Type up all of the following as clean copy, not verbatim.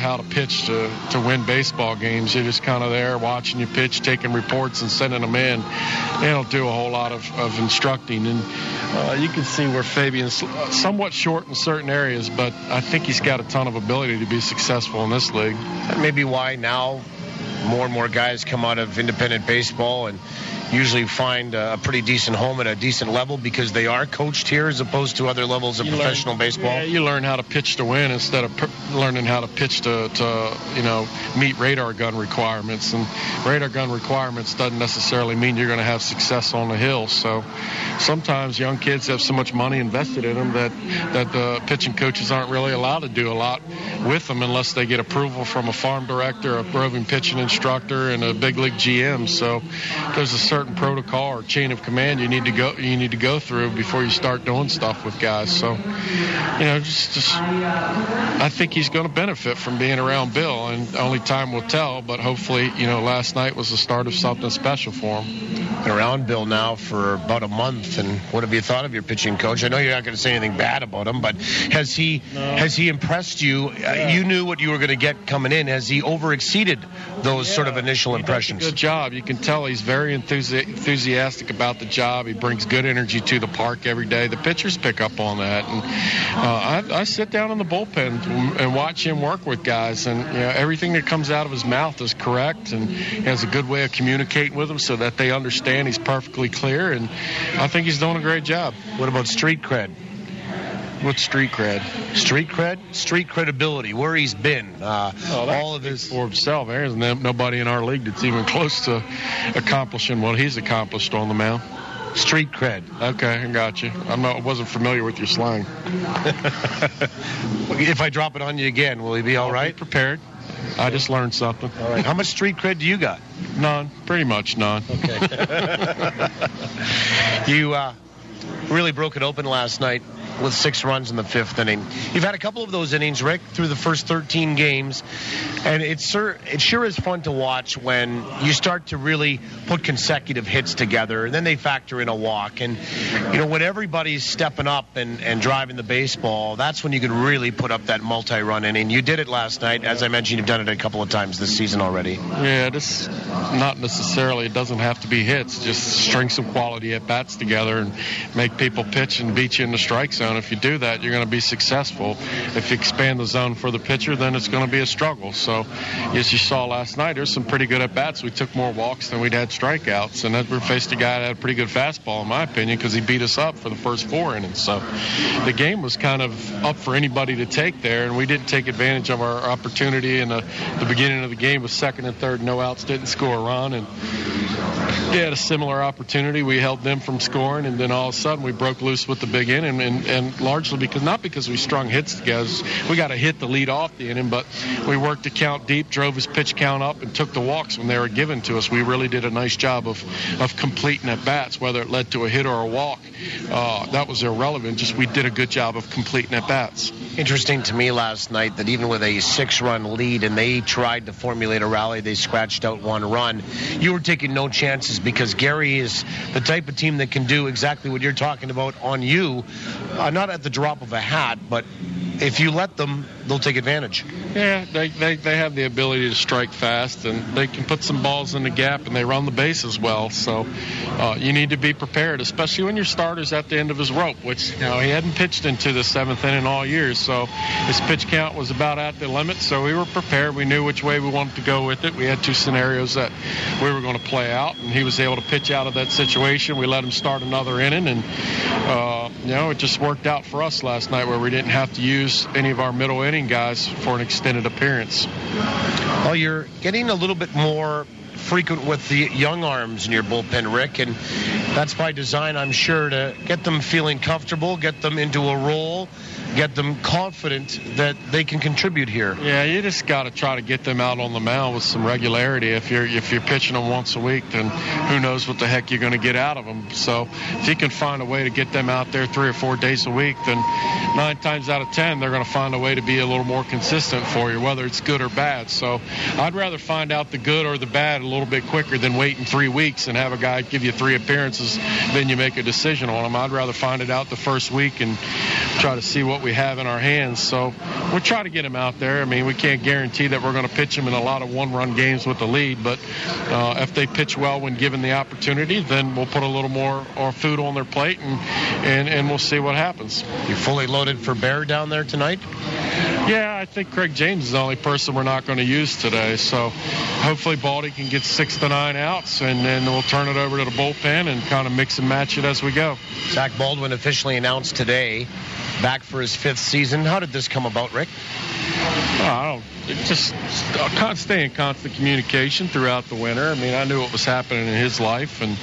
how to pitch to win baseball games. You're just kind of there watching you pitch, taking reports and sending them in. They don't do a whole lot of instructing. And you can see where Fabian's somewhat short in certain areas, but I think he's got a ton of ability to be successful in this league. That may be why now more and more guys come out of independent baseball and usually find a pretty decent home at a decent level because they are coached here as opposed to other levels of professional baseball. Yeah, you learn how to pitch to win instead of learning how to pitch to meet radar gun requirements. And radar gun requirements doesn't necessarily mean you're going to have success on the hill. So sometimes young kids have so much money invested in them that the pitching coaches aren't really allowed to do a lot with them unless they get approval from a farm director, a roving pitching instructor, and a big league GM. So there's a certain protocol or chain of command you need to go through before you start doing stuff with guys. So I think he's going to benefit from being around Bill, and only time will tell. But hopefully, last night was the start of something special for him. Been around Bill now for about a month, and what have you thought of your pitching coach? I know you're not going to say anything bad about him, but has he impressed you? You knew what you were going to get coming in. Has he overexceeded those sort of initial impressions? Good job. You can tell he's very enthusiastic about the job. He brings good energy to the park every day. The pitchers pick up on that, and I sit down in the bullpen and watch him work with guys, and everything that comes out of his mouth is correct, and he has a good way of communicating with them so that they understand he's perfectly clear, and I think he's doing a great job. What about street cred? What's street cred? Street cred? Street credibility, where he's been. All of his... For himself. There's nobody in our league that's even close to accomplishing what he's accomplished on the mound. Street cred. Okay, I got you. I wasn't familiar with your slang. If I drop it on you again, will he be all right? Be prepared. I just learned something. All right. How much street cred do you got? None. Pretty much none. Okay. You really broke it open last night with 6 runs in the 5th inning. You've had a couple of those innings, Rick, through the first 13 games, and it sure is fun to watch when you start to really put consecutive hits together, and then they factor in a walk. And, when everybody's stepping up and driving the baseball, that's when you can really put up that multi-run inning. You did it last night. As I mentioned, you've done it a couple of times this season already. Yeah, this not necessarily, it doesn't have to be hits. Just string some quality at-bats together and make people pitch and beat you in the strike zone. If you do that, you're going to be successful. If you expand the zone for the pitcher, then it's going to be a struggle. So, as you saw last night, there's some pretty good at-bats. We took more walks than we'd had strikeouts, and we faced a guy that had a pretty good fastball, in my opinion, because he beat us up for the first 4 innings. So the game was kind of up for anybody to take there, and we didn't take advantage of our opportunity in the beginning of the game with 2nd and 3rd, no outs, didn't score a run, and they had a similar opportunity. We held them from scoring, and then all of a sudden we broke loose with the big inning, and largely because we strung hits together. We got to hit the lead off the inning, but we worked the count deep, drove his pitch count up, and took the walks when they were given to us. We really did a nice job of completing at bats, whether it led to a hit or a walk. That was irrelevant. Just we did a good job of completing at bats. Interesting to me last night that even with a 6-run lead and they tried to formulate a rally, they scratched out 1 run. You were taking no chances because Gary is the type of team that can do exactly what you're talking about on you, not at the drop of a hat, but if you let them, they'll take advantage. Yeah, they have the ability to strike fast, and they can put some balls in the gap, and they run the bases well. So you need to be prepared, especially when your starter's at the end of his rope, which he hadn't pitched into the 7th inning all year. So his pitch count was about at the limit, so we were prepared. We knew which way we wanted to go with it. We had 2 scenarios that we were going to play out, and he was able to pitch out of that situation. We let him start another inning, and it just worked out for us last night where we didn't have to use any of our middle inning guys for an extended appearance. Well, you're getting a little bit more frequent with the young arms in your bullpen, Rick, and that's by design, I'm sure, to get them feeling comfortable, get them into a role, get them confident that they can contribute here. Yeah, you just got to try to get them out on the mound with some regularity. If you're pitching them once a week, then who knows what the heck you're going to get out of them. So if you can find a way to get them out there 3 or 4 days a week, then 9 times out of 10 they're going to find a way to be a little more consistent for you, whether it's good or bad. So I'd rather find out the good or the bad a little bit quicker than waiting 3 weeks and have a guy give you 3 appearances, then you make a decision on him. I'd rather find it out the first week and try to see what we we have in our hands. So we'll try to get him out there. I mean, we can't guarantee that we're going to pitch him in a lot of one-run games with the lead, but if they pitch well when given the opportunity, then we'll put a little more food on their plate, and we'll see what happens. You fully loaded for Bear down there tonight? Yeah, I think Craig James is the only person we're not going to use today. So hopefully Baldy can get 6 to 9 outs, and then we'll turn it over to the bullpen and kind of mix and match it as we go. Zach Baldwin officially announced today, back for his 5th season. How did this come about, Rick? Just stay in constant communication throughout the winter. I mean, I knew what was happening in his life and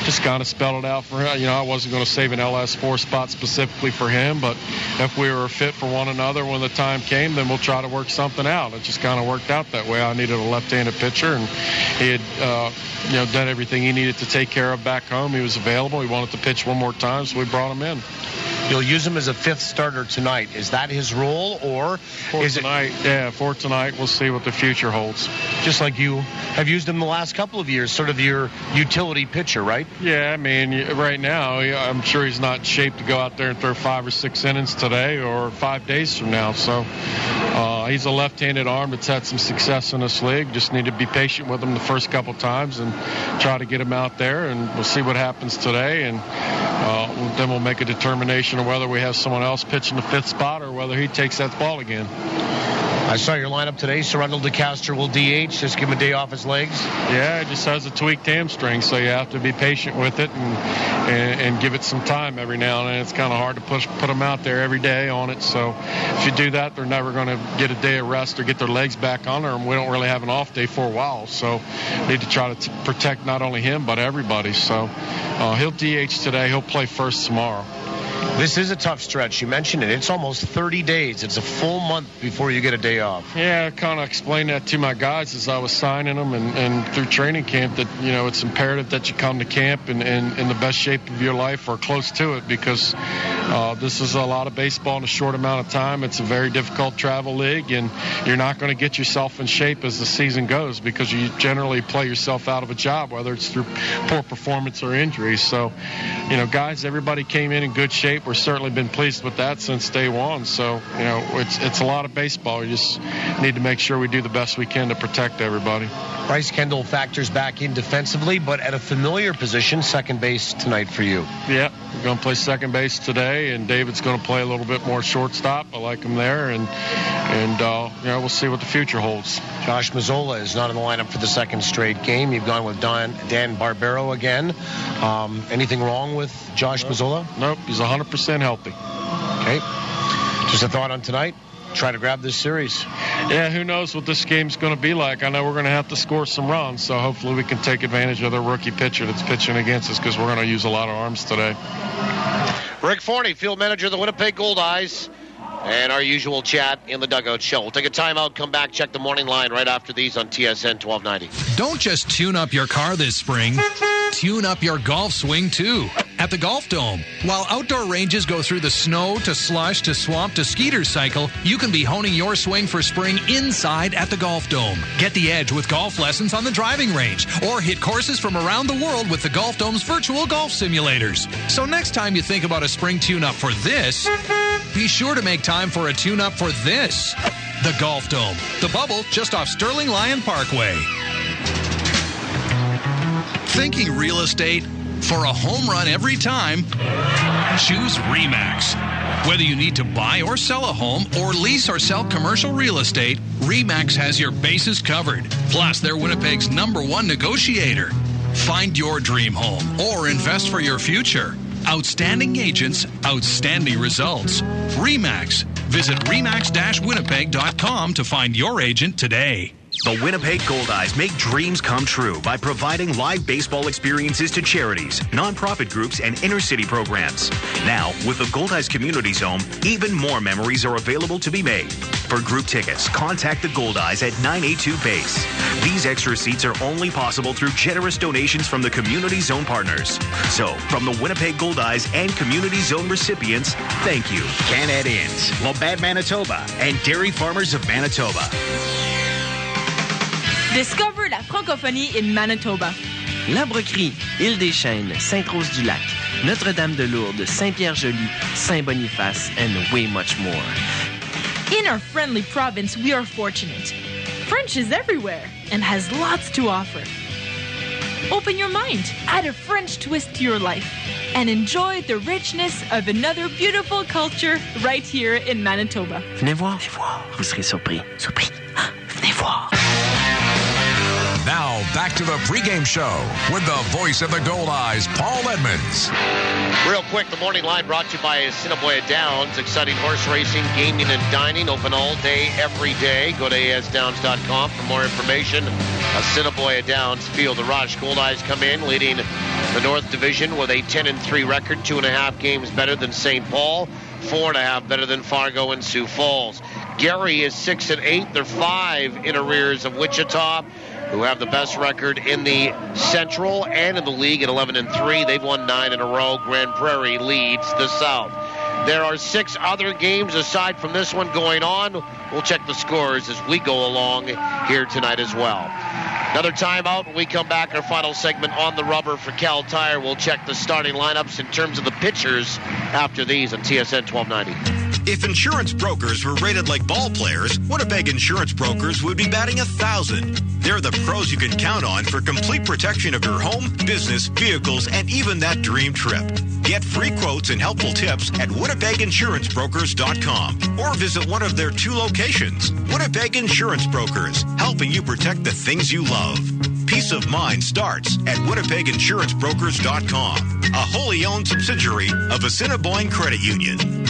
just kind of spelled it out for him. I wasn't going to save an LS4 spot specifically for him, but if we were fit for one another when the time came, then we'll try to work something out. It just kind of worked out that way. I needed a left-handed pitcher, and he had done everything he needed to take care of back home. He was available. He wanted to pitch one more time, so we brought him in. You'll use him as a 5th starter tonight. Is that his role, or is tonight? Yeah, for tonight. We'll see what the future holds. Just like you have used him the last couple of years, sort of your utility pitcher, right? Yeah, I mean, right now, I'm sure he's not in shape to go out there and throw 5 or 6 innings today or 5 days from now. So he's a left-handed arm that's had some success in this league. Just need to be patient with him the first couple times and try to get him out there, and we'll see what happens today, and then we'll make a determination of whether we have someone else pitching the 5th spot or whether he takes that ball again. I saw your lineup today. Sorrento DeCastro will DH. Just give him a day off his legs. Yeah, it just has a tweaked hamstring, so you have to be patient with it and give it some time every now and then. It's kind of hard to put them out there every day on it. So if you do that, they're never going to get a day of rest or get their legs back on them. We don't really have an off day for a while, so need to try to protect not only him but everybody. So he'll DH today. He'll play first tomorrow. This is a tough stretch. You mentioned it. It's almost 30 days. It's a full month before you get a day off. Yeah, I kind of explained that to my guys as I was signing them and through training camp that, it's imperative that you come to camp in the best shape of your life or close to it, because this is a lot of baseball in a short amount of time. It's a very difficult travel league, and you're not going to get yourself in shape as the season goes because you generally play yourself out of a job, whether it's through poor performance or injuries. So, guys, everybody came in good shape. We've certainly been pleased with that since day one. So, it's a lot of baseball. You just need to make sure we do the best we can to protect everybody. Bryce Kendall factors back in defensively, but at a familiar position, second base tonight for you. Yeah, we're going to play second base today, and David's going to play a little bit more shortstop. I like him there, and we'll see what the future holds. Josh Mazzola is not in the lineup for the second straight game. You've gone with Dan Barbero again. Anything wrong with Josh Mazzola? Nope, he's 100% healthy. Okay. Just a thought on tonight? Try to grab this series. Yeah, who knows what this game's going to be like. I know we're going to have to score some runs, so hopefully we can take advantage of the rookie pitcher that's pitching against us, because we're going to use a lot of arms today. Rick Forney, field manager of the Winnipeg Goldeyes, and our usual chat in the dugout show. We'll take a timeout, come back, check the morning line right after these on TSN 1290. Don't just tune up your car this spring. Tune up your golf swing, too, at the Golf Dome. While outdoor ranges go through the snow to slush to swamp to skeeter cycle, you can be honing your swing for spring inside at the Golf Dome. Get the edge with golf lessons on the driving range, or hit courses from around the world with the Golf Dome's virtual golf simulators. So next time you think about a spring tune-up for this, be sure to make time for a tune-up for this. The Golf Dome. The Bubble, just off Sterling Lyon Parkway. Thinking real estate? For a home run every time, choose RE/MAX. Whether you need to buy or sell a home or lease or sell commercial real estate, RE/MAX has your bases covered. Plus, they're Winnipeg's #1 negotiator. Find your dream home or invest for your future. Outstanding agents, outstanding results. RE/MAX. Visit remax-winnipeg.com to find your agent today. The Winnipeg Goldeyes make dreams come true by providing live baseball experiences to charities, nonprofit groups, and inner-city programs. Now, with the Goldeyes Community Zone, even more memories are available to be made. For group tickets, contact the Goldeyes at 982 Base. These extra seats are only possible through generous donations from the Community Zone partners. So, from the Winnipeg Goldeyes and Community Zone recipients, thank you. Can-Ed Inns, Labatt, Manitoba, and Dairy Farmers of Manitoba. Discover la francophonie in Manitoba. L'Arbrerie, Île-des-Chênes, Sainte-Rose-du-Lac. Notre-Dame-de-Lourdes, Saint-Pierre-Joli, Saint-Boniface, and way much more. In our friendly province, we are fortunate. French is everywhere and has lots to offer. Open your mind, add a French twist to your life, and enjoy the richness of another beautiful culture right here in Manitoba. Venez voir. Vous serez surpris. Surpris. Venez voir. Now, back to the pregame show with the voice of the Goldeyes, Paul Edmonds. Real quick, the morning line brought to you by Assiniboia Downs. Exciting horse racing, gaming, and dining. Open all day, every day. Go to asdowns.com for more information. Assiniboia Downs Field of Rush. Goldeyes come in leading the North Division with a 10-3 record, 2.5 games better than St. Paul, 4.5 better than Fargo and Sioux Falls. Gary is 6-8. They're 5 in arrears of Wichita, who have the best record in the Central and in the league at 11-3. They've won 9 in a row. Grand Prairie leads the South. There are 6 other games aside from this one going on. We'll check the scores as we go along here tonight as well. Another timeout. When we come back, our final segment on the rubber for Cal Tire. We'll check the starting lineups in terms of the pitchers after these on TSN 1290. If insurance brokers were rated like ball players, Winnipeg Insurance Brokers would be batting 1,000. They're the pros you can count on for complete protection of your home, business, vehicles, and even that dream trip. Get free quotes and helpful tips at WinnipegInsuranceBrokers.com or visit one of their 2 locations. Winnipeg Insurance Brokers, helping you protect the things you love. Peace of mind starts at WinnipegInsuranceBrokers.com, a wholly owned subsidiary of Assiniboine Credit Union.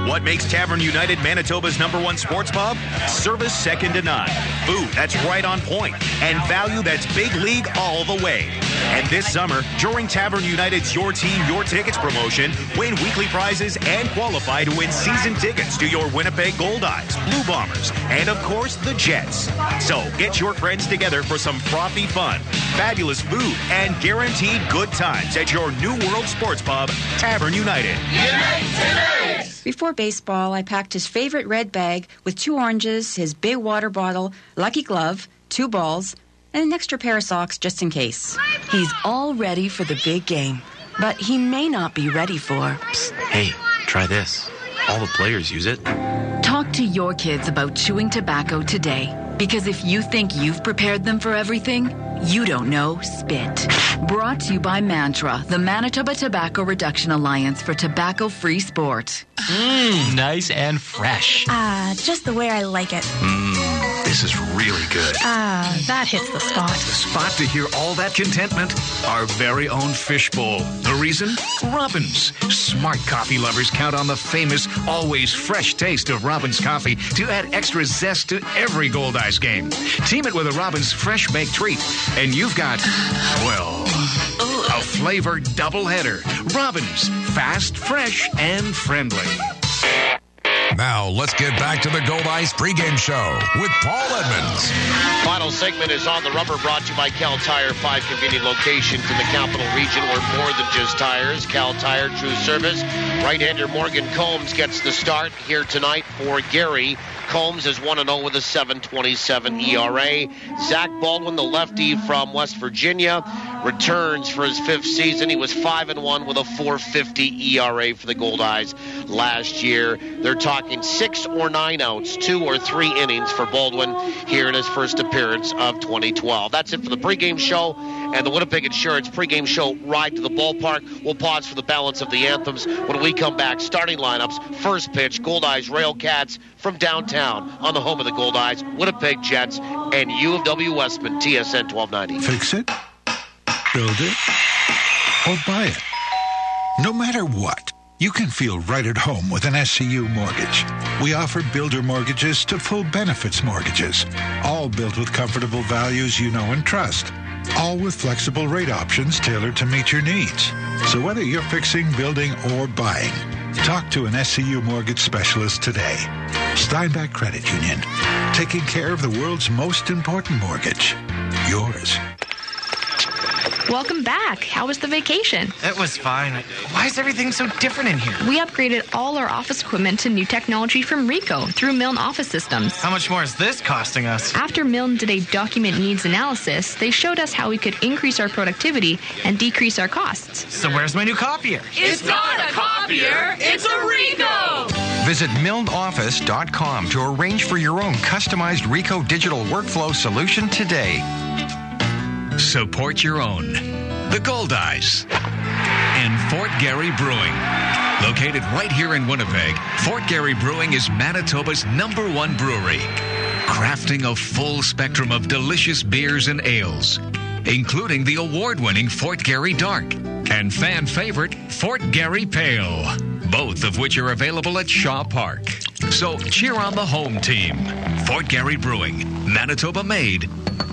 What makes Tavern United Manitoba's #1 sports pub? Service second to none. Food that's right on point. And value that's big league all the way. And this summer, during Tavern United's Your Team, Your Tickets promotion, win weekly prizes and qualify to win season tickets to your Winnipeg Goldeyes, Blue Bombers, and of course, the Jets. So get your friends together for some frothy fun, fabulous food, and guaranteed good times at your New World Sports Pub, Tavern United. Before baseball, I packed his favorite red bag with 2 oranges, his big water bottle, lucky glove, 2 balls, and an extra pair of socks just in case. He's all ready for the big game, but he may not be ready for... Psst, hey, try this. All the players use it. Talk to your kids about chewing tobacco today, because if you think you've prepared them for everything, you don't know spit. Brought to you by Mantra, the Manitoba Tobacco Reduction Alliance for tobacco-free sport. Nice and fresh. Just the way I like it. This is really good. That hits the spot. The spot to hear all that contentment? Our very own fishbowl. The reason? Robins. Smart coffee lovers count on the famous, always fresh taste of Robins coffee to add extra zest to every Goldeyes game. Team it with a Robins fresh baked treat, and you've got, well, a flavored doubleheader. Robins. Fast, fresh, and friendly. Now, let's get back to the Goldeyes pregame show with Paul Edmonds. Final segment is On the Rubber, brought to you by Cal Tire. 5 convenient locations in the capital region. We're more than just tires. Cal Tire, true service. Right-hander Morgan Combs gets the start here tonight for Gary. Combs is 1-0 with a 7.27 ERA. Zach Baldwin, the lefty from West Virginia, returns for his 5th season. He was 5-1 with a 4.50 ERA for the Goldeyes last year. They're talking 6 or 9 outs, 2 or 3 innings for Baldwin here in his first appearance of 2012. That's it for the pregame show and the Winnipeg Insurance pregame show Ride to the Ballpark. We'll pause for the balance of the anthems when we come back. Starting lineups, first pitch, Goldeyes RailCats from downtown on the home of the Goldeyes, Winnipeg Jets, and U of W Westman, TSN 1290. Fix it, build it, or buy it. No matter what, you can feel right at home with an SCU mortgage. We offer builder mortgages to full benefits mortgages, all built with comfortable values you know and trust, all with flexible rate options tailored to meet your needs. So whether you're fixing, building, or buying, talk to an SCU mortgage specialist today. Steinbach Credit Union, taking care of the world's most important mortgage, yours. Welcome back. How was the vacation? It was fine. Why is everything so different in here? We upgraded all our office equipment to new technology from Rico through Milne Office Systems. How much more is this costing us? After Milne did a document needs analysis, they showed us how we could increase our productivity and decrease our costs. So where's my new copier? It's not a copier, it's a Rico! Visit milneoffice.com to arrange for your own customized Rico digital workflow solution today. Support your own. The Goldeyes and Fort Garry Brewing. Located right here in Winnipeg, Fort Garry Brewing is Manitoba's #1 brewery, crafting a full spectrum of delicious beers and ales, including the award-winning Fort Garry Dark and fan favorite Fort Garry Pale, both of which are available at Shaw Park. So cheer on the home team. Fort Garry Brewing, Manitoba made,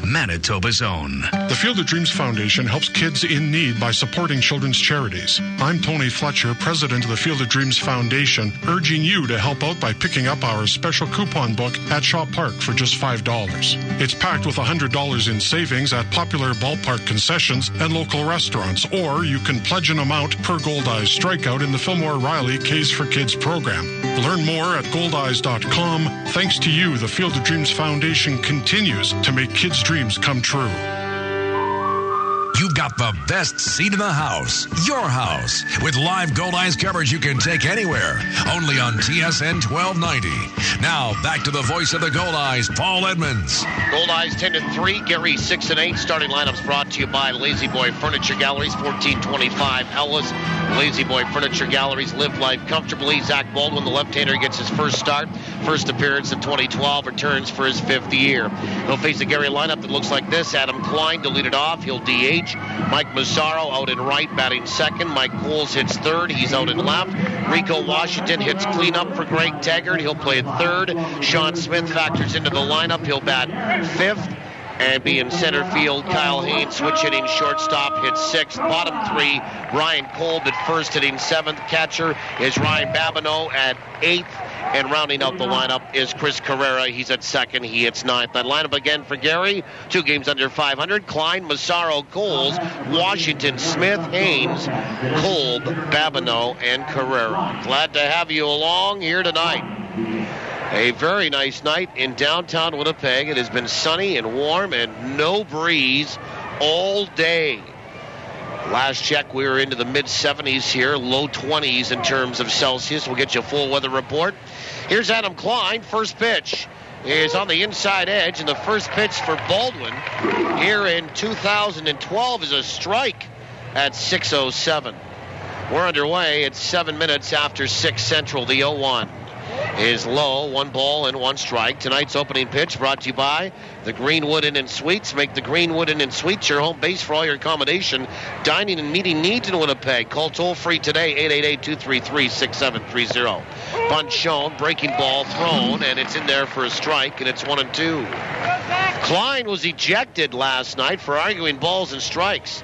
Manitoba's own. The Field of Dreams Foundation helps kids in need by supporting children's charities. I'm Tony Fletcher, president of the Field of Dreams Foundation, urging you to help out by picking up our special coupon book at Shaw Park for just $5. It's packed with $100 in savings at popular ballpark concessions and local restaurants, or you can pledge an amount per Goldeyes strikeout in the Fillmore Riley K's for Kids program. Learn more at goldeyes.com. Thanks to you, the Field of Dreams Foundation continues to make kids' dreams come true. You've got the best seat in the house, your house, with live Goldeyes coverage you can take anywhere, only on TSN 1290. Now, back to the voice of the Goldeyes, Paul Edmonds. Goldeyes 10-3, Gary 6-8. Starting lineups brought to you by Lazy Boy Furniture Galleries, 1425 Ellis. Lazy Boy Furniture Galleries, live life comfortably. Zach Baldwin, the left-hander, gets his first start. First appearance in 2012, returns for his 5th year. He'll face a Gary lineup that looks like this. Adam Klein to lead it off. He'll DH. Mike Massaro out in right, batting second. Mike Coles hits third. He's out in left. Rico Washington hits cleanup for Greg Taggart. He'll play third. Sean Smith factors into the lineup. He'll bat 5th. And be in center field, Kyle Haynes, switch hitting shortstop, hits 6th. Bottom 3, Ryan Kolb at first, hitting 7th. Catcher is Ryan Babineau at 8th. And rounding out the lineup is Chris Carrera. He's at 2nd. He hits 9th. That lineup again for Gary. 2 games under 500. Klein, Massaro, Coles, Washington, Smith, Haynes, Kolb, Babineau, and Carrera. Glad to have you along here tonight. A very nice night in downtown Winnipeg. It has been sunny and warm and no breeze all day. Last check, we were into the mid-70s here, low 20s in terms of Celsius. We'll get you a full weather report. Here's Adam Klein. First pitch is on the inside edge, and the first pitch for Baldwin here in 2012 is a strike at 6:07. We're underway. It's 7 minutes after 6 Central. The 0-1 is low. 1 ball and 1 strike. Tonight's opening pitch brought to you by the Greenwood Inn and Suites. Make the Greenwood Inn and Suites your home base for all your accommodation, dining, and meeting needs in Winnipeg. Call toll-free today, 888-233-6730. Bunt shown, breaking ball thrown, and it's in there for a strike, and it's 1-2. Klein was ejected last night for arguing balls and strikes.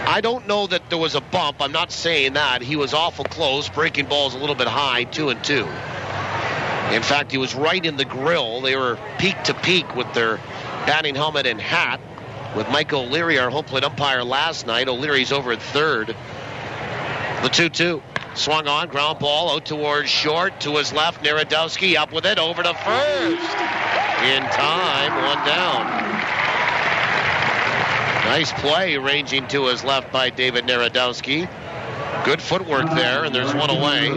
I don't know that there was a bump. I'm not saying that. He was awful close, breaking balls a little bit high, 2-2. In fact, he was right in the grill. They were peak to peak with their batting helmet and hat. With Mike O'Leary, our home plate umpire last night. O'Leary's over at third. The 2-2. Swung on, ground ball out towards short. To his left, Narodowski up with it, over to first. In time, 1 down. Nice play ranging to his left by David Narodowski. Good footwork there, and there's 1 away.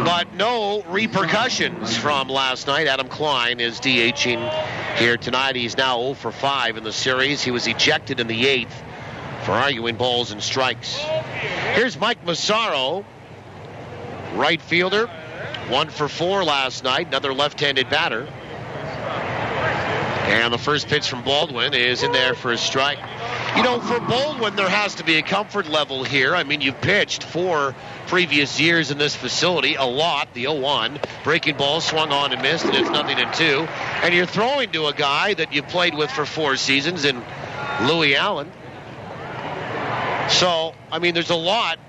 But no repercussions from last night. Adam Klein is DHing here tonight. He's now 0 for 5 in the series. He was ejected in the 8th for arguing balls and strikes. Here's Mike Massaro, right fielder. 1 for 4 last night. Another left-handed batter. And the first pitch from Baldwin is in there for a strike. You know, for Baldwin, there has to be a comfort level here. I mean, you've pitched 4 previous years in this facility, a lot, the 0-1. Breaking ball swung on and missed, and it's 0-2. And you're throwing to a guy that you played with for 4 seasons in Louis Allen. So, I mean, there's a lot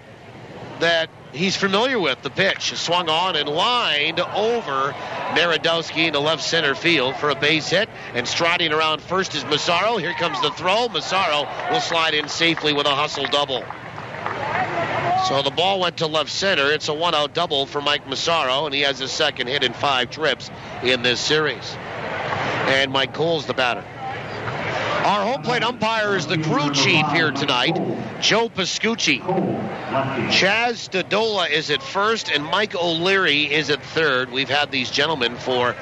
that he's familiar with. The pitch swung on and lined over Narodowski into left center field for a base hit. And striding around first is Massaro. Here comes the throw. Massaro will slide in safely with a hustle double. So the ball went to left center. It's a 1-out double for Mike Massaro, and he has his second hit in 5 trips in this series. And Mike Cole's the batter. Our home plate umpire is the crew chief here tonight, Joe Pascucci. Chaz Dodola is at first, and Mike O'Leary is at third. We've had these gentlemen for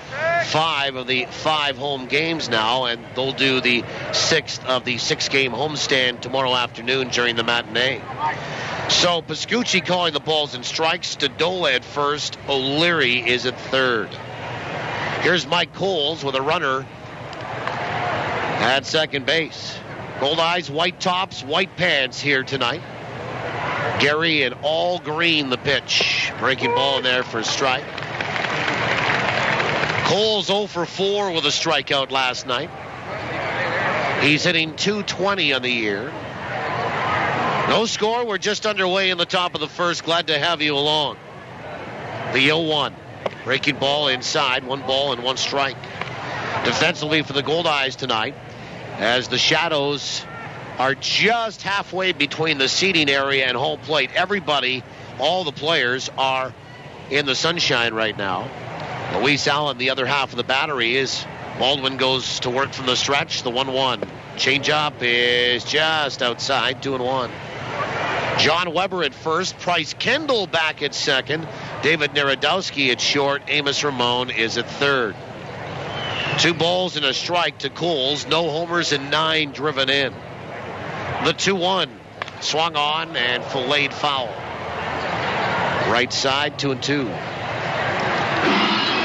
5 of the 5 home games now, and they'll do the 6th of the 6-game homestand tomorrow afternoon during the matinee. So Pascucci calling the balls and strikes, Dodola at first, O'Leary is at third. Here's Mike Coles with a runner at second base. Goldeyes, white tops, white pants here tonight. Gary in all green, the pitch. Breaking ball in there for a strike. Coles 0 for 4 with a strikeout last night. He's hitting .220 on the year. No score. We're just underway in the top of the first. Glad to have you along. The 0-1. Breaking ball inside. 1 ball and 1 strike. Defensively for the Goldeyes tonight, as the Shadows are just halfway between the seating area and home plate. Everybody, all the players, are in the sunshine right now. Luis Allen, the other half of the battery, is Baldwin goes to work from the stretch. The 1-1. Changeup is just outside. 2-1. John Weber at first. Price Kendall back at second. David Narodowski at short. Amos Ramon is at third. 2 balls and a strike to Coles. No homers and 9 driven in. The 2-1 swung on and filleted foul. Right side, 2-2.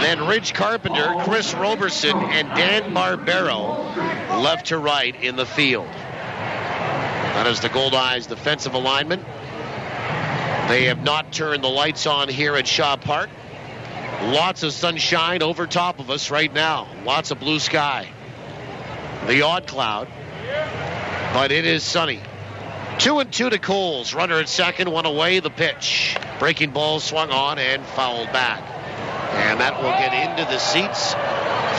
Then Ridge Carpenter, Chris Roberson, and Dan Barbero left to right in the field. That is the Goldeyes defensive alignment. They have not turned the lights on here at Shaw Park. Lots of sunshine over top of us right now. Lots of blue sky. The odd cloud. But it is sunny. 2-2 to Coles. Runner at second, 1 away. The pitch. Breaking ball swung on and fouled back. And that will get into the seats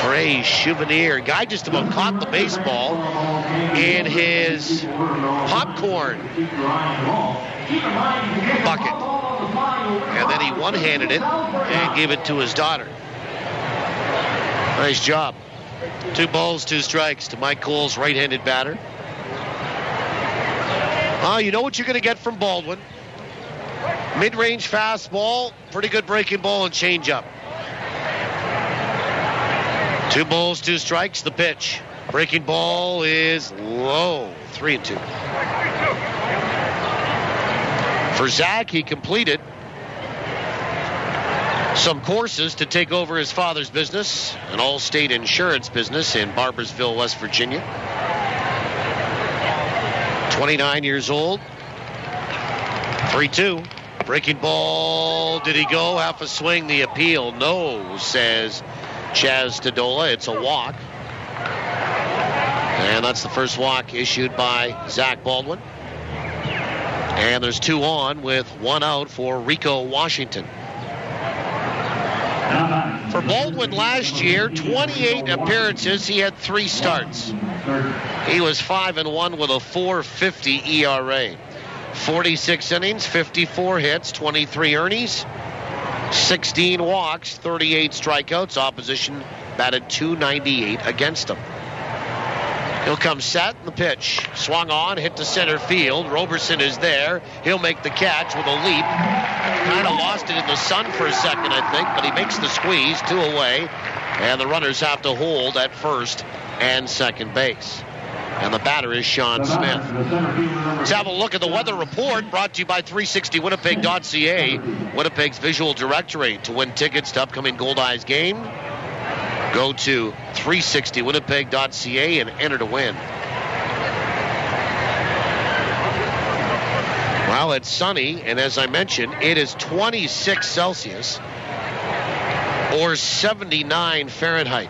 for a souvenir. Guy just about caught the baseball in his popcorn bucket. And then he one-handed it and gave it to his daughter. Nice job. 2 balls, 2 strikes to Mike Coles, right-handed batter. You know what you're going to get from Baldwin. Mid-range fastball, pretty good breaking ball, and changeup. 2 balls, 2 strikes, the pitch. Breaking ball is low. 3-2. For Zach, he completed some courses to take over his father's business, an all-state insurance business in Barboursville, West Virginia. 29 years old. 3-2. Breaking ball. Did he go? Half a swing. The appeal. No, says Chaz Dodola. It's a walk. And that's the first walk issued by Zach Baldwin. And there's 2 on with 1 out for Rico Washington. For Baldwin last year, 28 appearances. He had 3 starts. He was 5-1 with a .450 ERA. 46 innings, 54 hits, 23 earnings, 16 walks, 38 strikeouts. Opposition batted .298 against him. He'll come set, the pitch. Swung on, hit to center field. Roberson is there. He'll make the catch with a leap. Kind of lost it in the sun for a second, I think, but he makes the squeeze, 2 away. And the runners have to hold at first and second base. And the batter is Sean Smith. Let's have a look at the weather report brought to you by 360winnipeg.ca, Winnipeg's visual directory. To win tickets to upcoming Goldeyes game, go to 360winnipeg.ca and enter to win. Well, it's sunny, and as I mentioned, it is 26 Celsius or 79 Fahrenheit.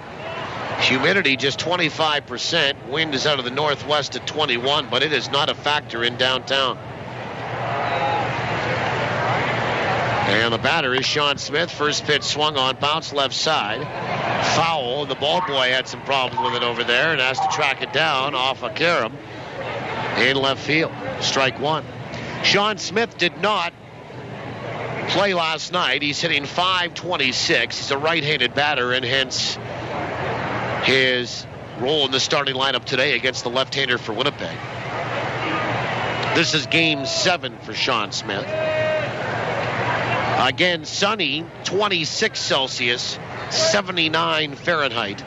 Humidity just 25%. Wind is out of the northwest at 21, but it is not a factor in downtown. And the batter is Sean Smith. First pitch swung on, bounced left side. Foul. The ball boy had some problems with it over there and has to track it down off of Karam in left field. Strike one. Sean Smith did not play last night. He's hitting .526. He's a right-handed batter, and hence his role in the starting lineup today against the left-hander for Winnipeg. This is game 7 for Sean Smith. Again, sunny, 26 Celsius, 79 Fahrenheit.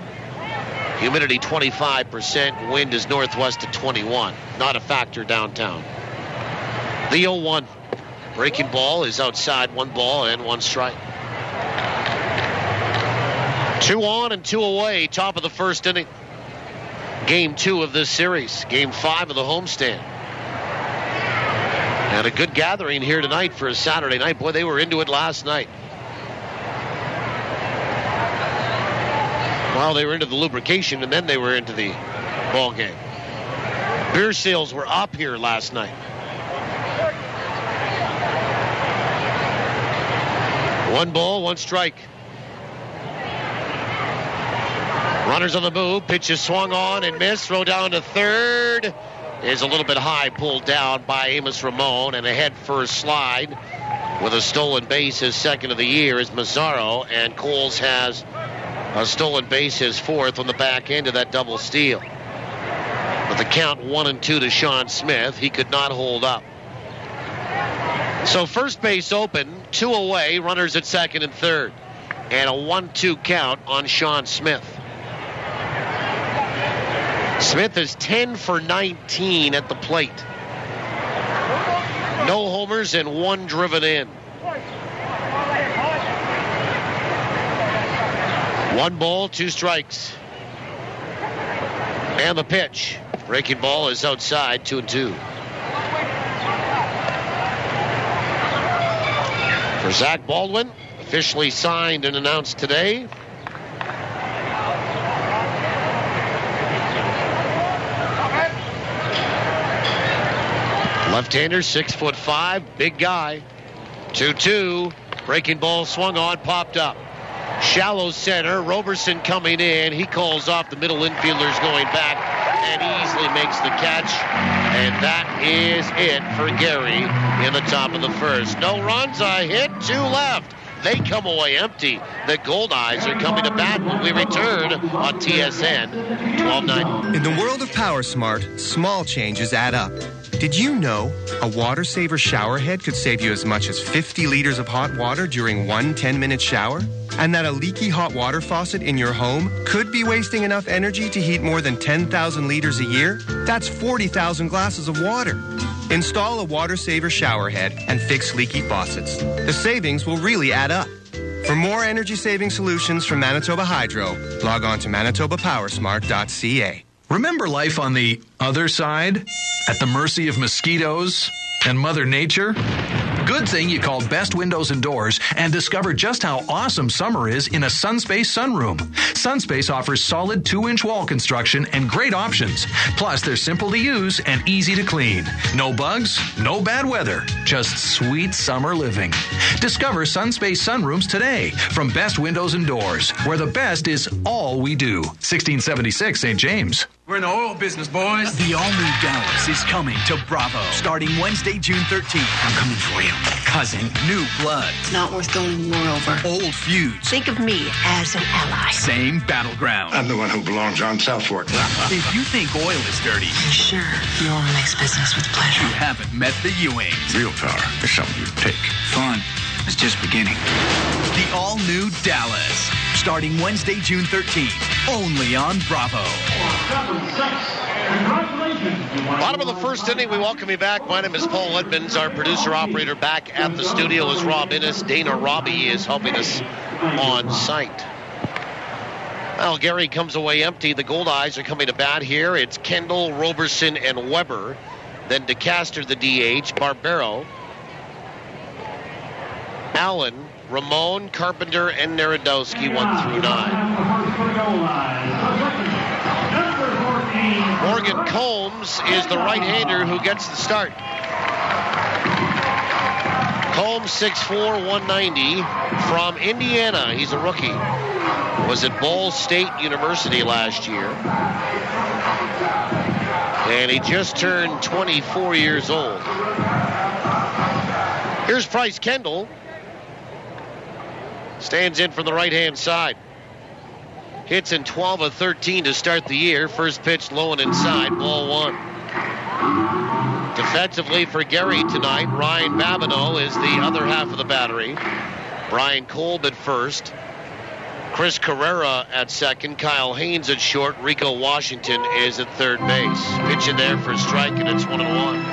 Humidity 25%. Wind is northwest at 21. Not a factor downtown. The 0-1. Breaking ball is outside, 1 ball and 1 strike. 2 on and 2 away, top of the first inning. Game 2 of this series. Game 5 of the homestand. And a good gathering here tonight for a Saturday night. Boy, they were into it last night. Well, they were into the lubrication, and then they were into the ball game. Beer sales were up here last night. 1 ball, 1 strike. Runners on the move. Pitch is swung on and missed. Throw down to third. Is a little bit high, pulled down by Amos Ramon, and a head first slide with a stolen base, his second of the year, is Mazzaro, and Coles has a stolen base, his 4th, on the back end of that double steal. But the count 1-2 to Sean Smith. He could not hold up. So first base open, 2 away, runners at second and third, and a 1-2 count on Sean Smith. Smith is 10 for 19 at the plate. No homers and 1 driven in. 1 ball, 2 strikes. And the pitch. Breaking ball is outside, 2-2. For Zach Baldwin, officially signed and announced today. Left-hander, 6'5", big guy. 2-2. Breaking ball swung on, popped up. Shallow center. Roberson coming in. He calls off the middle infielders going back and easily makes the catch. And that is it for Gary in the top of the first. No runs, a hit, 2 left. They come away empty. The Goldeyes are coming to bat when we return on TSN 1290. In the world of PowerSmart, small changes add up. Did you know a water saver shower head could save you as much as 50 liters of hot water during one 10-minute shower? And that a leaky hot water faucet in your home could be wasting enough energy to heat more than 10,000 liters a year? That's 40,000 glasses of water. Install a water saver shower head and fix leaky faucets. The savings will really add up. For more energy-saving solutions from Manitoba Hydro, log on to manitobapowersmart.ca. Remember life on the other side? At the mercy of mosquitoes and Mother Nature? Good thing you called Best Windows and Doors and discovered just how awesome summer is in a Sunspace sunroom. Sunspace offers solid 2-inch wall construction and great options. Plus, they're simple to use and easy to clean. No bugs, no bad weather, just sweet summer living. Discover Sunspace sunrooms today from Best Windows and Doors, where the best is all we do. 1676 St. James. We're in the oil business, boys. The all-new Dallas is coming to Bravo, starting Wednesday, June 13th. I'm coming for you. Cousin, new blood. It's not worth going to war over. Old feuds. Think of me as an ally. Same battleground. I'm the one who belongs on South Fork. If you think oil is dirty, sure, you'll mix business with pleasure. You haven't met the Ewings. Real power is something you take. Fun is just beginning. The all-new Dallas, starting Wednesday, June 13th, only on Bravo. Bottom of the first inning, we welcome you back. My name is Paul Edmonds. Our producer-operator back at the studio is Rob Innes. Dana Robbie is helping us on site. Well, Gary comes away empty. The Goldeyes are coming to bat here. It's Kendall, Roberson, and Weber. Then DeCaster, the DH, Barbero, Allen, Ramon, Carpenter, and Narodowski, 1 through 9. Morgan Combs is the right-hander who gets the start. Combs, 6'4", 190, from Indiana. He's a rookie. Was at Ball State University last year. And he just turned 24 years old. Here's Bryce Kendall. Stands in from the right-hand side. Hits in 12 of 13 to start the year. First pitch low and inside, ball one. Defensively for Gary tonight, Ryan Babineau is the other half of the battery. Brian Kolb at first. Chris Carrera at second. Kyle Haynes at short. Rico Washington is at third base. Pitch in there for a strike, and it's 1-1.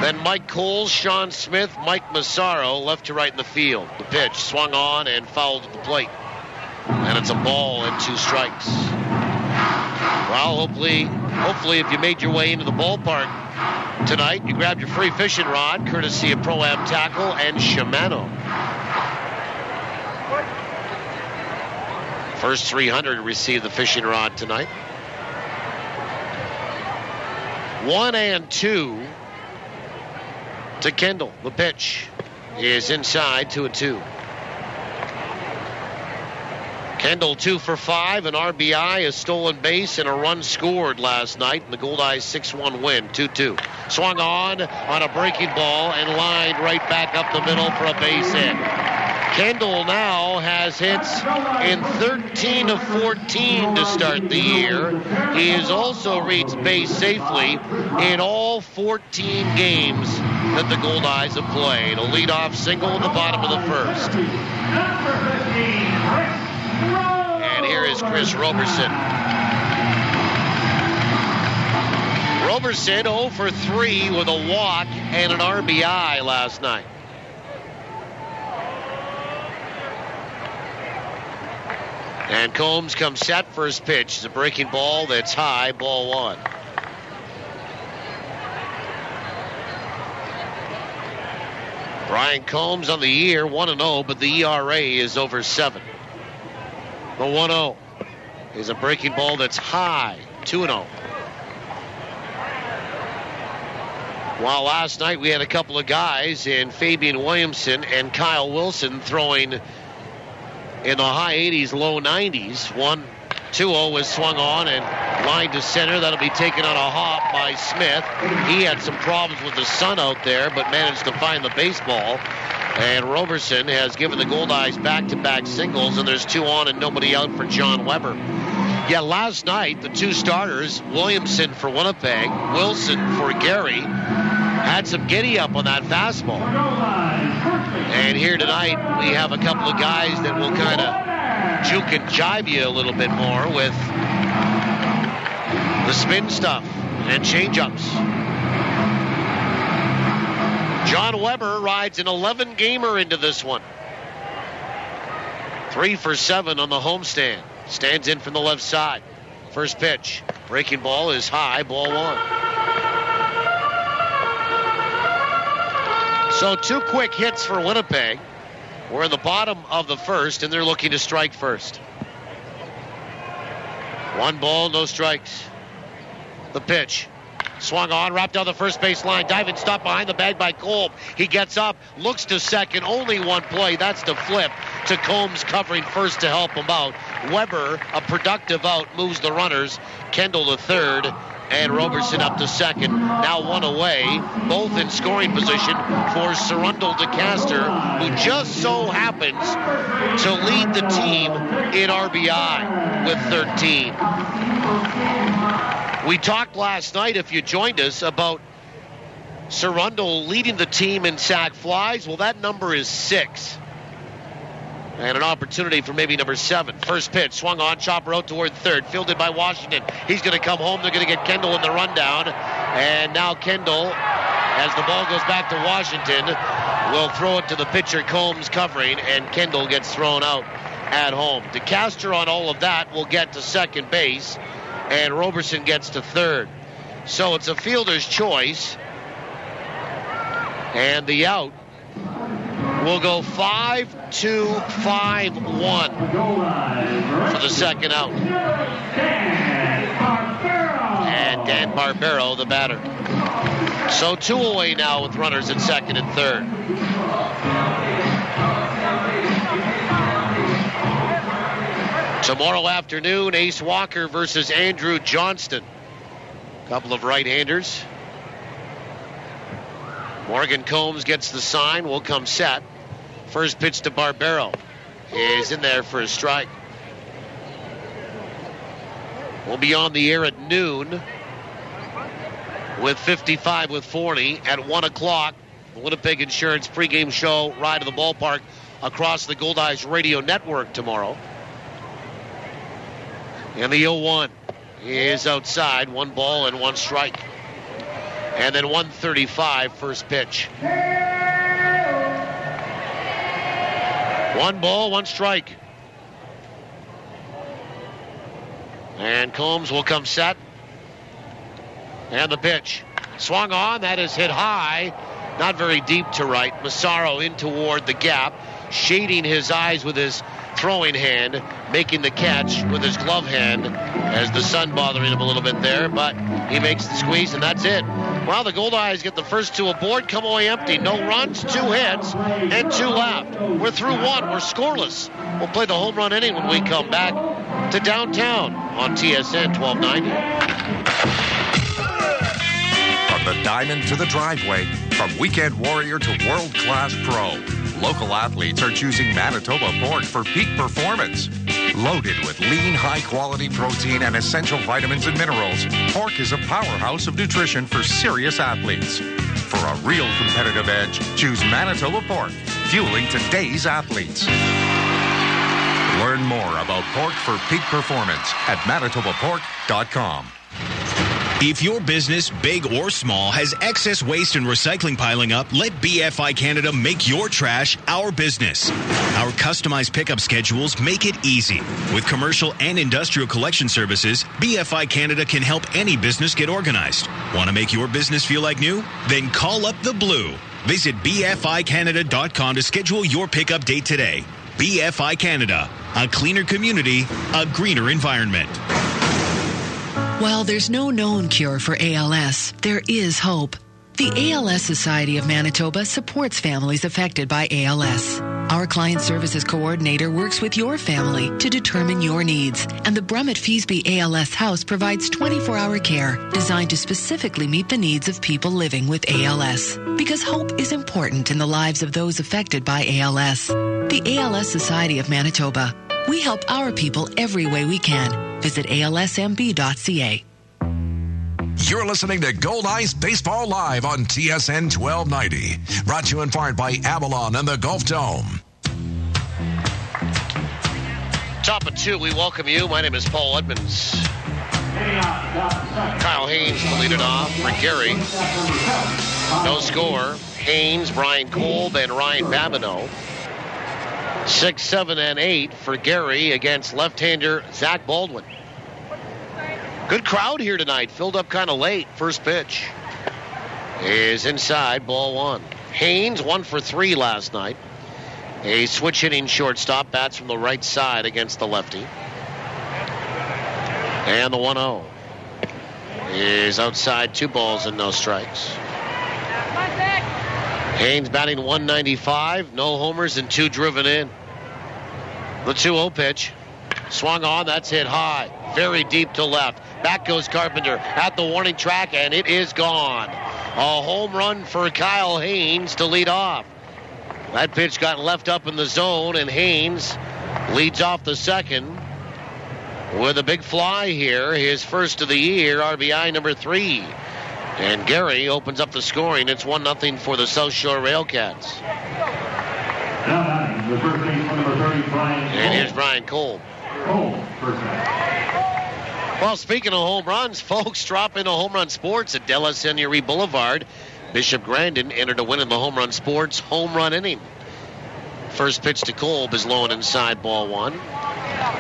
Then Mike Coles, Sean Smith, Mike Massaro, left to right in the field. The pitch swung on and fouled at the plate. And it's a ball and 2 strikes. Well, hopefully if you made your way into the ballpark tonight, you grabbed your free fishing rod, courtesy of Pro-Am Tackle and Shimano. First 300 receive the fishing rod tonight. 1-2 to Kendall. The pitch is inside, 2-2. Kendall 2 for 5, an RBI, a stolen base, and a run scored last night in the Goldeyes 6-1 win, 2-2. Swung on a breaking ball and lined right back up the middle for a base hit. Kendall now has hits in 13 of 14 to start the year. He has also reached base safely in all 14 games that the Goldeyes have played. A leadoff single in the bottom of the first. And here is Chris Roberson. Roberson 0 for 3 with a walk and an RBI last night. And Combs comes set. First pitch. It's a breaking ball that's high, ball one. Brian Combs on the year, 1-0, but the ERA is over 7. The 1-0 is a breaking ball that's high, 2-0. While last night we had a couple of guys in Fabian Williamson and Kyle Wilson throwing in the high 80s, low 90s. 1-2-0 was swung on and lined to center. That'll be taken on a hop by Smith. He had some problems with the sun out there, but managed to find the baseball. And Roberson has given the Goldeyes back-to-back singles, and there's 2 on and nobody out for John Weber. Yeah, last night, the 2 starters, Williamson for Winnipeg, Wilson for Gary, had some giddy-up on that fastball. And here tonight, we have a couple of guys that will kind of juke and jive you a little bit more with the spin stuff and change-ups. John Weber rides an 11-gamer into this one. 3 for 7 on the homestand. Stands in from the left side. First pitch. Breaking ball is high, ball one. So 2 quick hits for Winnipeg. We're in the bottom of the first, and they're looking to strike first. 1 ball, no strikes. The pitch. Swung on, wrapped down the first base line. Diving stop behind the bag by Kolb. He gets up, looks to second. Only 1 play. That's the flip to Combs covering first to help him out. Weber, a productive out, moves the runners. Kendall to third, and Roberson up to second. Now 1 away, both in scoring position for Surrundle DeCaster, who just so happens to lead the team in RBI with 13. We talked last night, if you joined us, about Surrundle leading the team in sac flies. Well, that number is 6. And an opportunity for maybe number 7. First pitch, swung on, chopper out toward third, fielded by Washington. He's going to come home. They're going to get Kendall in the rundown. And now Kendall, as the ball goes back to Washington, will throw it to the pitcher, Combs covering, and Kendall gets thrown out at home. DeCaster on all of that will get to second base, and Roberson gets to third. So it's a fielder's choice, and the out will go 5-2-5-1 for the second out. And Dan Barbero, the batter. So 2 away now with runners at second and third. Tomorrow afternoon, Ace Walker versus Andrew Johnston. Couple of right-handers. Morgan Combs gets the sign. Will come set. First pitch to Barbero is in there for a strike. We'll be on the air at noon with 55 with Forney. At 1 o'clock, the Winnipeg Insurance pregame show, Ride to the Ballpark, across the Goldeyes radio network tomorrow. And the 0-1 is outside. 1 ball and 1 strike. And then 1:35, first pitch. 1 ball, 1 strike. And Combs will come set. And the pitch. Swung on. That is hit high. Not very deep to right. Massaro in toward the gap, shading his eyes with his throwing hand, making the catch with his glove hand as the sun bothering him a little bit there, but he makes the squeeze, and that's it. Well, the Goldeyes get the first 2 aboard, come away empty. No runs, 2 hits, and 2 left. We're through 1. We're scoreless. We'll play the home run inning when we come back to downtown on TSN 1290. From the diamond to the driveway, from weekend warrior to world-class pro, local athletes are choosing Manitoba pork for peak performance. Loaded with lean, high-quality protein and essential vitamins and minerals, pork is a powerhouse of nutrition for serious athletes. For a real competitive edge, choose Manitoba pork, fueling today's athletes. Learn more about pork for peak performance at manitobapork.com. If your business, big or small, has excess waste and recycling piling up, let BFI Canada make your trash our business. Our customized pickup schedules make it easy. With commercial and industrial collection services, BFI Canada can help any business get organized. Want to make your business feel like new? Then call up the Blue. Visit BFICanada.com to schedule your pickup date today. BFI Canada, a cleaner community, a greener environment. While there's no known cure for ALS, there is hope. The ALS Society of Manitoba supports families affected by ALS. Our Client Services Coordinator works with your family to determine your needs, and the Brummett Feesby ALS House provides 24-hour care designed to specifically meet the needs of people living with ALS. Because hope is important in the lives of those affected by ALS. The ALS Society of Manitoba. We help our people every way we can. Visit alsmb.ca. You're listening to Goldeyes Baseball Live on TSN 1290. Brought to you in part by Avalon and the Gulf Dome. Top of 2, we welcome you. My name is Paul Edmonds. Kyle Haynes to lead it off for Gary. No score. Haynes, Brian Kolb, and Ryan Babineau. 6, 7, and 8 for Gary against left-hander Zach Baldwin. Good crowd here tonight. Filled up kind of late. First pitch is inside, ball 1. Haynes 1 for 3 last night. A switch hitting shortstop, bats from the right side against the lefty. And the 1-0 is outside, 2 balls and no strikes. Haynes batting 195, no homers and 2 driven in. The 2-0 pitch. Swung on, that's hit high. Very deep to left. Back goes Carpenter at the warning track, and it is gone. A home run for Kyle Haynes to lead off. That pitch got left up in the zone, and Haynes leads off the second with a big fly here. His first of the year, RBI number 3. And Gary opens up the scoring. It's 1-0 for the South Shore RailCats. And here's Brian Kolb. Well, speaking of home runs, folks, drop into Home Run Sports at Della Seigneurie Boulevard. Bishop Grandin entered a win in the Home Run Sports home run inning. First pitch to Kolb is low and inside, ball 1.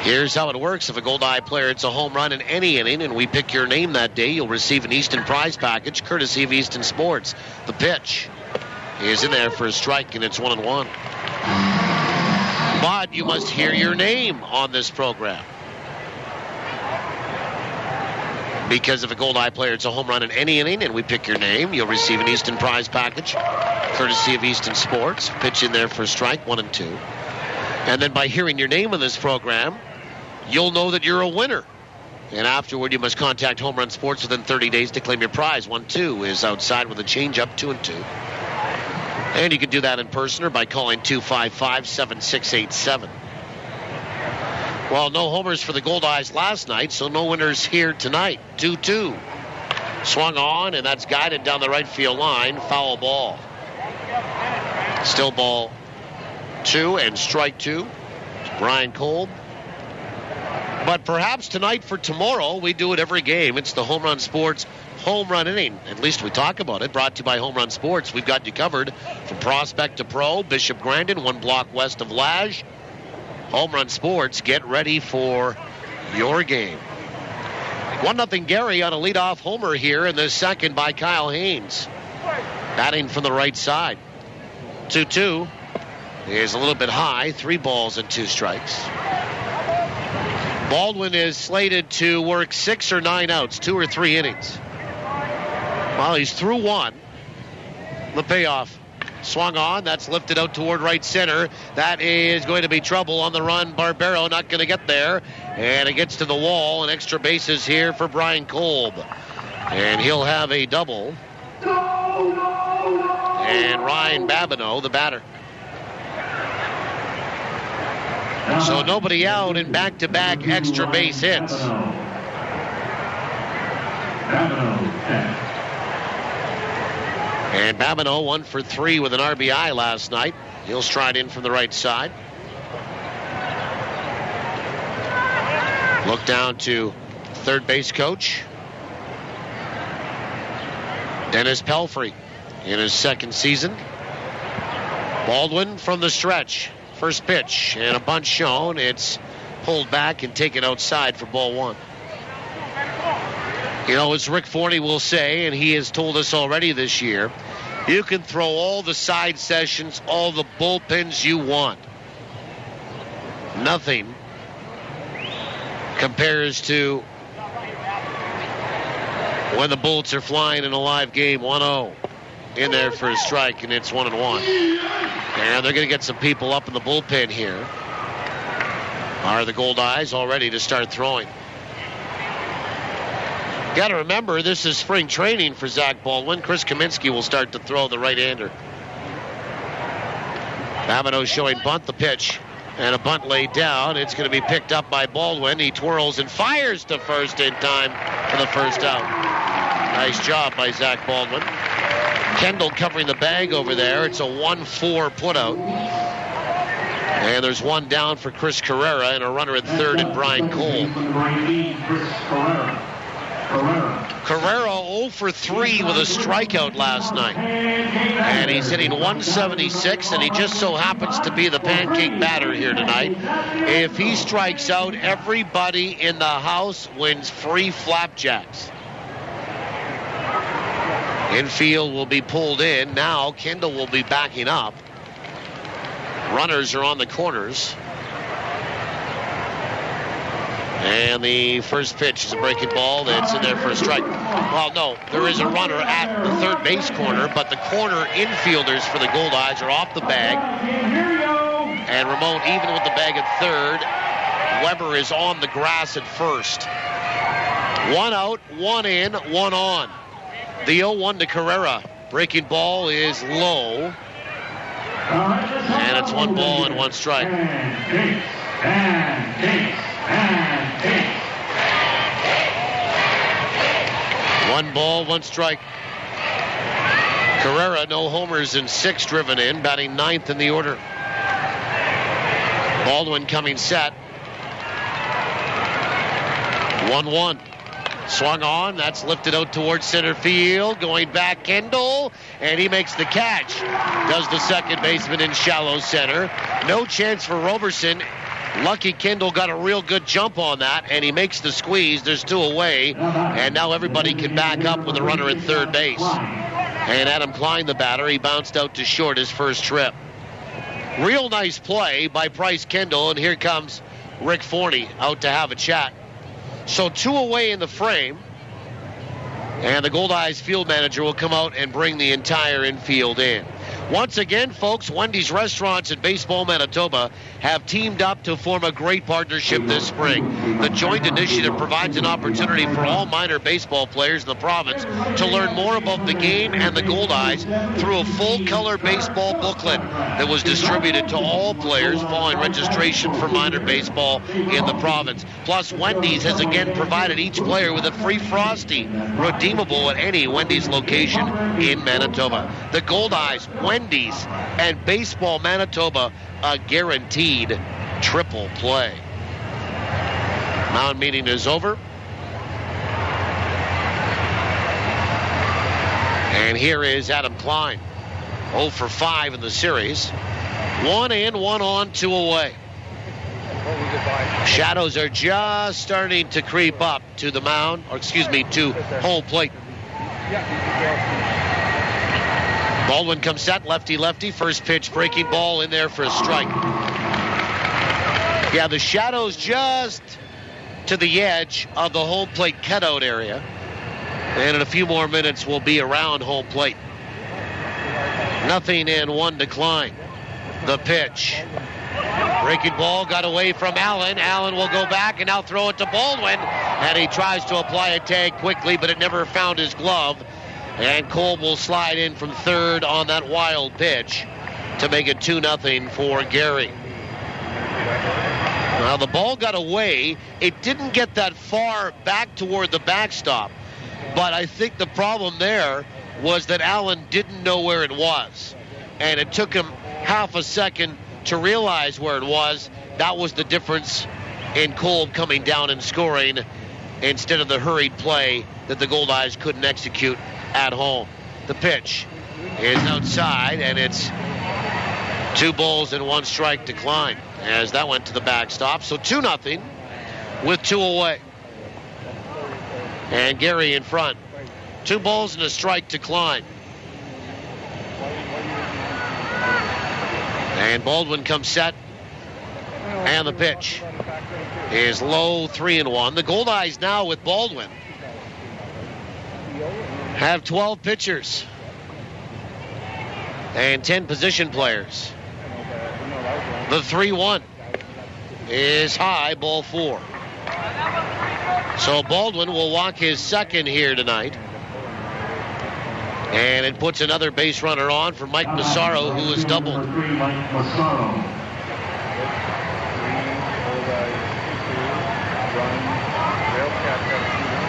Here's how it works. If a Goldeye player hits a home run in any inning and we pick your name that day, you'll receive an Easton prize package courtesy of Easton Sports. The pitch is in there for a strike, and it's 1-1. But you must hear your name on this program. Because if a Goldeye player hits a home run in any inning and we pick your name, you'll receive an Easton prize package, courtesy of Easton Sports. Pitch in there for strike 1 and 2. And then by hearing your name in this program, you'll know that you're a winner. And afterward, you must contact Home Run Sports within 30 days to claim your prize. 1-2 is outside with a change-up, 2 and 2. And you can do that in person or by calling 255-7687. Well, no homers for the Goldeyes last night, so no winners here tonight. 2-2. Swung on, and that's guided down the right field line. Foul ball. Still ball 2 and strike 2. Brian Kolb. But perhaps tonight for tomorrow, we do it every game. It's the Home Run Sports Home Run Inning. At least we talk about it. Brought to you by Home Run Sports. We've got you covered from prospect to pro. Bishop Grandin, 1 block west of Lage. Home Run Sports, get ready for your game. 1-0 Gary on a leadoff homer here in the second by Kyle Haynes. Batting from the right side. 2-2 is a little bit high. 3 balls and 2 strikes. Baldwin is slated to work 6 or 9 outs, 2 or 3 innings. Well, he's through 1. The payoff. Swung on. That's lifted out toward right center. That is going to be trouble on the run. Barbero not going to get there. And it gets to the wall. And extra bases here for Brian Kolb. And he'll have a double. And Ryan Babineau, the batter. So nobody out in back-to-back extra base hits. And Babineau 1 for 3 with an RBI last night. He'll stride in from the right side. Look down to third base coach Dennis Pelfrey in his second season. Baldwin from the stretch. First pitch and a bunt shown. It's pulled back and taken outside for ball 1. You know, as Rick Forney will say, and he has told us already this year, you can throw all the side sessions, all the bullpens you want. Nothing compares to when the Bullets are flying in a live game. 1-0 in there for a strike, and it's 1-1. And they're going to get some people up in the bullpen here. Are the Goldeyes all ready to start throwing? Got to remember, this is spring training for Zach Baldwin. Chris Kaminsky will start to throw the right-hander. Babineau showing bunt, the pitch. And a bunt laid down. It's going to be picked up by Baldwin. He twirls and fires to first in time for the first out. Nice job by Zach Baldwin. Kendall covering the bag over there. It's a 1-4 putout. And there's 1 down for Chris Carrera and a runner at third in Brian Kolb. Carrera 0 for 3 with a strikeout last night. And he's hitting 176, and he just so happens to be the pancake batter here tonight. If he strikes out, everybody in the house wins free flapjacks. Infield will be pulled in. Now Kendall will be backing up. Runners are on the corners. And the first pitch is a breaking ball that's in there for a strike. Well, no, there is a runner at the third base corner, but the corner infielders for the Goldeyes are off the bag. And Ramon even with the bag at third. Weber is on the grass at first. 1 out, 1 in, 1 on. The 0-1 to Carrera. Breaking ball is low. And it's 1 ball and 1 strike. 1 ball, 1 strike. Carrera, no homers and 6 driven in, batting 9th in the order. Baldwin coming set. 1-1. Swung on. That's lifted out towards center field. Going back, Kendall. And he makes the catch. Does the second baseman in shallow center. No chance for Roberson. Lucky Kendall got a real good jump on that, and he makes the squeeze. There's 2 away, and now everybody can back up with a runner at third base. And Adam Klein, the batter, he bounced out to short his first trip. Real nice play by Bryce Kendall, and here comes Rick Forney out to have a chat. So 2 away in the frame. And the Goldeyes field manager will come out and bring the entire infield in. Once again, folks, Wendy's Restaurants in Baseball, Manitoba have teamed up to form a great partnership this spring. The joint initiative provides an opportunity for all minor baseball players in the province to learn more about the game and the Goldeyes through a full-color baseball booklet that was distributed to all players following registration for minor baseball in the province. Plus, Wendy's has again provided each player with a free Frosty, redeemable at any Wendy's location in Manitoba. The Goldeyes, Wendy's, and Baseball Manitoba, a guaranteed triple play. Mound meeting is over. And here is Adam Klein, 0 for 5 in the series. 1 in, 1 on, 2 away. Shadows are just starting to creep up to the mound, to home plate. Baldwin comes set, lefty-lefty. First pitch, breaking ball in there for a strike. Yeah, the Shadows just to the edge of the home plate cutout area. And in a few more minutes, we'll be around home plate. 0-1 decline. The pitch. Breaking ball got away from Allen. Allen will go back and now throw it to Baldwin. And he tries to apply a tag quickly, but it never found his glove. And Kolb will slide in from third on that wild pitch to make it 2-0 for Gary. Now, the ball got away. It didn't get that far back toward the backstop. But I think the problem there was that Allen didn't know where it was. And it took him half a second to realize where it was. That was the difference in Kolb coming down and scoring instead of the hurried play that the Goldeyes couldn't execute at home. The pitch is outside, and it's 2 balls and 1 strike decline as that went to the backstop. So 2-0 with 2 away. And Gary in front. 2 balls and a strike decline. And Baldwin comes set. And the pitch is low, 3-1. The Goldeyes now with Baldwin have 12 pitchers and 10 position players. The 3-1 is high, ball 4. So Baldwin will walk his second here tonight. And it puts another base runner on for Mike Massaro, who has doubled.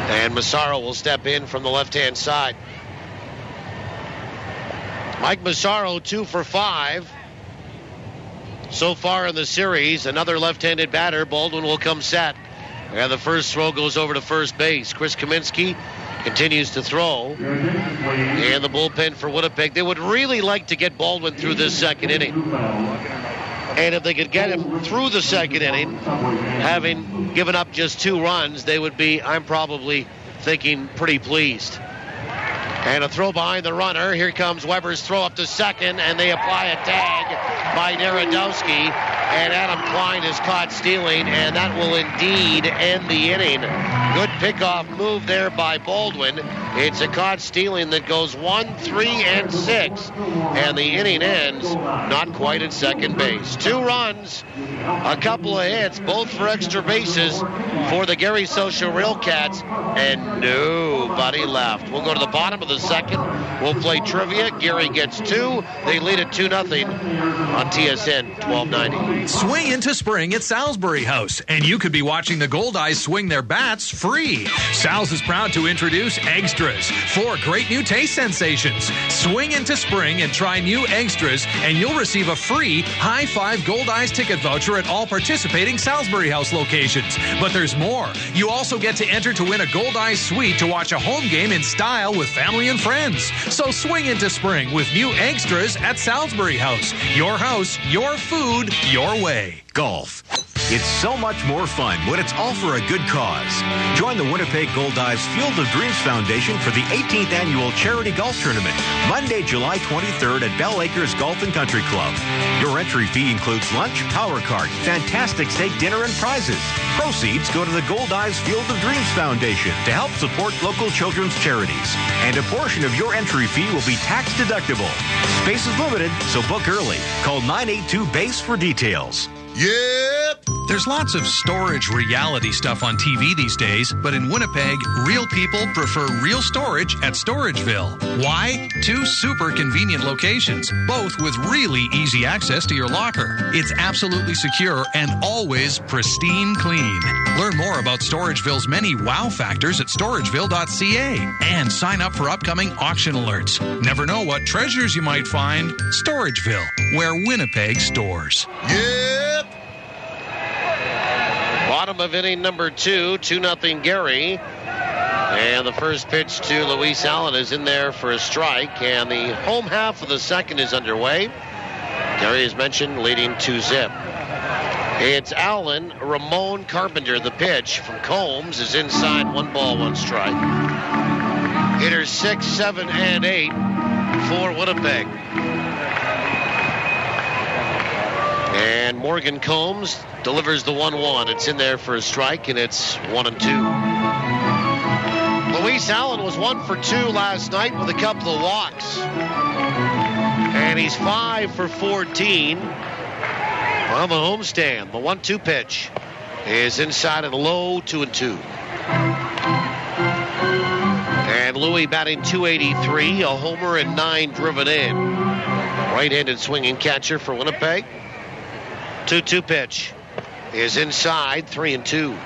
And Massaro will step in from the left-hand side. Mike Massaro, 2 for 5 so far in the series. Another left-handed batter. Baldwin will come set. And the first throw goes over to first base. Chris Kaminsky continues to throw. And the bullpen for Winnipeg. They would really like to get Baldwin through this second inning. And if they could get him through the second inning, having given up just 2 runs, they would be, I'm probably thinking, pretty pleased. And a throw behind the runner. Here comes Weber's throw up to second, and they apply a tag by Narodowski. And Adam Klein is caught stealing, and that will indeed end the inning. Good pickoff move there by Baldwin. It's a caught stealing that goes 1, 3, and 6. And the inning ends not quite at second base. 2 runs, a couple of hits, both for extra bases for the Gary SouthShore RailCats, and nobody left. We'll go to the bottom of the second. We'll play trivia. Gary gets 2. They lead at 2-0 on TSN 1290. Swing into spring at Salisbury House, and you could be watching the Goldeyes swing their bats free. Sal's is proud to introduce Extras, 4 great new taste sensations. Swing into spring and try new Extras, and you'll receive a free High Five Goldeyes ticket voucher at all participating Salisbury House locations. But there's more. You also get to enter to win a Goldeyes suite to watch a home game in style with family and friends. So swing into spring with new Extras at Salisbury House. Your house, your food, your way. Golf. It's so much more fun when it's all for a good cause. Join the Winnipeg Goldeyes Field of Dreams Foundation for the 18th Annual Charity Golf Tournament, Monday, July 23rd at Bell Acres Golf and Country Club. Your entry fee includes lunch, power cart, fantastic steak dinner, and prizes. Proceeds go to the Goldeyes Field of Dreams Foundation to help support local children's charities. And a portion of your entry fee will be tax deductible. Space is limited, so book early. Call 982-BASE for details. Yep! There's lots of storage reality stuff on TV these days, but in Winnipeg, real people prefer real storage at Storageville. Why? 2 super convenient locations, both with really easy access to your locker. It's absolutely secure and always pristine clean. Learn more about Storageville's many wow factors at storageville.ca and sign up for upcoming auction alerts. Never know what treasures you might find. Storageville, where Winnipeg stores. Yep! Bottom of inning number 2, 2-0 Gary. And the first pitch to Luis Allen is in there for a strike. And the home half of the second is underway. Gary, as mentioned, leading 2-0. It's Allen. Ramon Carpenter, the pitch from Combs, is inside. 1 ball, 1 strike. Hitters 6, 7, and 8 for Winnipeg. And Morgan Combs delivers the 1-1. It's in there for a strike, and it's 1-2. Luis Allen was 1 for 2 last night with a couple of walks. And he's 5 for 14 on the homestand. The 1-2 pitch is inside and low, 2-2. And Louis batting .283, a homer and 9 driven in. Right-handed swinging catcher for Winnipeg. 2-2 pitch is inside, 3-2.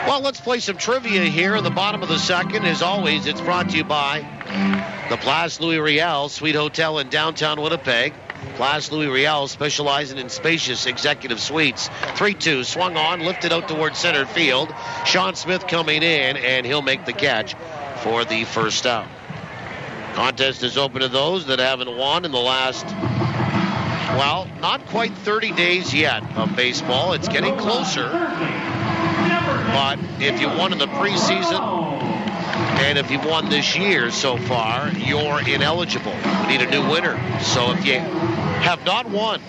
Well, let's play some trivia here in the bottom of the second. As always, it's brought to you by the Place Louis Riel Suite Hotel in downtown Winnipeg. Place Louis Riel, specializing in spacious executive suites. 3-2, swung on, lifted out towards center field. Sean Smith coming in, and he'll make the catch for the first out. Contest is open to those that haven't won in the last, well, not quite 30 days yet of baseball. It's getting closer. But if you won in the preseason, and if you've won this year so far, you're ineligible. We need a new winner. So if you have not won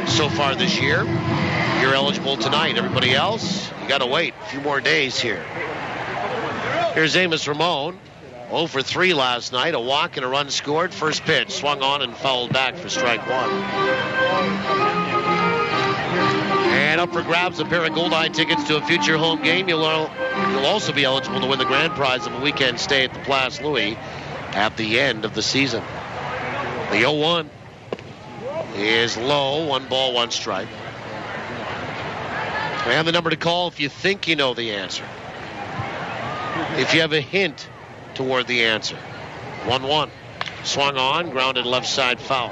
so far this year, you're eligible tonight. Everybody else, you got to wait a few more days here. Here's Amos Ramon. 0 for 3 last night. A walk and a run scored. First pitch swung on and fouled back for strike 1. And up for grabs, a pair of Goldeye tickets to a future home game. You'll also be eligible to win the grand prize of a weekend stay at the Place Louis at the end of the season. The 0-1 is low. 1 ball, 1 strike. And the number to call if you think you know the answer. If you have a hint toward the answer. 1-1. Swung on, grounded left side foul.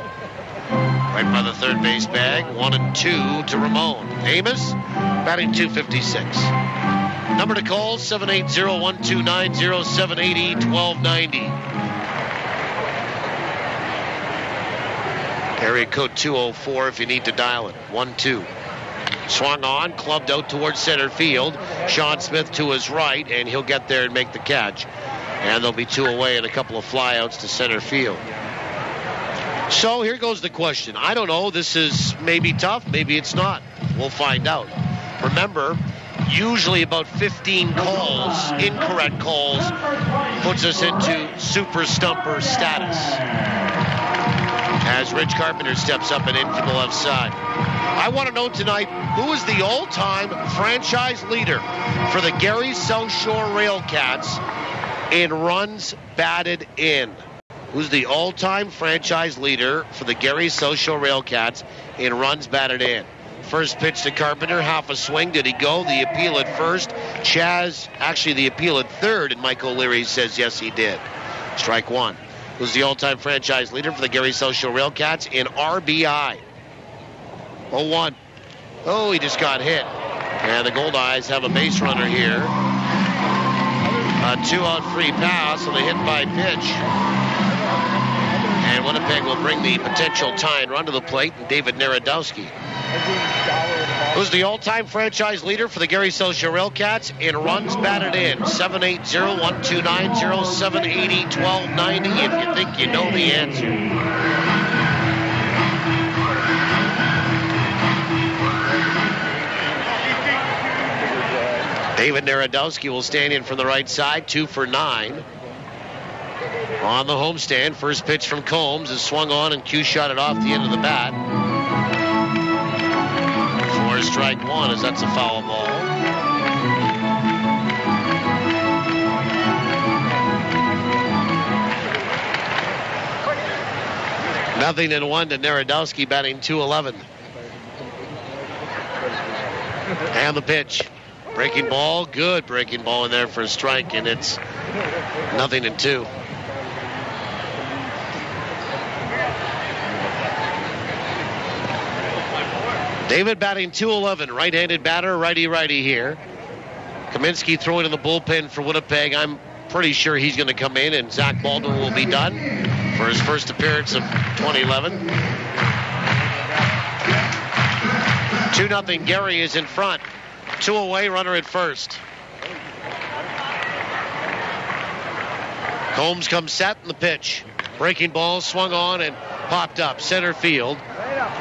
Right by the third base bag. 1-2 to Ramon. Amos, batting .256. Number to call, 780-1290-780-1290. Area code 204 if you need to dial it. 1-2. Swung on, clubbed out towards center field. Sean Smith to his right, and he'll get there and make the catch. And there'll be 2 away and a couple of flyouts to center field. So here goes the question. I don't know. This is maybe tough. Maybe it's not. We'll find out. Remember, usually about 15 calls, incorrect calls, puts us into super stumper status. As Rich Carpenter steps up and in from the left side. I want to know tonight, who is the all-time franchise leader for the Gary SouthShore RailCats in runs batted in? Who's the all-time franchise leader for the Gary SouthShore RailCats in runs batted in? First pitch to Carpenter, half a swing. Did he go? The appeal at first. The appeal at third, and Mike O'Leary says yes, he did. Strike 1. Who's the all-time franchise leader for the Gary SouthShore RailCats in RBI? 0-1. Oh, he just got hit. And the Goldeyes have a base runner here. A 2-out free pass on the hit by pitch. And Winnipeg will bring the potential tying run to the plate, and David Narodowski. Who's the all-time franchise leader for the Gary SouthShore RailCats in runs batted in? 780-1290-780-1290 if you think you know the answer. David Narodowski will stand in from the right side, 2 for 9. On the homestand, first pitch from Combs is swung on and Q shot it off the end of the bat. For strike one, as that's a foul ball. Nothing in one to Narodowski, batting .211. And the pitch. Breaking ball, good breaking ball in there for a strike, and it's 0-2. David batting .211, right-handed batter, righty-righty here. Kaminsky throwing in the bullpen for Winnipeg. I'm pretty sure he's going to come in, and Zach Baldwin will be done for his first appearance of 2011. 2-0, Gary is in front. 2 away, runner at first. Combs comes set in the pitch. Breaking ball swung on and popped up center field.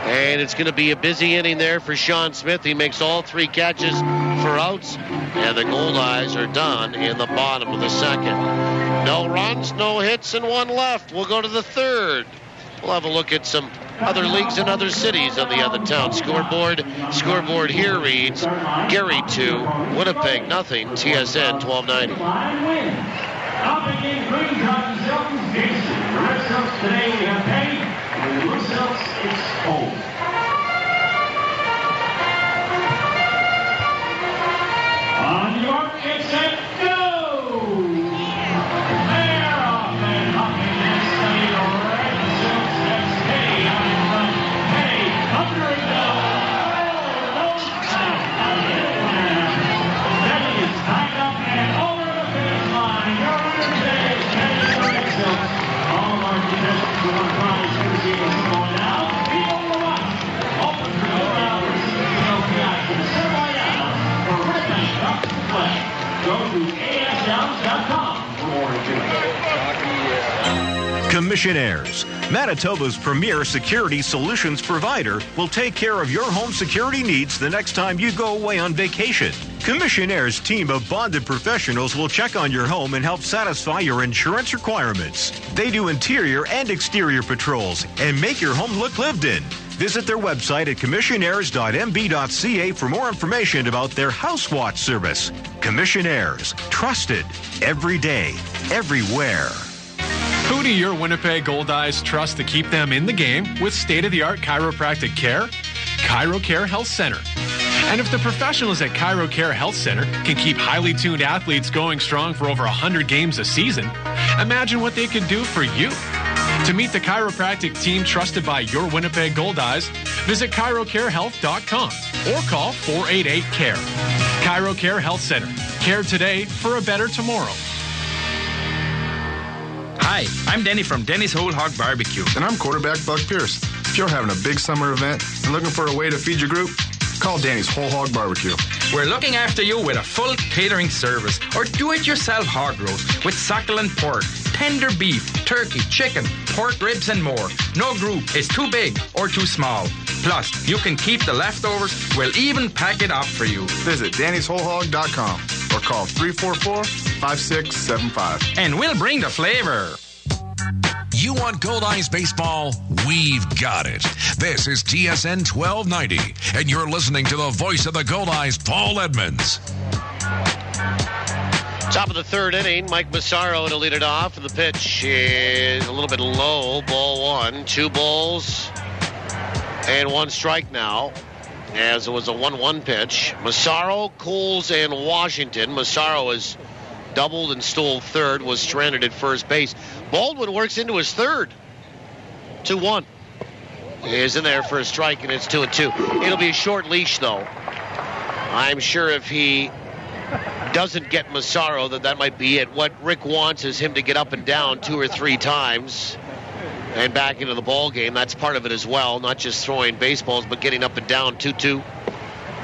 And it's going to be a busy inning there for Sean Smith. He makes all 3 catches for outs. And the Goldeyes are done in the bottom of the second. No runs, no hits, and 1 left. We'll go to the third. We'll have a look at some other leagues and other cities on the other town. Scoreboard here reads Gary 2, Winnipeg 0, TSN 1290. Today we have Penny, and the results is home. On New York, it's set, go! They're off and hopping and studying over Red Silks. That's Penny out in front. Penny, under it goes. Penny is tied up and over the finish line. Your winner today is Penny Red Silks. All of our contestants will win prize courtesy of someone now. People will watch. Open for the hours. For Winnipeg Cup to play. Go to asdowns.com for more information. Commissionaires, Manitoba's premier security solutions provider, will take care of your home security needs the next time you go away on vacation. Commissionaires' team of bonded professionals will check on your home and help satisfy your insurance requirements. They do interior and exterior patrols and make your home look lived in. Visit their website at commissionaires.mb.ca for more information about their House Watch service. Commissionaires, trusted every day, everywhere. Who do your Winnipeg Goldeyes trust to keep them in the game with state-of-the-art chiropractic care? ChiroCare Health Center. And if the professionals at ChiroCare Health Center can keep highly tuned athletes going strong for over 100 games a season, imagine what they could do for you. To meet the chiropractic team trusted by your Winnipeg Goldeyes, visit chirocarehealth.com or call 488-CARE. ChiroCare Health Center. Care today for a better tomorrow. Hi, I'm Denny from Denny's Whole Hog Barbecue. And I'm quarterback Buck Pierce. If you're having a big summer event and looking for a way to feed your group, call Danny's Whole Hog Barbecue. We're looking after you with a full catering service or do-it-yourself hog roast with succulent pork, tender beef, turkey, chicken, pork ribs, and more. No group is too big or too small. Plus, you can keep the leftovers. We'll even pack it up for you. Visit Danny'sWholeHog.com or call 344-5675. And we'll bring the flavor. You want Goldeyes baseball? We've got it. This is TSN 1290, and you're listening to the voice of the Goldeyes, Paul Edmonds. Top of the third inning, Mike Massaro to lead it off, and the pitch is a little bit low. Ball 1, 2 balls, and 1 strike now, as it was a 1-1 pitch. Massaro, Coles, and Washington. Massaro has doubled and stole third, was stranded at first base. Baldwin works into his third. 2-1. He is in there for a strike, and it's 2-2. It'll be a short leash, though. I'm sure if he doesn't get Massaro, that might be it. What Rick wants is him to get up and down 2 or 3 times and back into the ball game. That's part of it as well, not just throwing baseballs, but getting up and down 2-2.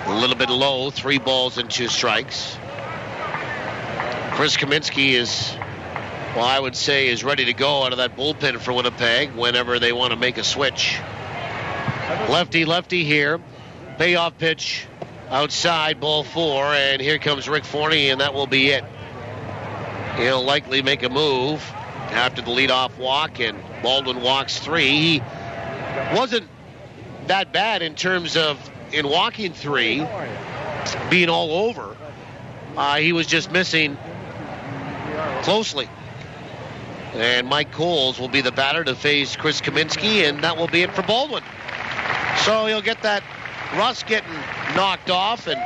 A little bit low, 3 balls and 2 strikes. Chris Kaminsky is, well, I would say, is ready to go out of that bullpen for Winnipeg whenever they want to make a switch. Lefty here. Payoff pitch outside, ball 4, and here comes Rick Forney, and that will be it. He'll likely make a move after the leadoff walk, and Baldwin walks 3. He wasn't that bad in terms of, in walking 3, being all over. He was just missing closely. And Mike Coles will be the batter to face Chris Kaminsky, and that will be it for Baldwin. So he'll get that rust getting knocked off and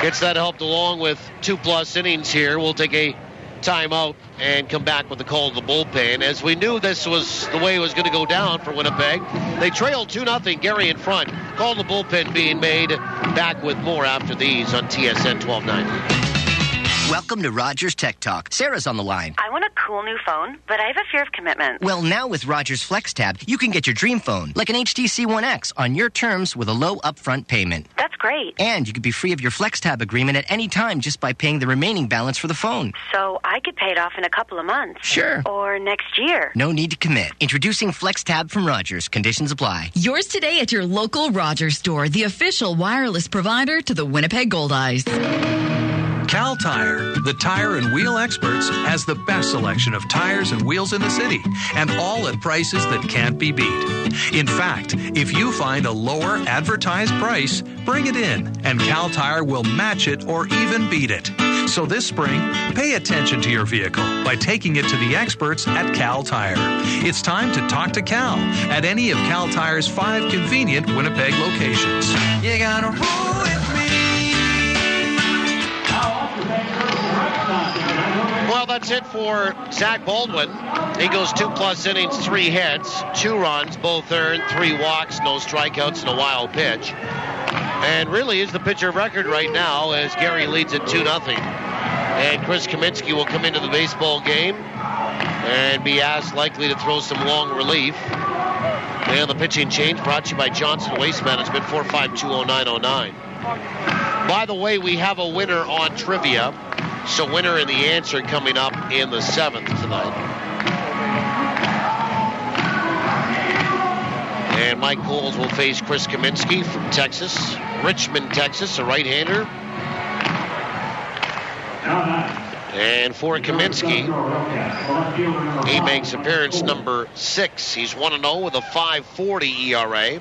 gets that helped along with 2+ innings here. We'll take a timeout and come back with the call to the bullpen. As we knew this was the way it was going to go down for Winnipeg. They trailed 2-0, Gary in front. Call to the bullpen being made. Back with more after these on TSN 1290. Welcome to Rogers Tech Talk. Sarah's on the line. I want a cool new phone, but I have a fear of commitment. Well, now with Rogers FlexTab, you can get your dream phone, like an HTC One X, on your terms with a low upfront payment. That's great. And you could be free of your FlexTab agreement at any time just by paying the remaining balance for the phone. So I could pay it off in a couple of months. Sure. Or next year. No need to commit. Introducing FlexTab from Rogers. Conditions apply. Yours today at your local Rogers store, the official wireless provider to the Winnipeg Goldeyes. Cal Tire, the tire and wheel experts, has the best selection of tires and wheels in the city, and all at prices that can't be beat. In fact, if you find a lower advertised price, bring it in, and Cal Tire will match it or even beat it. So this spring, pay attention to your vehicle by taking it to the experts at Cal Tire. It's time to talk to Cal at any of Cal Tire's 5 convenient Winnipeg locations. You gotta roll with me. Well, that's it for Zach Baldwin. He goes 2+ innings, 3 hits, 2 runs, both earned, 3 walks, no strikeouts, and a wild pitch. And really is the pitcher of record right now as Gary leads at 2-0. And Chris Kaminsky will come into the baseball game and be asked likely to throw some long relief. And the pitching change brought to you by Johnson Waste Management, 4520909. By the way, we have a winner on trivia. So winner and the answer coming up in the 7th tonight. And Mike Coles will face Chris Kaminsky from Texas. Richmond, Texas, a right-hander. And for Kaminsky, he makes appearance number 6. He's 1-0 with a 5.40 ERA.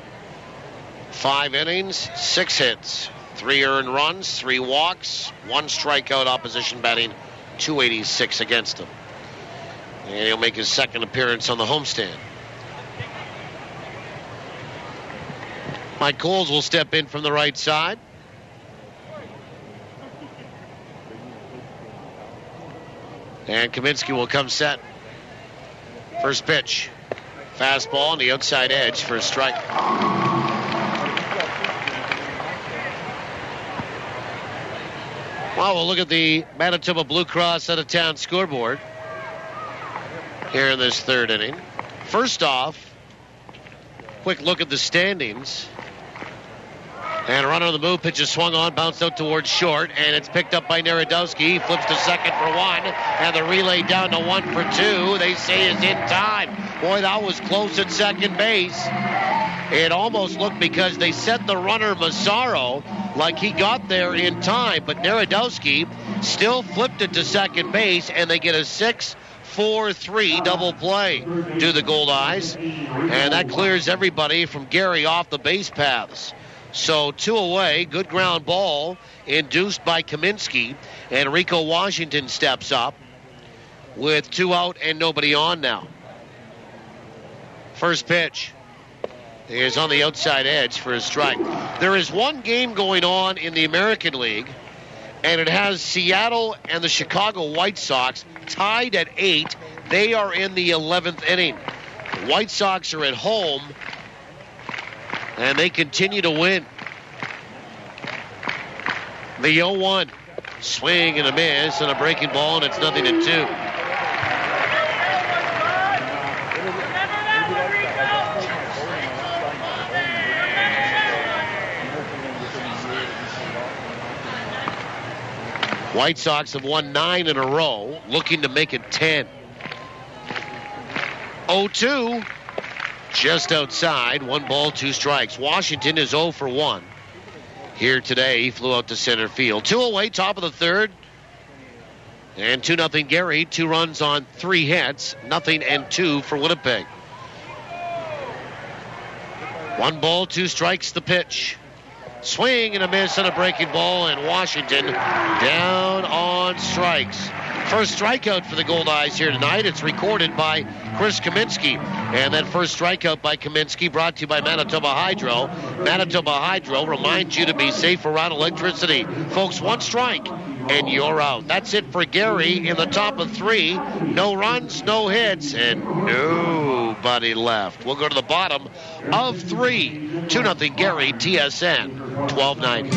5 innings, 6 hits. 3 earned runs, 3 walks, 1 strikeout, opposition batting .286 against him. And he'll make his 2nd appearance on the homestand. Mike Coles will step in from the right side. And Kaminsky will come set. First pitch. Fastball on the outside edge for a strike. Well, we'll look at the Manitoba Blue Cross out-of-town scoreboard here in this 3rd inning. First off, quick look at the standings. And a runner on the move, pitch is swung on, bounced out towards short, and it's picked up by Narodowski. He flips to second for 1, and the relay down to 1 for 2. They say is in time. Boy, that was close at second base. It almost looked, because they set the runner Massaro like he got there in time, but Narodowski still flipped it to second base, and they get a 6-4-3 double play to the Goldeyes, and that clears everybody from Gary off the base paths. So 2 away, good ground ball induced by Kaminsky, and Rico Washington steps up with 2 out and nobody on now. First pitch is on the outside edge for a strike. There is one game going on in the American League, and it has Seattle and the Chicago White Sox tied at 8. They are in the 11th inning. The White Sox are at home, and they continue to win. The 0-1. Swing and a miss and a breaking ball, and it's 0-2. White Sox have won 9 in a row, looking to make it 10. 0-2, just outside. 1 ball, 2 strikes. Washington is 0 for 1. Here today, he flew out to center field. 2 away, top of the third. And 2-0 Gary. 2 runs on 3 hits. 0-2 for Winnipeg. 1 ball, 2 strikes, the pitch. Swing and a miss on a breaking ball, and Washington down on strikes. First strikeout for the Goldeyes here tonight. It's recorded by Chris Kaminsky. And that first strikeout by Kaminsky brought to you by Manitoba Hydro. Manitoba Hydro reminds you to be safe around electricity. Folks, 1 strike and you're out. That's it for Gary in the top of 3. No runs, no hits, and nobody left. We'll go to the bottom of 3. 2-0 Gary, TSN 1290.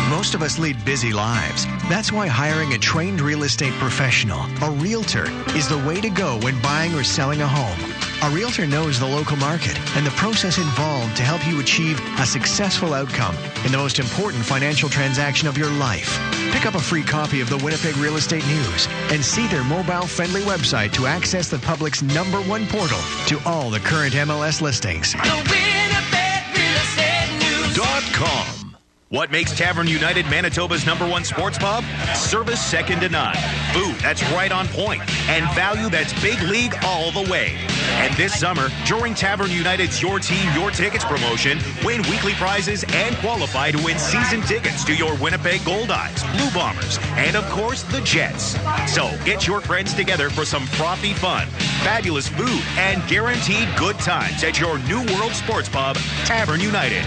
Most of us lead busy lives. That's why hiring a trained real estate professional, a realtor, is the way to go when buying or selling a home. A realtor knows the local market and the process involved to help you achieve a successful outcome in the most important financial transaction of your life. Pick up a free copy of the Winnipeg Real Estate News and see their mobile-friendly website to access the public's #1 portal to all the current MLS listings. The Winnipeg Real Estate News.com. What makes Tavern United Manitoba's #1 sports pub? Service second to none. Food that's right on point. And value that's big league all the way. And this summer, during Tavern United's Your Team, Your Tickets promotion, win weekly prizes and qualify to win season tickets to your Winnipeg Goldeyes, Blue Bombers, and of course, the Jets. So get your friends together for some frothy fun, fabulous food, and guaranteed good times at your New World Sports Pub, Tavern United.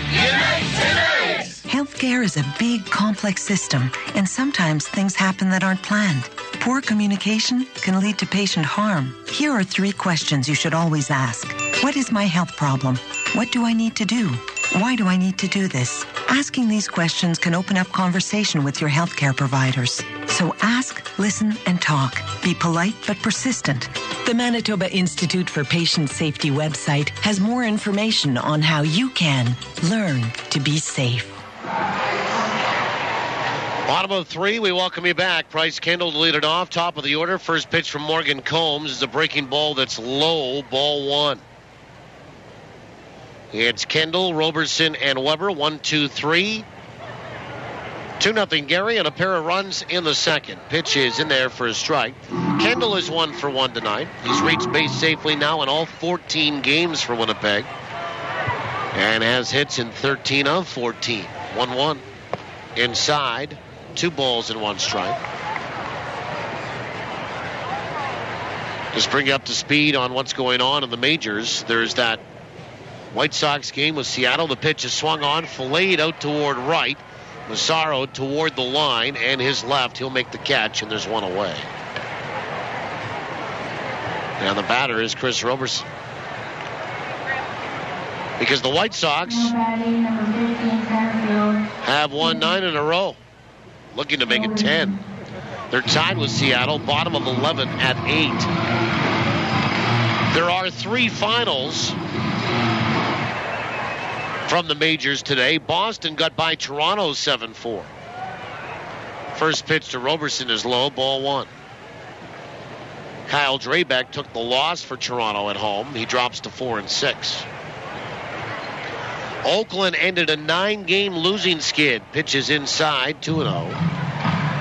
Healthcare is a big, complex system, and sometimes things happen that aren't planned. Poor communication can lead to patient harm. Here are 3 questions you should always ask. What is my health problem? What do I need to do? Why do I need to do this? Asking these questions can open up conversation with your healthcare providers. So ask, listen, and talk. Be polite but persistent. The Manitoba Institute for Patient Safety website has more information on how you can learn to be safe. Bottom of 3, we welcome you back. Bryce Kendall to lead it off. Top of the order. First pitch from Morgan Combs is a breaking ball that's low. Ball 1. It's Kendall, Robertson, and Weber. 1, 2, 3. 2-0 Gary, and a pair of runs in the second. Pitch is in there for a strike. Kendall is 1 for 1 tonight. He's reached base safely now in all 14 games for Winnipeg. And has hits in 13 of 14. 1-1. Inside. 2 balls and 1 strike. Just bring you up to speed on what's going on in the majors. There's that White Sox game with Seattle. The pitch is swung on, filleted out toward right. Massaro toward the line, and his left. He'll make the catch, and there's 1 away. And the batter is Chris Robertson. Because the White Sox have won 9 in a row, looking to make it 10. They're tied with Seattle, bottom of 11 at 8. There are 3 finals from the majors today. Boston got by Toronto 7-4. First pitch to Robertson is low, ball 1. Kyle Drabek took the loss for Toronto at home. He drops to 4-6. Oakland ended a 9-game losing skid. Pitches inside, 2-0.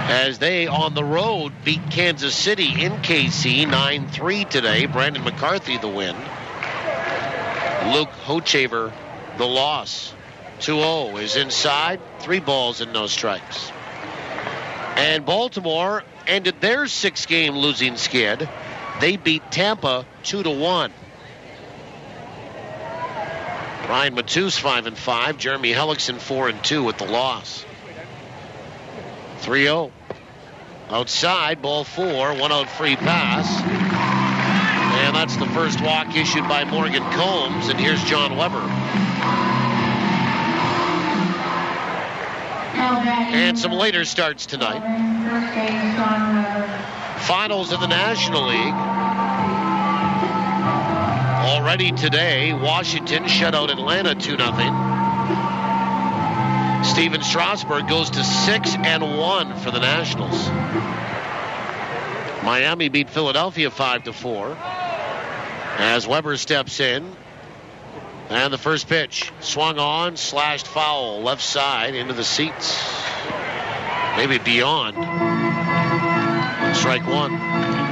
As they, on the road, beat Kansas City in KC 9-3 today. Brandon McCarthy the win. Luke Hochevar the loss. 2-0 is inside. 3 balls and no strikes. And Baltimore ended their 6-game losing skid. They beat Tampa 2-1. Ryan Matus 5-5. Jeremy Hellickson 4-2 with the loss. 3-0. Outside, ball 4, 1-out free pass. And that's the first walk issued by Morgan Combs. And here's John Weber. And some later starts tonight. Finals of the National League. Already today, Washington shut out Atlanta 2-0. Steven Strasburg goes to 6-1 for the Nationals. Miami beat Philadelphia 5-4. As Weber steps in. And the first pitch. Swung on, slashed foul. Left side into the seats. Maybe beyond. Strike one.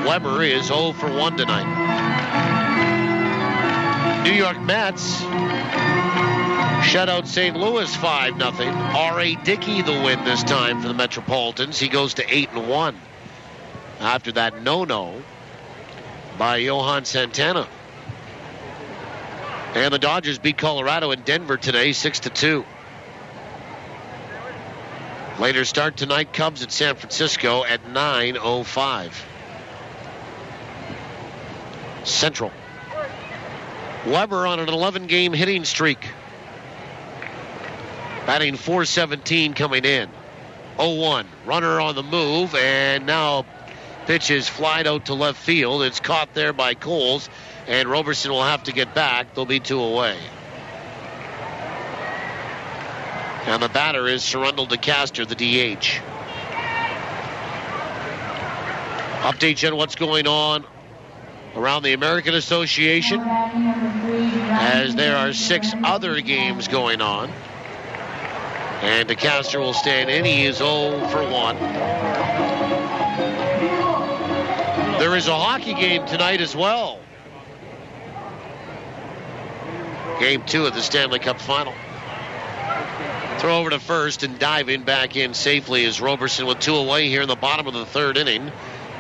Weber is 0 for 1 tonight. New York Mets shut out St. Louis 5-0. R.A. Dickey the win this time for the Metropolitans. He goes to 8-1 after that no-no by Johan Santana. And the Dodgers beat Colorado in Denver today 6-2. Later start tonight, Cubs at San Francisco at 9:05. Central. Weber on an 11-game hitting streak. Batting .417 coming in. 0-1. Runner on the move, and now pitch is flied out to left field. It's caught there by Coles, and Roberson will have to get back. They'll be 2 away. And the batter is Surrundle DeCaster, the DH. Update you on what's going on around the American Association, as there are 6 other games going on. And DeCaster will stand in. He is 0 for 1. There is a hockey game tonight as well. Game 2 of the Stanley Cup Final. Throw over to first and diving back in safely is Roberson with 2 away here in the bottom of the 3rd inning.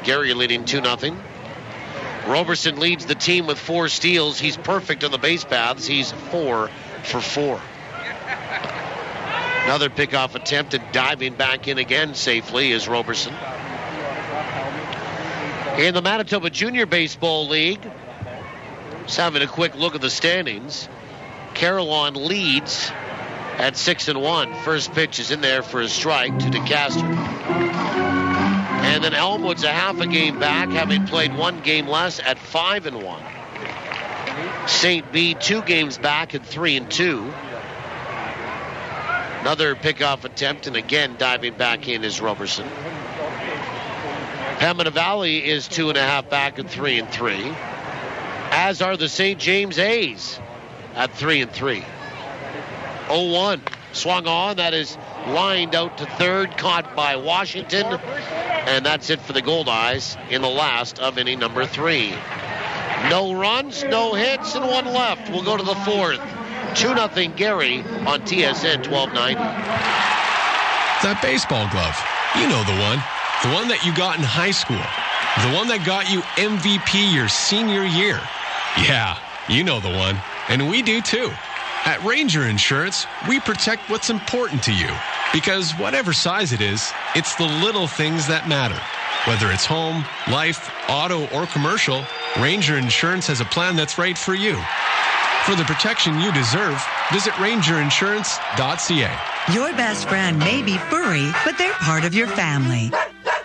Gary leading 2-0. Roberson leads the team with 4 steals. He's perfect on the base paths. He's 4 for 4. Another pickoff attempt and diving back in again safely is Roberson. In the Manitoba Junior Baseball League, just having a quick look at the standings. Carillon leads at 6-1. First pitch is in there for a strike to DeCaster. And then Elmwood's a half a game back, having played 1 game less at 5-1. St. B 2 games back at 3-2. Another pickoff attempt, and again diving back in is Roberson. Pembina Valley is 2.5 back at 3-3. As are the St. James A's at 3-3. 0-1. Swung on. That is lined out to third. Caught by Washington. And that's it for the Goldeyes in the last of inning number 3. No runs, no hits, and 1 left. We'll go to the 4th. 2-0 Gary on TSN 1290. That baseball glove. You know the one. The one that you got in high school. The one that got you MVP your senior year. Yeah, you know the one. And we do too. At Ranger Insurance, we protect what's important to you. Because whatever size it is, it's the little things that matter. Whether it's home, life, auto, or commercial, Ranger Insurance has a plan that's right for you. For the protection you deserve, visit rangerinsurance.ca. Your best friend may be furry, but they're part of your family.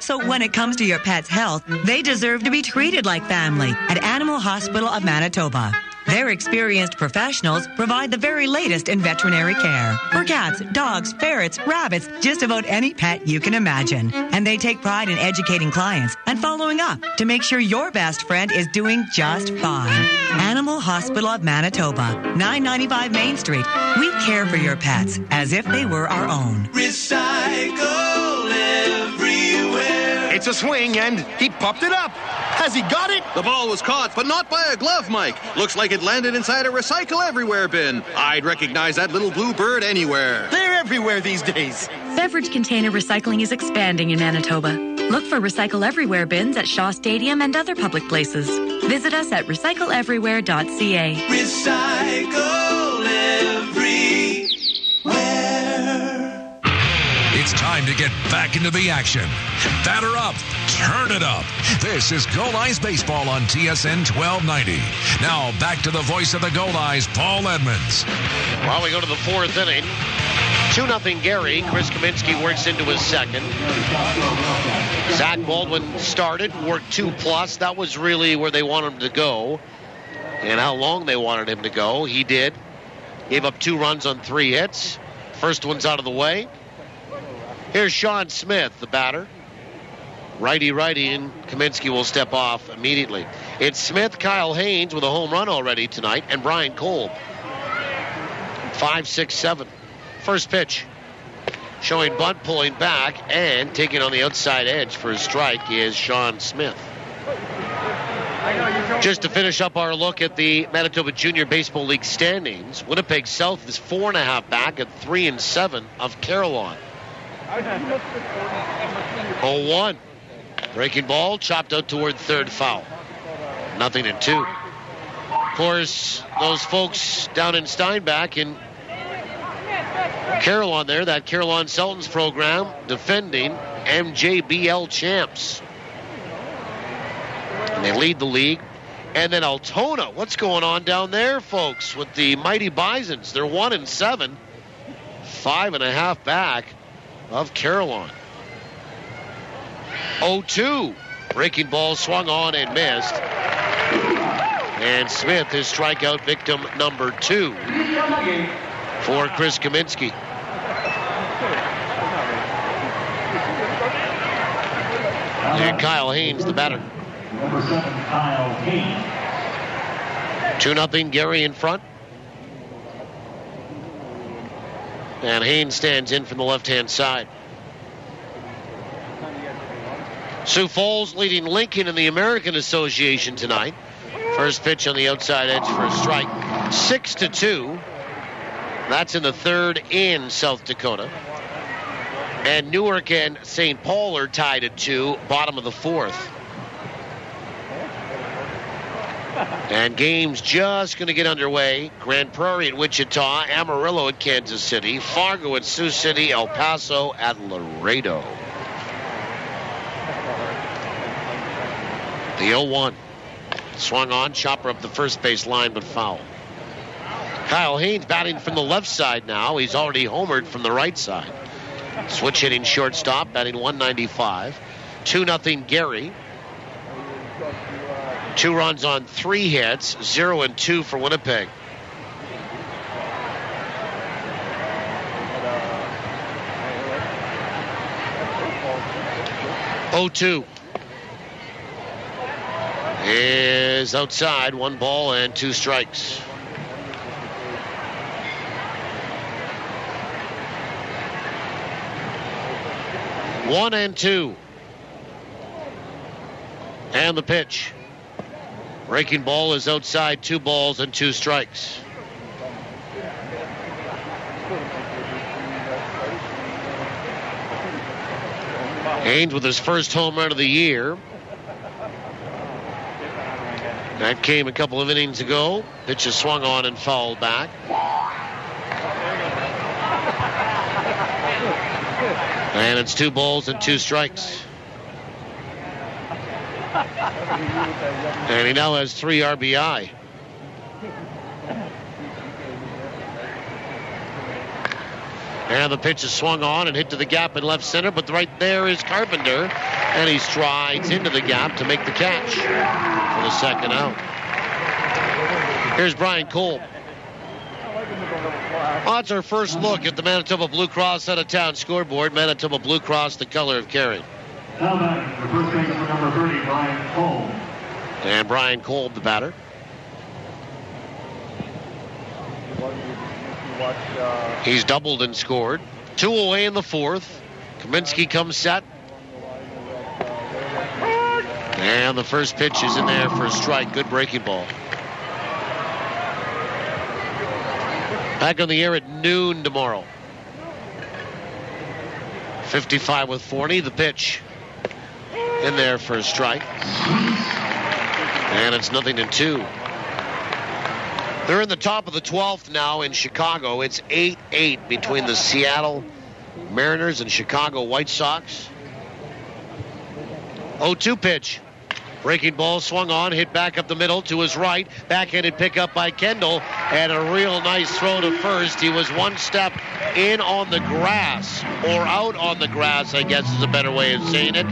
So when it comes to your pet's health, they deserve to be treated like family at Animal Hospital of Manitoba. Their experienced professionals provide the very latest in veterinary care for cats, dogs, ferrets, rabbits, just about any pet you can imagine. And they take pride in educating clients and following up to make sure your best friend is doing just fine. Animal Hospital of Manitoba, 995 Main Street. We care for your pets as if they were our own. Recycle everywhere. It's a swing, and he popped it up. Has he got it? The ball was caught, but not by a glove, Mike. Looks like it landed inside a Recycle Everywhere bin. I'd recognize that little blue bird anywhere. They're everywhere these days. Beverage container recycling is expanding in Manitoba. Look for Recycle Everywhere bins at Shaw Stadium and other public places. Visit us at recycleeverywhere.ca. Recycle everywhere. It's time to get back into the action. Batter up. Turn it up. This is Goldeyes Baseball on TSN 1290. Now back to the voice of the Goldeyes, Paul Edmonds. Well, we go to the 4th inning. 2-0 Gary. Chris Kaminsky works into his second. Zach Baldwin started, worked 2+. That was really where they wanted him to go and how long they wanted him to go. He did. Gave up 2 runs on 3 hits. First one's out of the way. Here's Sean Smith, the batter. Righty, and Kaminsky will step off immediately. It's Smith, Kyle Haynes with a home run already tonight, and Brian Kolb. 5, 6, 7. First pitch. Showing bunt, pulling back, and taking on the outside edge for a strike is Sean Smith. Just to finish up our look at the Manitoba Junior Baseball League standings, Winnipeg South is 4.5 back at 3-7 of Carillon. 0-1. Breaking ball, chopped out toward third, foul. 0-2. Of course, those folks down in Steinbach in Carillon there, that Carillon Sultans program, defending MJBL champs. And they lead the league. And then Altona, what's going on down there, folks, with the mighty Bisons? They're 1-7, 5.5 back of Carillon. 0-2. Breaking ball swung on and missed. And Smith is strikeout victim number 2 for Chris Kaminsky. And Kyle Haynes, the batter. Number 7, Kyle Haynes. 2-0, Gary in front. And Haynes stands in from the left-hand side. Sioux Falls leading Lincoln in the American Association tonight. First pitch on the outside edge for a strike. 6-2. That's in the third in South Dakota. And Newark and St. Paul are tied at 2, bottom of the fourth. And games just going to get underway. Grand Prairie at Wichita, Amarillo at Kansas City, Fargo at Sioux City, El Paso at Laredo. The 0-1. Swung on, chopper up the first base line, but foul. Kyle Haynes batting from the left side now. He's already homered from the right side. Switch hitting shortstop, batting 195. 2-0 Gary. 2 runs on 3 hits, 0-2 for Winnipeg. Oh-2 is outside, 1 ball and 2 strikes. One and 2. And the pitch. Breaking ball is outside, 2 balls and 2 strikes. Haynes with his first home run of the year. That came a couple of innings ago. Pitch is swung on and fouled back. And it's 2 balls and 2 strikes. And he now has 3 RBI. And the pitch is swung on and hit to the gap in left center, but right there is Carpenter, and he strides into the gap to make the catch for the second out. Here's Brian Kolb. Well, that's our first look at the Manitoba Blue Cross out-of-town scoreboard. Manitoba Blue Cross, the color of Kerry. Now batting, the first baseman, number 30, Brian Kolb. And Brian Kolb, the batter. He's doubled and scored. 2 away in the fourth. Kaminsky comes set. And the first pitch is in there for a strike. Good breaking ball. Back on the air at noon tomorrow. 55 with Forney. The pitch in there for a strike. And it's 0-2. They're in the top of the 12th now in Chicago. It's 8-8 between the Seattle Mariners and Chicago White Sox. 0-2 pitch. Breaking ball swung on, hit back up the middle to his right. Backhanded pickup by Kendall, and a real nice throw to first. He was one step in on the grass, or out on the grass, I guess is a better way of saying it,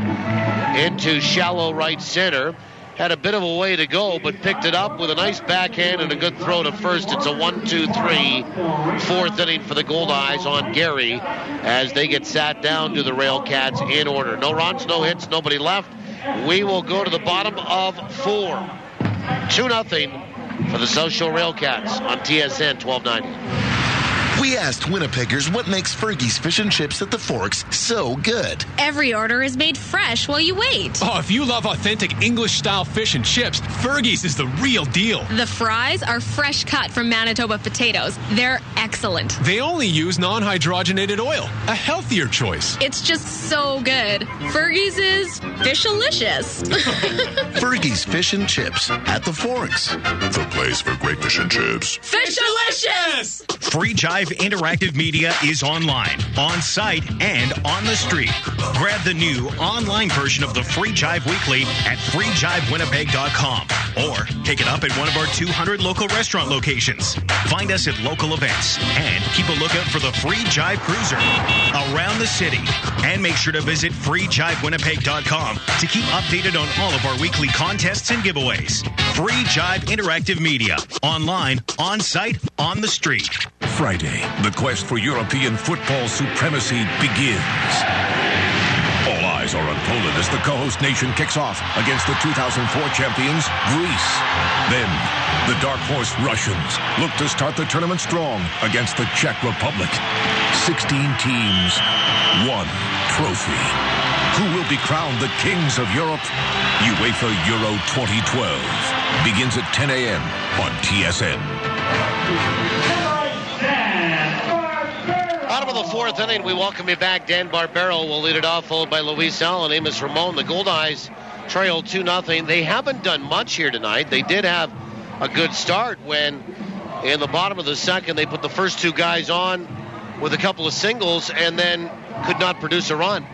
into shallow right center. had a bit of a way to go, but picked it up with a nice backhand and a good throw to first. It's a 1-2-3 fourth inning for the Goldeyes on Gary as they get sat down to the RailCats in order. No runs, no hits, nobody left. We will go to the bottom of 4. 2-0 for the South Shore RailCats on TSN 1290. We asked Winnipeggers what makes Fergie's Fish and Chips at the Forks so good. Every order is made fresh while you wait. Oh, if you love authentic English-style fish and chips, Fergie's is the real deal. The fries are fresh cut from Manitoba potatoes. They're excellent. They only use non-hydrogenated oil, a healthier choice. It's just so good. Fergie's is fishalicious. Fergie's Fish and Chips at the Forks. The place for great fish and chips. Fishalicious! Free Jive Interactive Media is online, on site, and on the street. Grab the new online version of the Free Jive Weekly at freejivewinnipeg.com or pick it up at one of our 200 local restaurant locations. Find us at local events and keep a lookout for the Free Jive Cruiser around the city. And make sure to visit freejivewinnipeg.com to keep updated on all of our weekly contests and giveaways. Free Jive Interactive Media, online, on site, on the street. Friday, the quest for European football supremacy begins. All eyes are on Poland as the co-host nation kicks off against the 2004 champions, Greece. Then, the dark horse Russians look to start the tournament strong against the Czech Republic. 16 teams, one trophy. Who will be crowned the kings of Europe? UEFA Euro 2012 begins at 10 a.m. on TSN. Out of the fourth inning, we welcome you back. Dan Barbero will lead it off, followed by Luis Allen, Amos Ramon. The Goldeyes trail 2-0. They haven't done much here tonight. They did have a good start when, in the bottom of the second, they put the first two guys on with a couple of singles and then could not produce a run.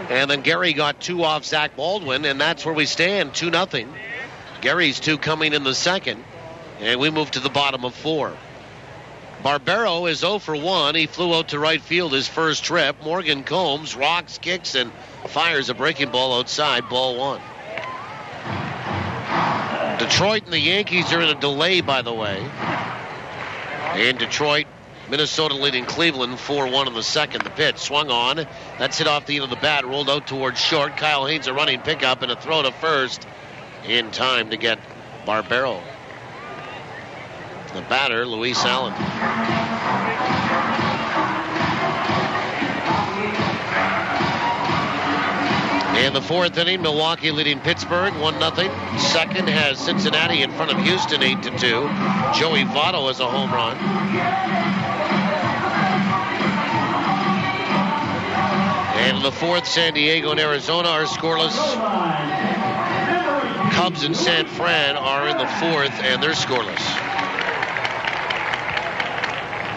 And then Gary got 2 off Zach Baldwin, and that's where we stand, 2-0. Gary's 2 coming in the second, and we move to the bottom of 4. Barbero is 0 for 1. He flew out to right field his first trip. Morgan Combs rocks, kicks, and fires a breaking ball outside. Ball 1. Detroit and the Yankees are in a delay, by the way. In Detroit, Minnesota leading Cleveland 4-1 in the second. The pitch swung on. That's hit off the end of the bat, rolled out towards short. Kyle Haynes a running pickup and a throw to first in time to get Barbero. The batter, Luis Allen. In the fourth inning, Milwaukee leading Pittsburgh 1-0. Second has Cincinnati in front of Houston 8-2. Joey Votto has a home run. And in the fourth, San Diego and Arizona are scoreless. Cubs and San Fran are in the fourth, and they're scoreless.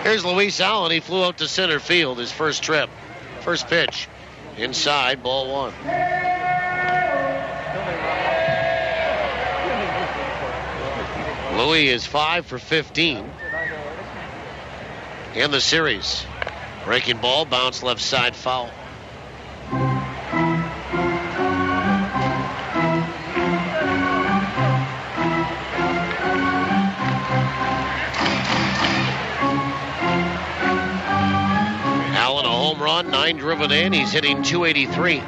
Here's Luis Allen. He flew out to center field his first trip. First pitch. Inside, ball 1. Louis is 5 for 15 in the series. Breaking ball, bounce left side, foul. Allen a home run, 9 driven in. He's hitting .283.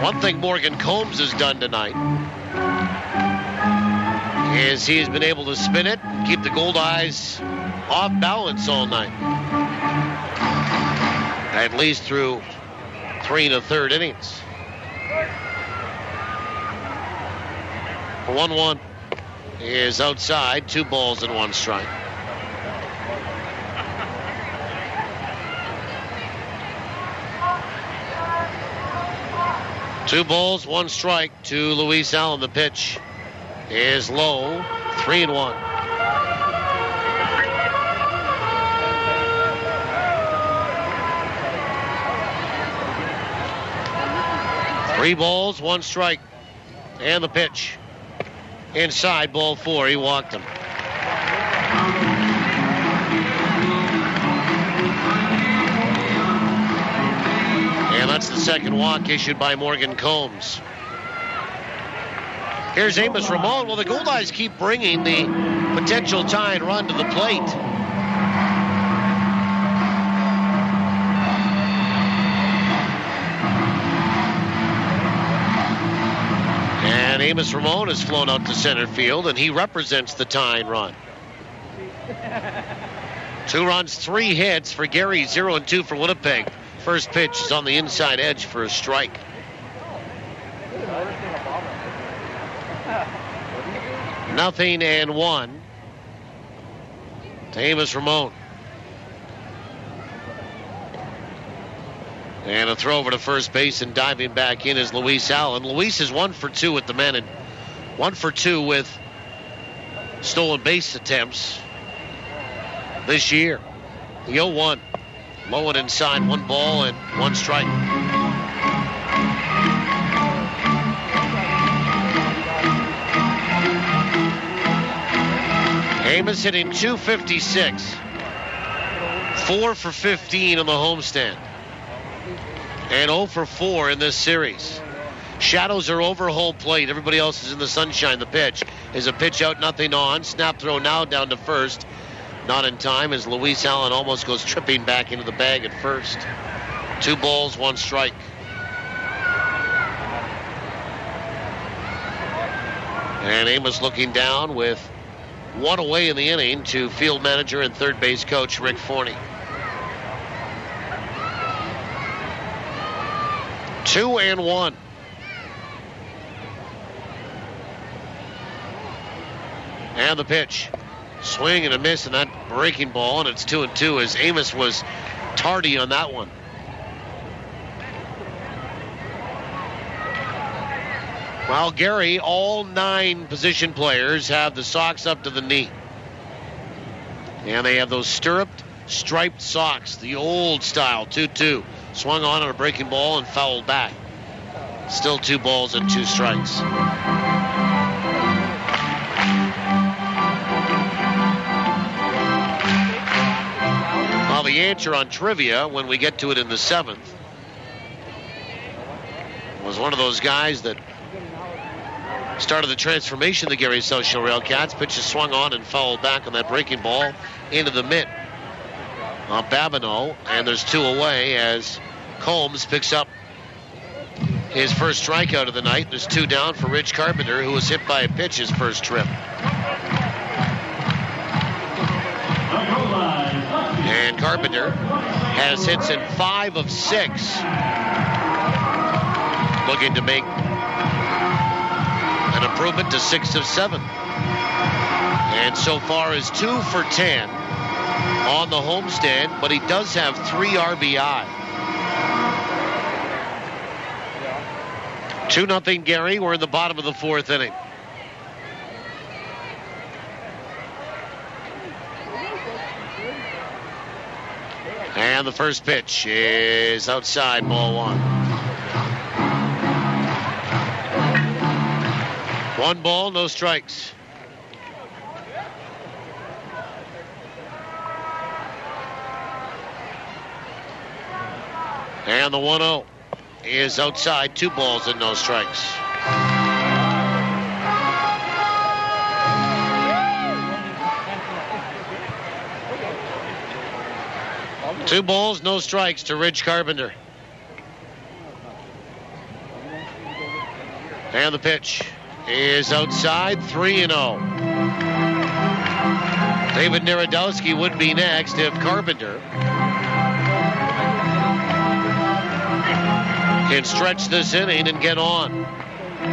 One thing Morgan Combs has done tonight is he has been able to spin it and keep the Goldeyes off balance all night. At least through 3 1/3 innings. 1-1 is outside, 2 balls and 1 strike. Two balls, 1 strike to Luis Allen. The pitch is low, 3-1. Three balls, 1 strike. And the pitch. Inside, ball 4. He walked him. And that's the second walk issued by Morgan Combs. Here's Amos Ramon. Well, the Goldeyes keep bringing the potential tying run to the plate. And Amos Ramon has flown out to center field, and he represents the tying run. 2 runs, 3 hits for Gary, 0-2 for Winnipeg. First pitch is on the inside edge for a strike. Nothing and 1 to Amos Ramon. And a throw over to first base, and diving back in is Luis Allen. Luis is 1 for 2 with the men, and 1 for 2 with stolen base attempts this year. The 0-1. Low and inside, 1 ball and 1 strike. Amos hitting .256. 4 for 15 on the homestand. And 0 for 4 in this series. Shadows are over home plate. Everybody else is in the sunshine. The pitch is a pitch out, nothing on. Snap throw now down to first. Not in time as Luis Allen almost goes tripping back into the bag at first. 2 balls, 1 strike. And Amos looking down with 1 away in the inning to field manager and third base coach Rick Forney. 2 and 1. And the pitch. Swing and a miss in that breaking ball, and it's 2-2 as Amos was tardy on that one. Well, Gary, all 9 position players have the socks up to the knee. And they have those stirruped, striped socks, the old style, 2-2. Swung on a breaking ball and fouled back. Still 2 balls and 2 strikes. Well, the answer on trivia, when we get to it in the 7th, was one of those guys that started the transformation of the Gary SouthShore RailCats. Pitch is swung on and fouled back on that breaking ball into the mitt on Babineau, and there's 2 away as Combs picks up his first strikeout of the night. There's 2 down for Rich Carpenter, who was hit by a pitch his first trip. And Carpenter has hits in 5 of 6. Looking to make an improvement to 6 of 7. And so far is 2 for 10 on the homestand, but he does have 3 RBI. 2-0 Gary. We're in the bottom of the 4th inning. And the first pitch is outside, ball 1. 1 ball, no strikes. And the 1-0 is outside, 2 balls and no strikes. Two balls, no strikes to Rich Carpenter. And the pitch is outside, 3-0. David Narodowski would be next if Carpenter can stretch this inning and get on.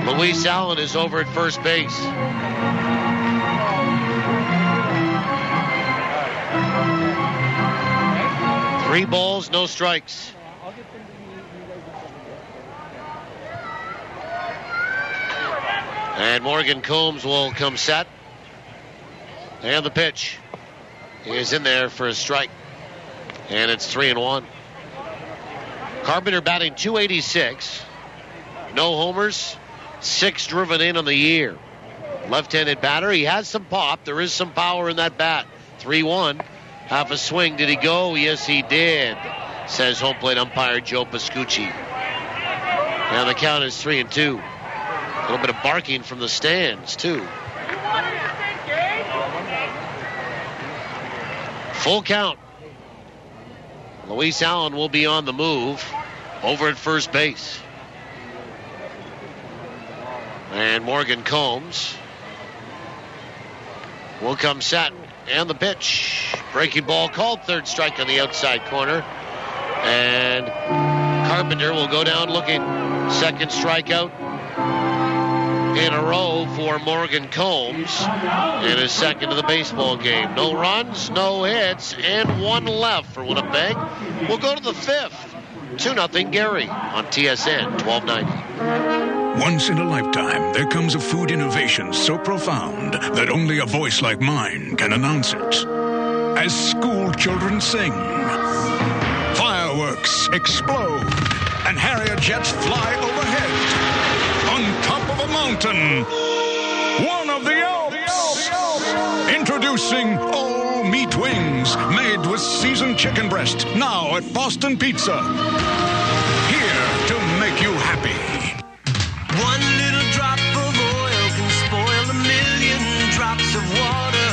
Luis Allen is over at first base. Three balls, no strikes. And Morgan Combs will come set. And the pitch is in there for a strike. And it's 3-1. Carpenter batting .286. No homers. 6 driven in on the year. Left-handed batter. He has some pop. There is some power in that bat. 3-1. Half a swing. Did he go? Yes, he did, says home plate umpire Joe Pascucci. And the count is 3-2. A little bit of barking from the stands, too. Full count. Luis Allen will be on the move over at first base. And Morgan Combs will come set. And the pitch. Breaking ball called. Third strike on the outside corner. And Carpenter will go down looking. Second strikeout in a row for Morgan Combs. And his second of the baseball game. No runs, no hits, and one left for Winnipeg. We'll go to the fifth. 2-0 Gary on TSN 1290. Once in a lifetime, there comes a food innovation so profound that only a voice like mine can announce it. As school children sing, fireworks explode, and Harrier jets fly overhead. On top of a mountain, one of the Alps. Introducing all meat wings made with seasoned chicken breast, now at Boston Pizza. Here to make you happy. One little drop of oil can spoil a million drops of water.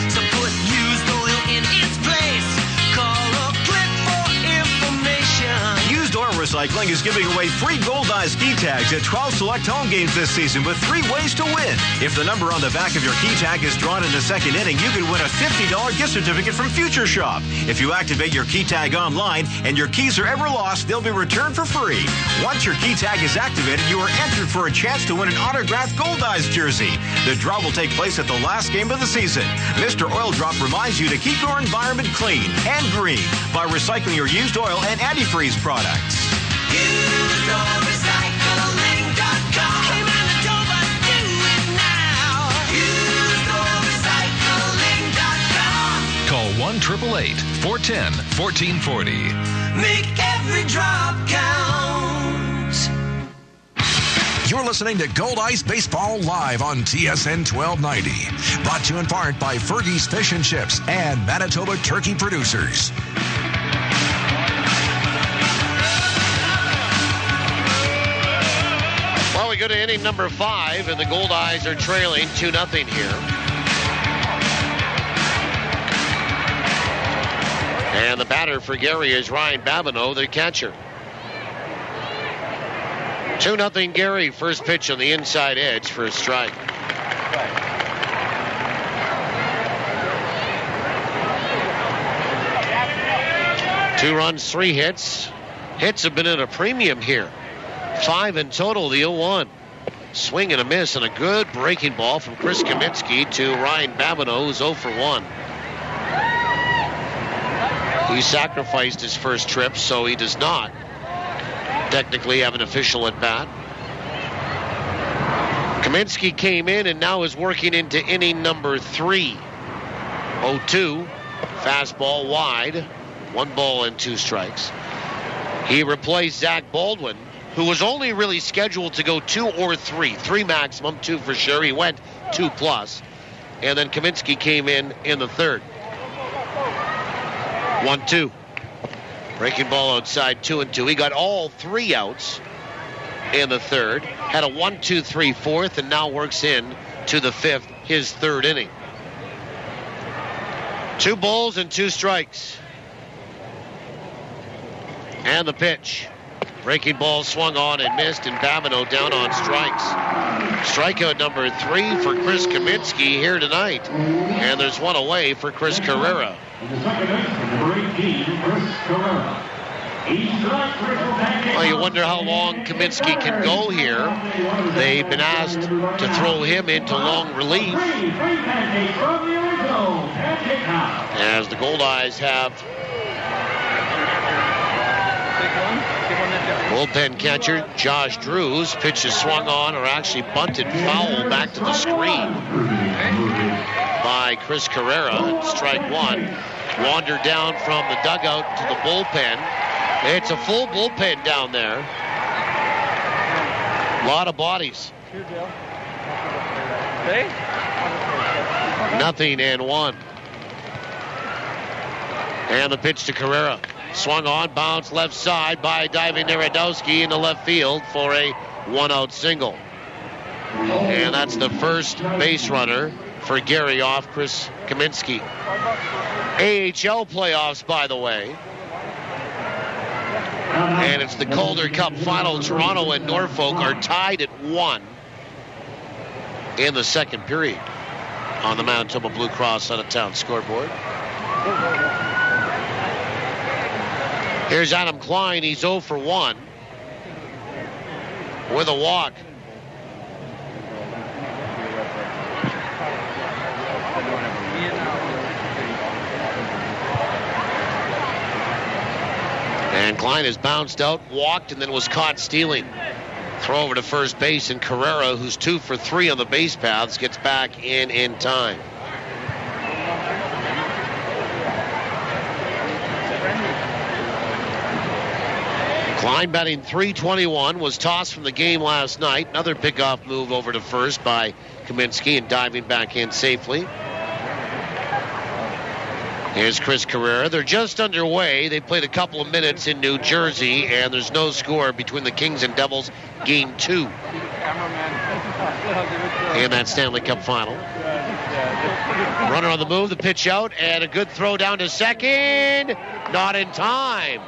So put used oil in its place. Call or click for information. Used oil recycling is giving away free Goldeyes ski tags at 12 select home games this season with 3 ways to win. If the number on the back of your key tag is drawn in the second inning, you can win a $50 gift certificate from Future Shop. If you activate your key tag online and your keys are ever lost, they'll be returned for free. Once your key tag is activated, you are entered for a chance to win an autographed Goldeyes jersey. The draw will take place at the last game of the season. Mr. Oil Drop reminds you to keep your environment clean and green by recycling your used oil and antifreeze products. UseOilRecycling.com. Hey, Manitoba, do it now. UseOilRecycling.com. Call 1-888-410-1440. Make every drop count. You're listening to Goldeyes Baseball live on TSN 1290. Brought to you in part by Fergie's Fish and Chips and Manitoba Turkey Producers. Well, we go to inning number 5, and the Goldeyes are trailing 2-0 here. And the batter for Gary is Ryan Babineau, the catcher. 2-0 Gary, first pitch on the inside edge for a strike. Two runs, 3 hits. Hits have been at a premium here. 5 in total, the 0-1. Swing and a miss, and a good breaking ball from Chris Kaminsky to Ryan Babineau, who's 0 for 1. He sacrificed his first trip, so he does not technically have an official at bat. Kaminsky came in and now is working into inning number 3. 0-2. Fastball wide. 1 ball and 2 strikes. He replaced Zach Baldwin, who was only really scheduled to go 2 or 3. 3 maximum, 2 for sure. He went 2+. And then Kaminsky came in the third. 1-2. Breaking ball outside, 2-2. He got all 3 outs in the third. Had a 1-2-3 fourth, and now works in to the 5th, his 3rd inning. 2 balls and 2 strikes. And the pitch. Breaking ball swung on and missed, and Babineau down on strikes. Strikeout number 3 for Chris Kaminsky here tonight. And there's 1 away for Chris Carrera. Well, you wonder how long Kaminsky can go here. They've been asked to throw him into long relief, as the Goldeyes have bullpen catcher Josh Drews. Pitch is swung on, or actually bunted foul back to the screen by Chris Carrera. Strike 1. Wandered down from the dugout to the bullpen. It's a full bullpen down there. A lot of bodies. 0-1. And the pitch to Carrera. Swung on, bounced left side by diving Narodowski into left field for a one-out single. And that's the first base runner for Gary off Chris Kaminsky. AHL playoffs, by the way. And it's the Calder Cup final. Toronto and Norfolk are tied at 1 in the second period on the Manitoba Blue Cross out-of-town scoreboard. Here's Adam Klein. He's 0 for 1 with a walk. And Klein has bounced out, walked, and then was caught stealing. Throw over to first base, and Carrera, who's 2 for 3 on the base paths, gets back in time. Klein batting .321, was tossed from the game last night. Another pickoff move over to first by Kaminsky and diving back in safely. Here's Chris Carrera. They're just underway. They played a couple of minutes in New Jersey, and there's no score between the Kings and Devils game 2 in that Stanley Cup final. Runner on the move, the pitch out, and a good throw down to second. Not in time.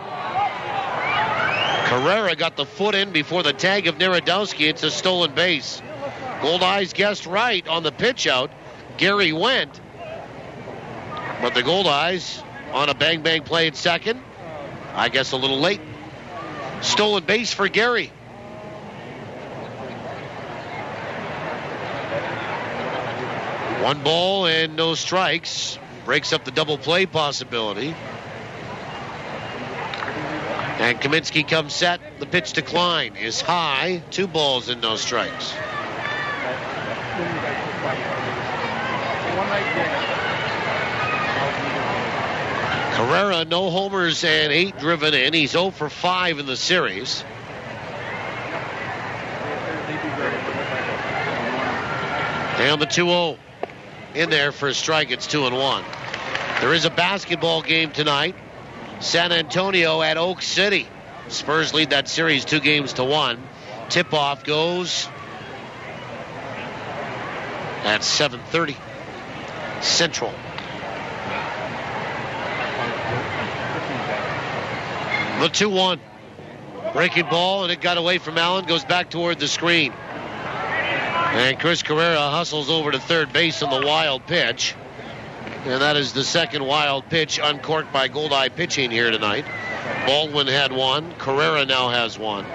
Carrera got the foot in before the tag of Narodowski. It's a stolen base. Goldeyes guessed right on the pitch out. Gary went. But the Goldeyes on a bang-bang play at second. I guess a little late. Stolen base for Gary. One ball and no strikes. Breaks up the double play possibility. And Kaminsky comes set. The pitch to Klein is high. 2 balls and no strikes. Carrera, no homers and 8 driven in. He's 0 for 5 in the series. And the 2-0 in there for a strike. It's 2-1. There is a basketball game tonight. San Antonio at Oak City. Spurs lead that series 2-1. Tip-off goes at 7:30 Central. The 2-1. Breaking ball, and it got away from Allen. Goes back toward the screen. And Chris Carrera hustles over to third base on the wild pitch. And that is the second wild pitch uncorked by Goldeye pitching here tonight. Baldwin had 1. Carrera now has 1.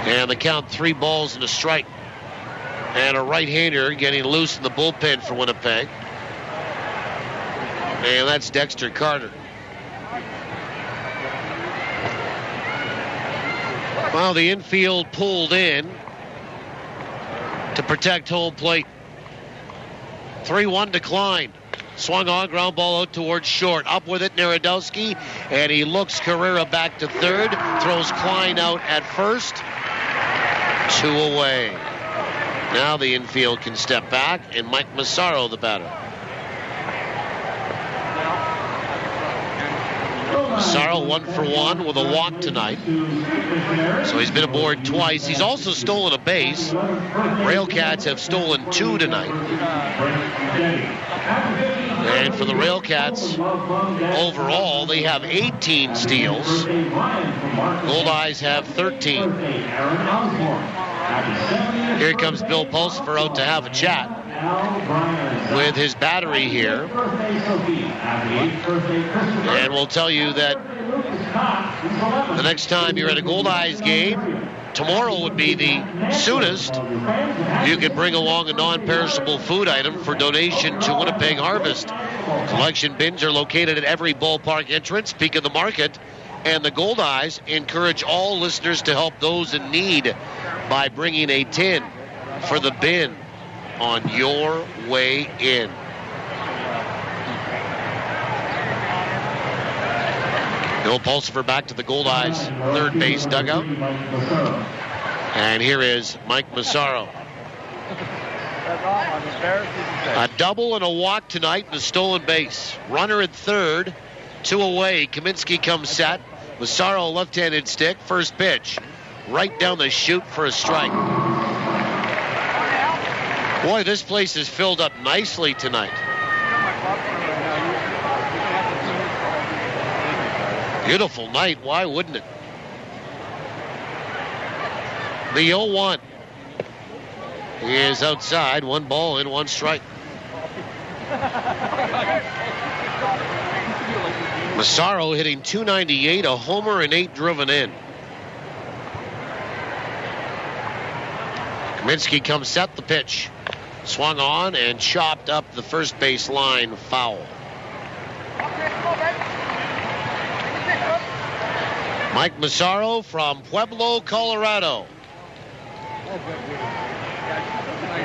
And the count 3 balls and a strike. And a right-hander getting loose in the bullpen for Winnipeg. And that's Dexter Carter. Well, the infield pulled in to protect home plate. 3-1 decline. Swung on, ground ball out towards short. Up with it, Narodowski, and he looks Carrera back to third. Throws Klein out at first. 2 away. Now the infield can step back, and Mike Massaro, the batter. Massaro 1 for 1 with a walk tonight. So he's been aboard twice. He's also stolen a base. RailCats have stolen 2 tonight. And for the RailCats, overall, they have 18 steals. Goldeyes have 13. Here comes Bill Pulsifer out to have a chat with his battery here. And we'll tell you that the next time you're at a Goldeyes game, tomorrow would be the soonest you can bring along a non-perishable food item for donation to Winnipeg Harvest. Collection bins are located at every ballpark entrance. Peak of the market. And the Goldeyes encourage all listeners to help those in need by bringing a tin for the bin on your way in. Bill Pulsifer back to the Goldeyes third base dugout. And here is Mike Massaro. A double and a walk tonight and a stolen base. Runner at third, 2 away. Kaminsky comes set. Massaro left-handed stick. First pitch. Right down the chute for a strike. Boy, this place is filled up nicely tonight. Beautiful night. Why wouldn't it? The 0-1. He is outside. 1 ball and 1 strike. Massaro hitting .298, a homer and 8 driven in. Kaminsky comes set. The pitch. Swung on and chopped up the first base line, foul. Mike Massaro from Pueblo, Colorado.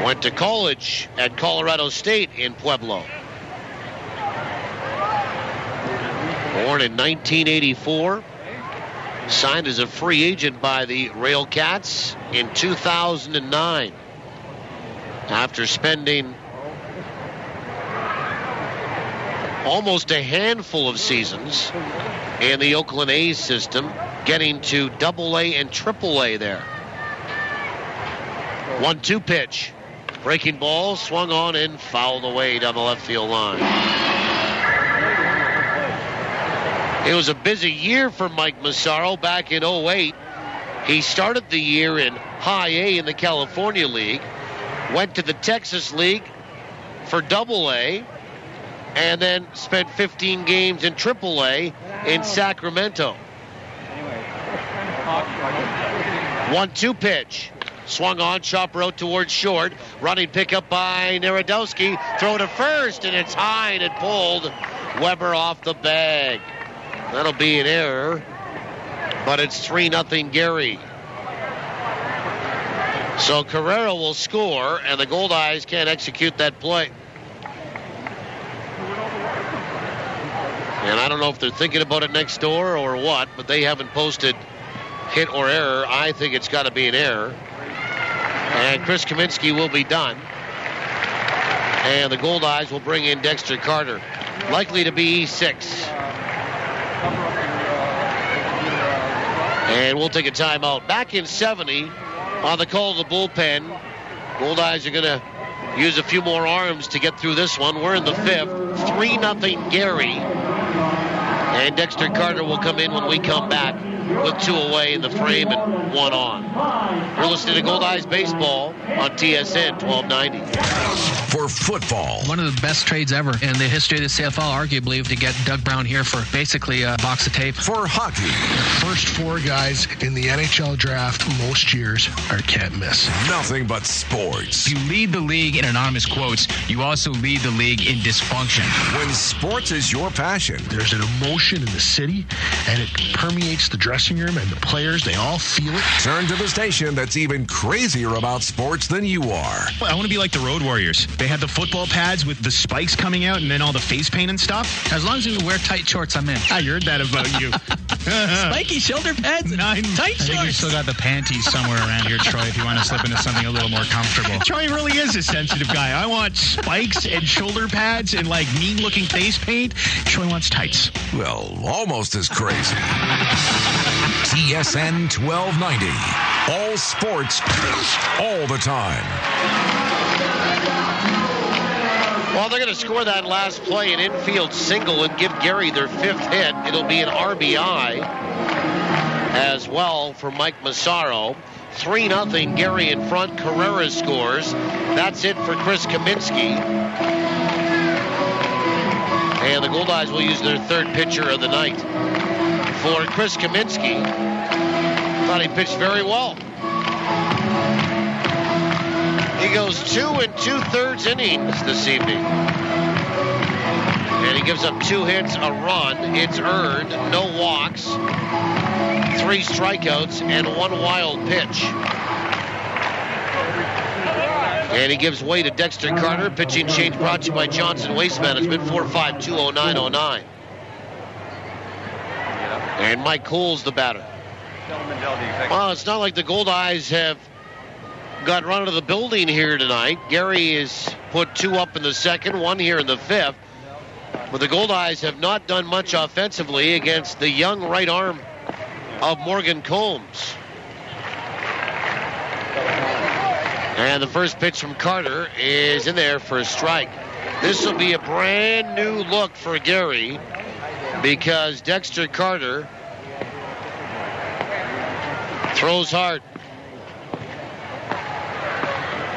Went to college at Colorado State in Pueblo. Born in 1984. Signed as a free agent by the RailCats in 2009. After spending almost a handful of seasons in the Oakland A's system, getting to AA and AAA there. 1-2 pitch. Breaking ball, swung on and fouled away down the left field line. It was a busy year for Mike Massaro back in 08. He started the year in High A in the California League, went to the Texas League for AA, and then spent 15 games in AAA in Sacramento. 1-2 pitch. Swung on, chopper out towards short. Running pickup by Narodowski. Throw to first, and it's high and it pulled Weber off the bag. That'll be an error, but it's 3-0 Gary. So Carrera will score, and the Goldeyes can't execute that play. And I don't know if they're thinking about it next door or what, but they haven't posted hit or error. I think it's got to be an error. And Chris Kaminsky will be done. And the Goldeyes will bring in Dexter Carter. Likely to be E6. And we'll take a timeout. Back in 70 on the call of the bullpen. Goldeyes are going to use a few more arms to get through this one. We're in the 5th. 3-0 Gary. And Dexter Carter will come in when we come back with 2 away in the frame and 1 on. You're listening to Goldeyes Baseball on TSN 1290. For football. One of the best trades ever in the history of the CFL, arguably, to get Doug Brown here for basically a box of tape. For hockey. The first 4 guys in the NHL draft most years are can't miss. Nothing but sports. You lead the league in anonymous quotes. You also lead the league in dysfunction. When sports is your passion. There's an emotion in the city, and it permeates the dressing room, and the players, they all feel it. Turn to the station that's even crazier about sports than you are. I want to be like the Road Warriors. They had the football pads with the spikes coming out and then all the face paint and stuff. As long as you wear tight shorts, I'm in. I heard that about you. Spiky shoulder pads and tight shorts. I think you still got the panties somewhere around here, Troy, if you want to slip into something a little more comfortable. Troy really is a sensitive guy. I want spikes and shoulder pads and like mean-looking face paint. Troy wants tights. Well, almost as crazy. TSN 1290. All sports, all the time. Well, they're going to score that last play, an infield single, and give Gary their 5th hit. It'll be an RBI as well for Mike Massaro. 3-0 Gary in front. Carrera scores. That's it for Chris Kaminsky. And the Goldeyes will use their 3rd pitcher of the night. For Chris Kaminsky, thought he pitched very well. He goes 2 2/3 innings this evening. And he gives up 2 hits, a run. It's earned, no walks, 3 strikeouts, and 1 wild pitch. And he gives way to Dexter Carter. Pitching change brought to you by Johnson Waste Management, 4520909. And Mike Cole's the batter. Well, it's not like the Goldeyes have got run out of the building here tonight. Gary has put 2 up in the second, 1 here in the 5th. But the Goldeyes have not done much offensively against the young right arm of Morgan Combs. And the first pitch from Carter is in there for a strike. This will be a brand new look for Gary because Dexter Carter throws hard.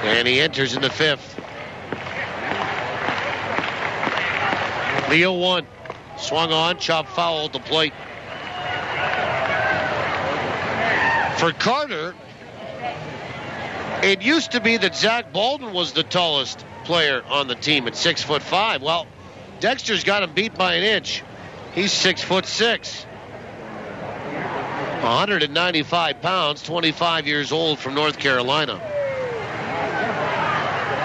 And he enters in the 5th. The 0-1. Swung on, chopped foul at the plate. For Carter, it used to be that Zach Baldwin was the tallest player on the team at 6'5". Well, Dexter's got him beat by an inch. He's 6'6". 195 pounds, 25 years old from North Carolina.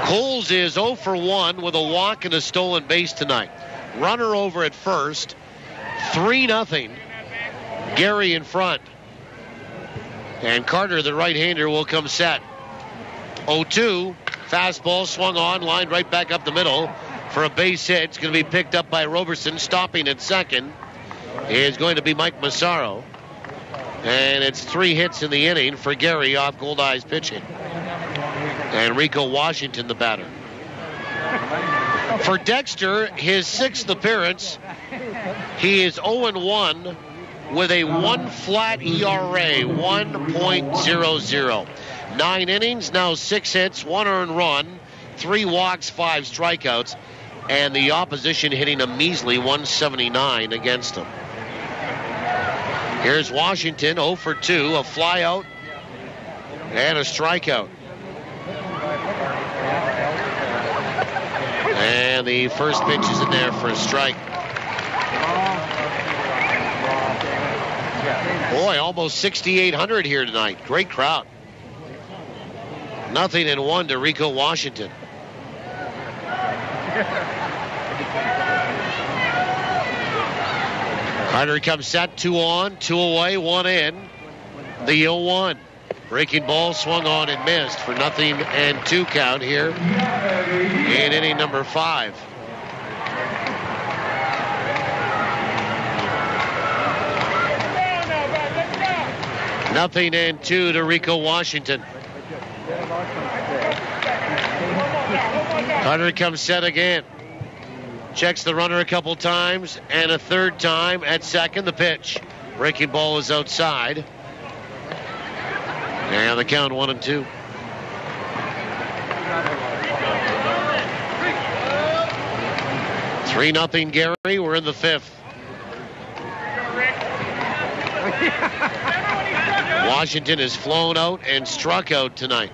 Coles is 0 for 1 with a walk and a stolen base tonight. Runner over at first. 3-0. Gary in front. And Carter, the right-hander, will come set. 0-2. Fastball swung on, lined right back up the middle for a base hit. It's going to be picked up by Roberson. Stopping at second is going to be Mike Massaro. And it's 3 hits in the inning for Gary off Goldeyes pitching. And Rico Washington, the batter. For Dexter, his 6th appearance, he is 0-1 with a 1 flat ERA, 1.00. 9 innings, now 6 hits, 1 earned run, 3 walks, 5 strikeouts, and the opposition hitting a measly 179 against him. Here's Washington, 0 for 2, a fly out and a strikeout. And the first pitch is in there for a strike. Boy, almost 6,800 here tonight. Great crowd. 0-1 to Rico Washington. Carter comes set, 2 on, 2 away, 1 in. The 0-1. Breaking ball swung on and missed for 0-2 count here in inning number 5. Nothing and 2 to Rico Washington. Carter comes set again. Checks the runner a couple times and a third time at second. The pitch. Breaking ball is outside. And the count 1-2. Three 0 Gary. We're in the 5th. Washington has flown out and struck out tonight.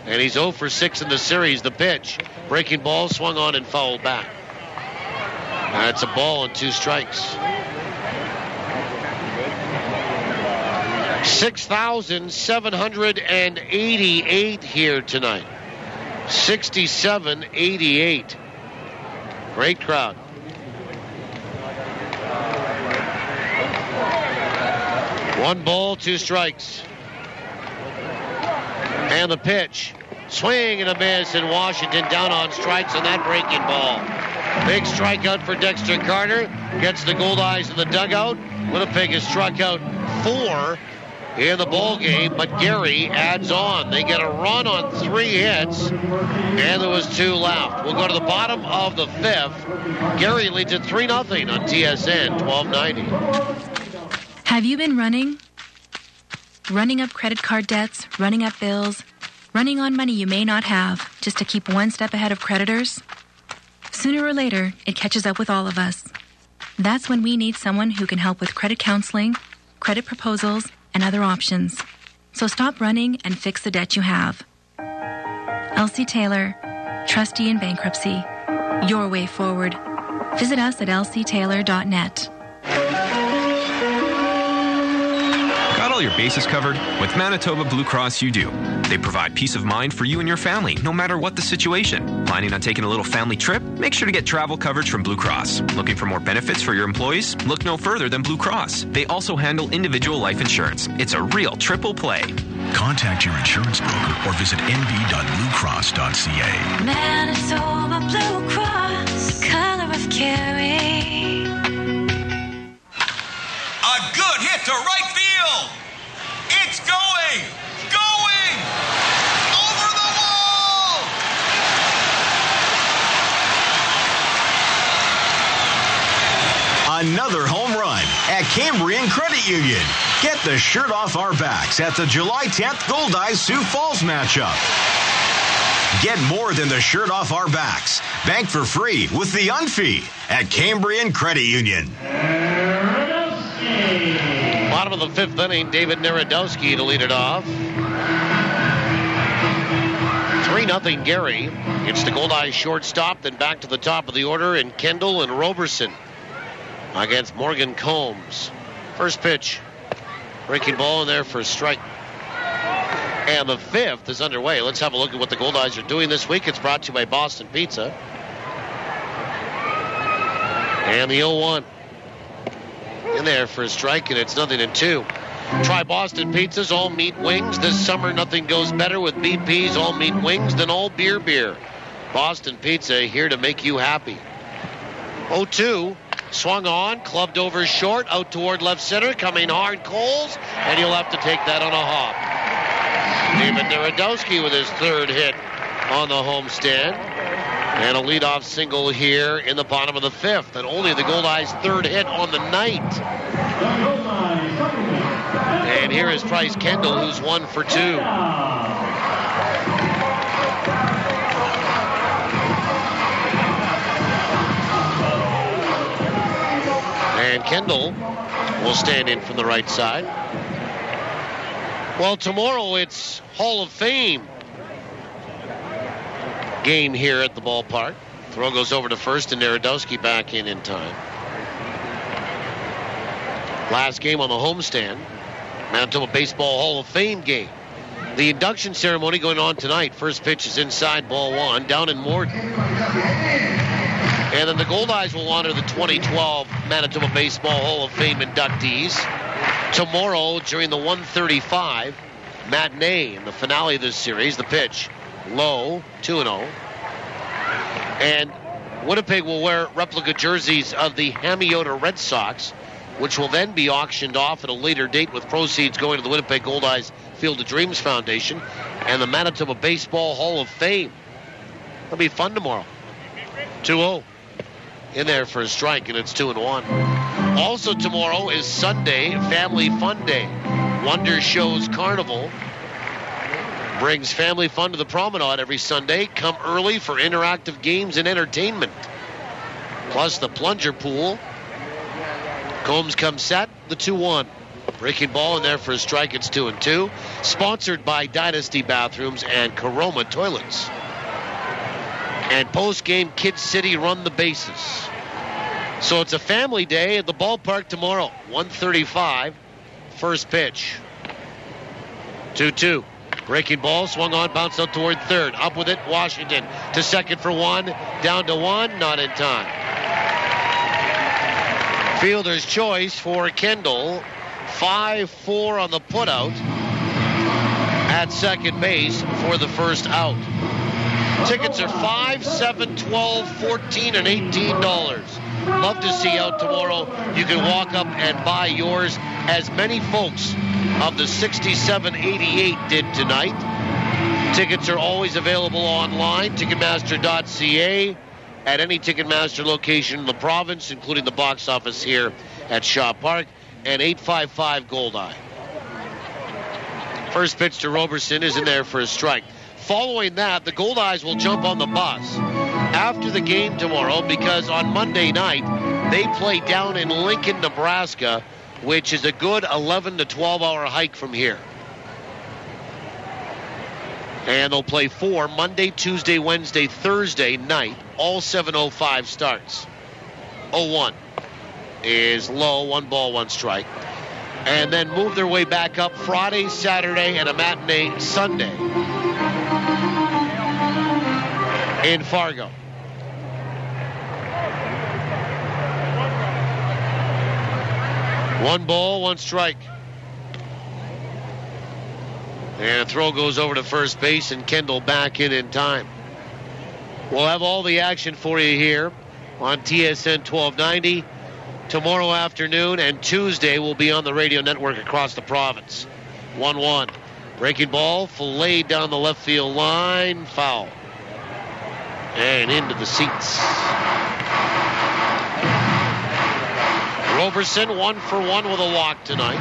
And he's 0 for 6 in the series. The pitch. Breaking ball swung on and fouled back. That's a ball and 2 strikes. 6,788 here tonight. 67-88. Great crowd. One ball, 2 strikes. And the pitch. Swing and a miss, and Washington down on strikes on that breaking ball. Big strikeout for Dexter Carter. Gets the Goldeyes in the dugout. Winnipeg has struck out 4 in the ball game, but Gary adds on. They get a run on 3 hits, and there was 2 left. We'll go to the bottom of the 5th. Gary leads at 3-0 on TSN 1290. Have you been running? Running up credit card debts, running up bills, running on money you may not have just to keep one step ahead of creditors? Sooner or later, it catches up with all of us. That's when we need someone who can help with credit counseling, credit proposals, and other options. So stop running and fix the debt you have. Elsie Taylor, trustee in bankruptcy. Your way forward. Visit us at elsietaylor.net. Got all your bases covered? With Manitoba Blue Cross, you do. They provide peace of mind for you and your family, no matter what the situation. Planning on taking a little family trip? Make sure to get travel coverage from Blue Cross. Looking for more benefits for your employees? Look no further than Blue Cross. They also handle individual life insurance. It's a real triple play. Contact your insurance broker or visit nb.bluecross.ca. Manitoba Blue Cross, the color of caring. A good hit to right field. It's going. Over the wall. Another home run at Cambrian Credit Union. Get the shirt off our backs at the July 10th Goldeyes Sioux Falls matchup. Get more than the shirt off our backs. Bank for free with the Unfee at Cambrian Credit Union. Bottom of the fifth inning, David Narodowski to lead it off. 3-0 Gary. It's the Goldeyes shortstop, then back to the top of the order in Kendall and Roberson against Morgan Combs. First pitch. Breaking ball in there for a strike. And the fifth is underway. Let's have a look at what the Goldeyes are doing this week. It's brought to you by Boston Pizza. And the 0-1. In there for a strike, and it's 0-2. Try Boston Pizza's all meat wings. This summer, nothing goes better with BP's all meat wings than all beer. Boston Pizza, here to make you happy. 0-2. Swung on, clubbed over short, out toward left center, coming hard Coles, and you'll have to take that on a hop. David Narodowski with his third hit on the homestand. And a leadoff single here in the bottom of the fifth, and only the Goldeyes' third hit on the night. And here is Bryce Kendall, who's 1 for 2. And Kendall will stand in from the right side. Well, tomorrow it's Hall of Fame game here at the ballpark. Throw goes over to first, and Narodowski back in time. Last game on the homestand, Manitoba Baseball Hall of Fame game. The induction ceremony going on tonight. First pitch is inside, ball 1, down in Morton. And then the Goldeyes will honor the 2012 Manitoba Baseball Hall of Fame inductees tomorrow during the 1:35 matinee in the finale of this series. The pitch, low, 2-0. And Winnipeg will wear replica jerseys of the Hamiota Red Sox, which will then be auctioned off at a later date with proceeds going to the Winnipeg Goldeyes Field of Dreams Foundation and the Manitoba Baseball Hall of Fame. It'll be fun tomorrow. 2-0. In there for a strike, and it's 2-1. Also tomorrow is Sunday, Family Fun Day. Wonder Shows Carnival brings family fun to the promenade every Sunday. Come early for interactive games and entertainment. Plus the plunger pool. Combs comes set, the 2-1. Breaking ball in there for a strike, it's 2-2. Sponsored by Dynasty Bathrooms and Caroma Toilets. And post-game Kid City run the bases. So it's a family day at the ballpark tomorrow. 1:35, first pitch. 2-2. Breaking ball, swung on, bounced out toward third. Up with it, Washington to second for 1. Down to 1, not in time. Fielder's choice for Kendall. 5-4 on the putout at second base for the first out. Tickets are $5, $7, $12, $14, and $18. Love to see you out tomorrow. You can walk up and buy yours, as many folks of the 6788 did tonight. Tickets are always available online, Ticketmaster.ca, at any Ticketmaster location in the province, including the box office here at Shaw Park, and 855 Goldeye. First pitch to Roberson is in there for a strike. Following that, the Goldeyes will jump on the bus after the game tomorrow, because on Monday night they play down in Lincoln, Nebraska, which is a good 11 to 12 hour hike from here. And they'll play 4 Monday, Tuesday, Wednesday, Thursday night, all 7:05 starts. 0-1 is low, 1 ball, 1 strike. And then move their way back up Friday, Saturday, and a matinee Sunday in Fargo. One ball, 1 strike. And a throw goes over to first base, and Kendall back in time. We'll have all the action for you here on TSN 1290 tomorrow afternoon, and Tuesday we'll be on the radio network across the province. 1-1. Breaking ball, filleted down the left field line, foul. And into the seats. Roberson 1-for-1 with a walk tonight.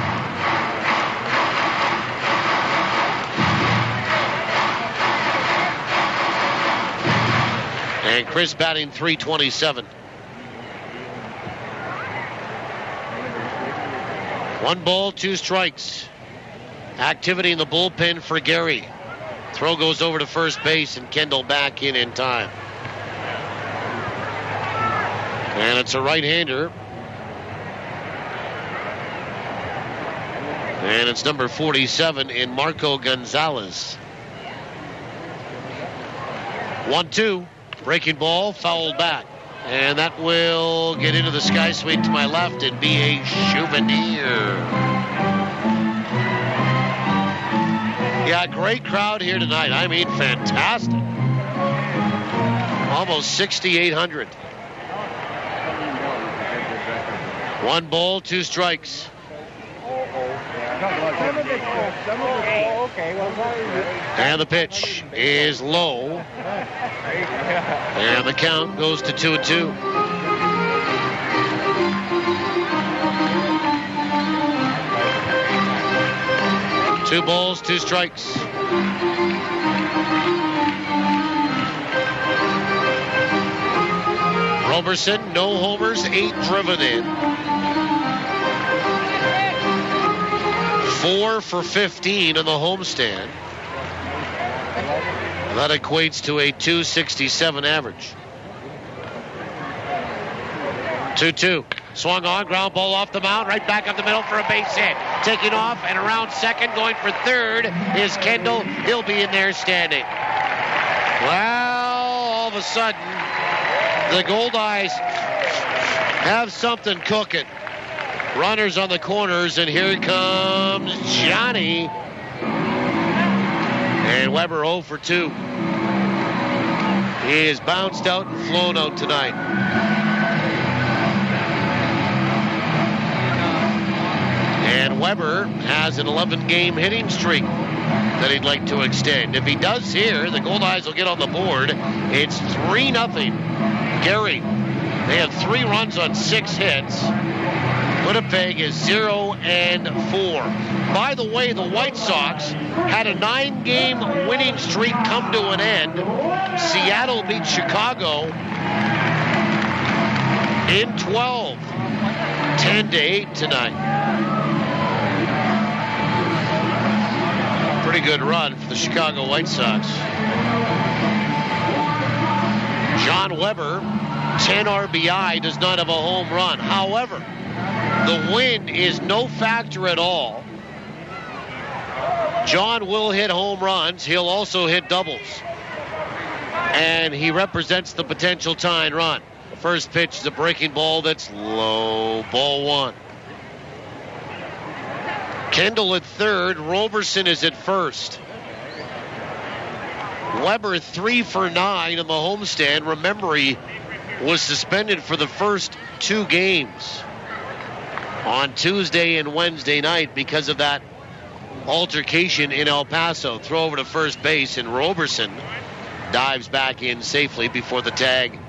And Chris batting .327. 1 ball, 2 strikes. Activity in the bullpen for Gary. Throw goes over to first base, and Kendall back in time. And it's a right-hander. And it's number 47 in Marco Gonzalez. 1-2. Breaking ball, fouled back. And that will get into the sky suite to my left and be a souvenir. Yeah, great crowd here tonight. I mean, fantastic. Almost 6,800. 1 ball, 2 strikes. And the pitch is low. And the count goes to 2-2. Two balls, 2 strikes. Roberson, no homers, 8 driven in. 4 for 15 in the homestand. That equates to a .267 average. 2-2. Swung on, ground ball off the mound, right back up the middle for a base hit. Taking off and around second, going for third is Kendall. He'll be in there standing. Well, all of a sudden, the Goldeyes have something cooking. Runners on the corners, and here comes Johnny. And Weber 0 for 2. He is bounced out and flown out tonight. And Weber has an 11-game hitting streak that he'd like to extend. If he does here, the Goldeyes will get on the board. It's 3-0. Gary, they have 3 runs on 6 hits. Winnipeg is 0-4. By the way, the White Sox had a 9-game winning streak come to an end. Seattle beat Chicago in 12. 10-8 tonight. Pretty good run for the Chicago White Sox. John Weber, 10 RBI, does not have a home run. However, the wind is no factor at all. John will hit home runs. He'll also hit doubles. And he represents the potential tying run. First pitch is a breaking ball that's low. Ball 1. Kendall at third. Roberson is at first. Weber 3 for 9 in the homestand. Remember, he was suspended for the first 2 games on Tuesday and Wednesday night because of that altercation in El Paso. Throw over to first base, and Roberson dives back in safely before the tag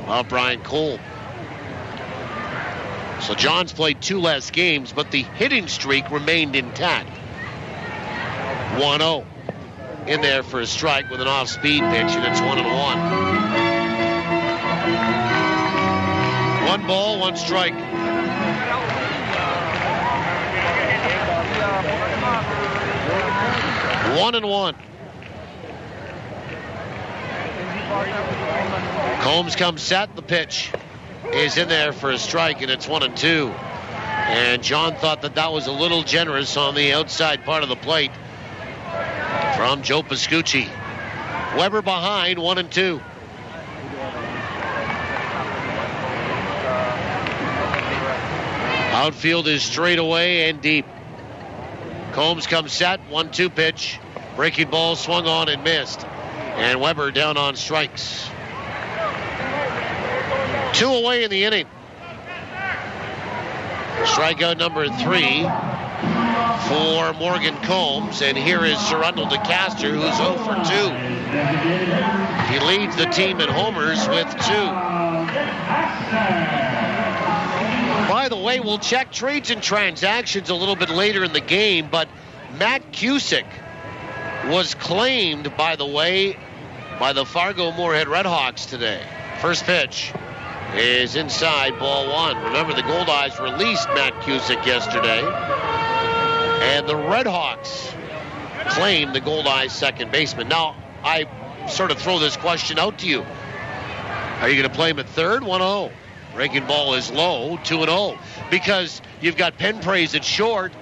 of Brian Cole. So John's played 2 less games, but the hitting streak remained intact. 1-0. In there for a strike with an off-speed pitch, and it's 1-1. 1 ball, 1 strike. One and 1. Combs comes set. The pitch is in there for a strike, and it's 1-2. And John thought that was a little generous on the outside part of the plate from Joe Pascucci. Weber behind, 1-2. Outfield is straight away and deep. Combs comes set, 1-2 pitch. Breaking ball swung on and missed. And Weber down on strikes. 2 away in the inning. Strikeout number 3 for Morgan Combs. And here is Cerundle DeCaster, who's 0 for 2. He leads the team in homers with 2. By the way, we'll check trades and transactions a little bit later in the game, but Matt Cusick was claimed, by the way, by the Fargo-Moorhead Redhawks today. First pitch is inside, ball 1. Remember, the Goldeyes released Matt Cusick yesterday, and the Redhawks claimed the Goldeyes second baseman. Now, I sort of throw this question out to you. Are you going to play him at third? 1-0. Breaking ball is low, 2-0, because you've got Penpraise at short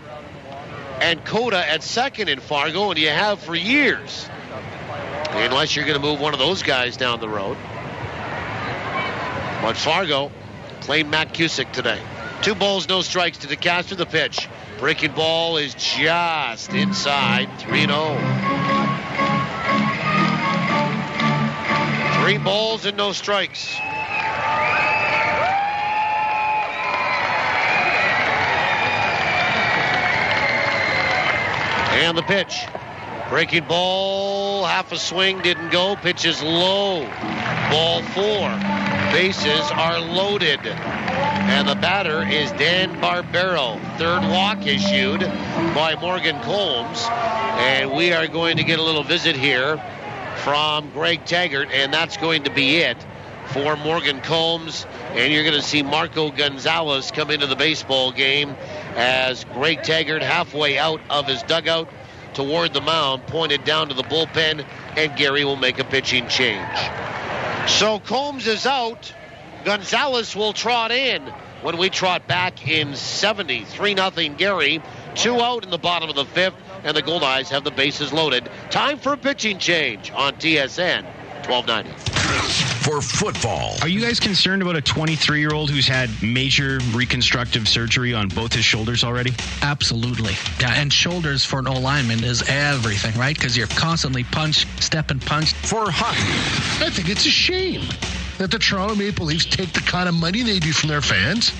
and Coda at second in Fargo, and you have for years, unless you're going to move one of those guys down the road. But Fargo claimed Matt Cusick today. 2 balls, no strikes to DeCaster. The pitch. Breaking ball is just inside, 3-0. 3 balls and no strikes. And the pitch. Breaking ball, half a swing, didn't go. Pitch is low. Ball 4. Bases are loaded. And the batter is Dan Barbero. Third walk issued by Morgan Combs. And we are going to get a little visit here from Greg Taggart, and that's going to be it for Morgan Combs. And you're going to see Marco Gonzalez come into the baseball game as Greg Taggart, halfway out of his dugout toward the mound, pointed down to the bullpen, and Gary will make a pitching change. So Combs is out. Gonzalez will trot in when we trot back in 70. 3-0 Gary. 2 out in the bottom of the 5th, and the Goldeyes have the bases loaded. Time for a pitching change on TSN 1290. For football. Are you guys concerned about a 23-year-old who's had major reconstructive surgery on both his shoulders already? Absolutely. Yeah, and shoulders for an O-lineman is everything, right? Because you're constantly step and punch. For hockey. I think it's a shame that the Toronto Maple Leafs take the kind of money they do from their fans,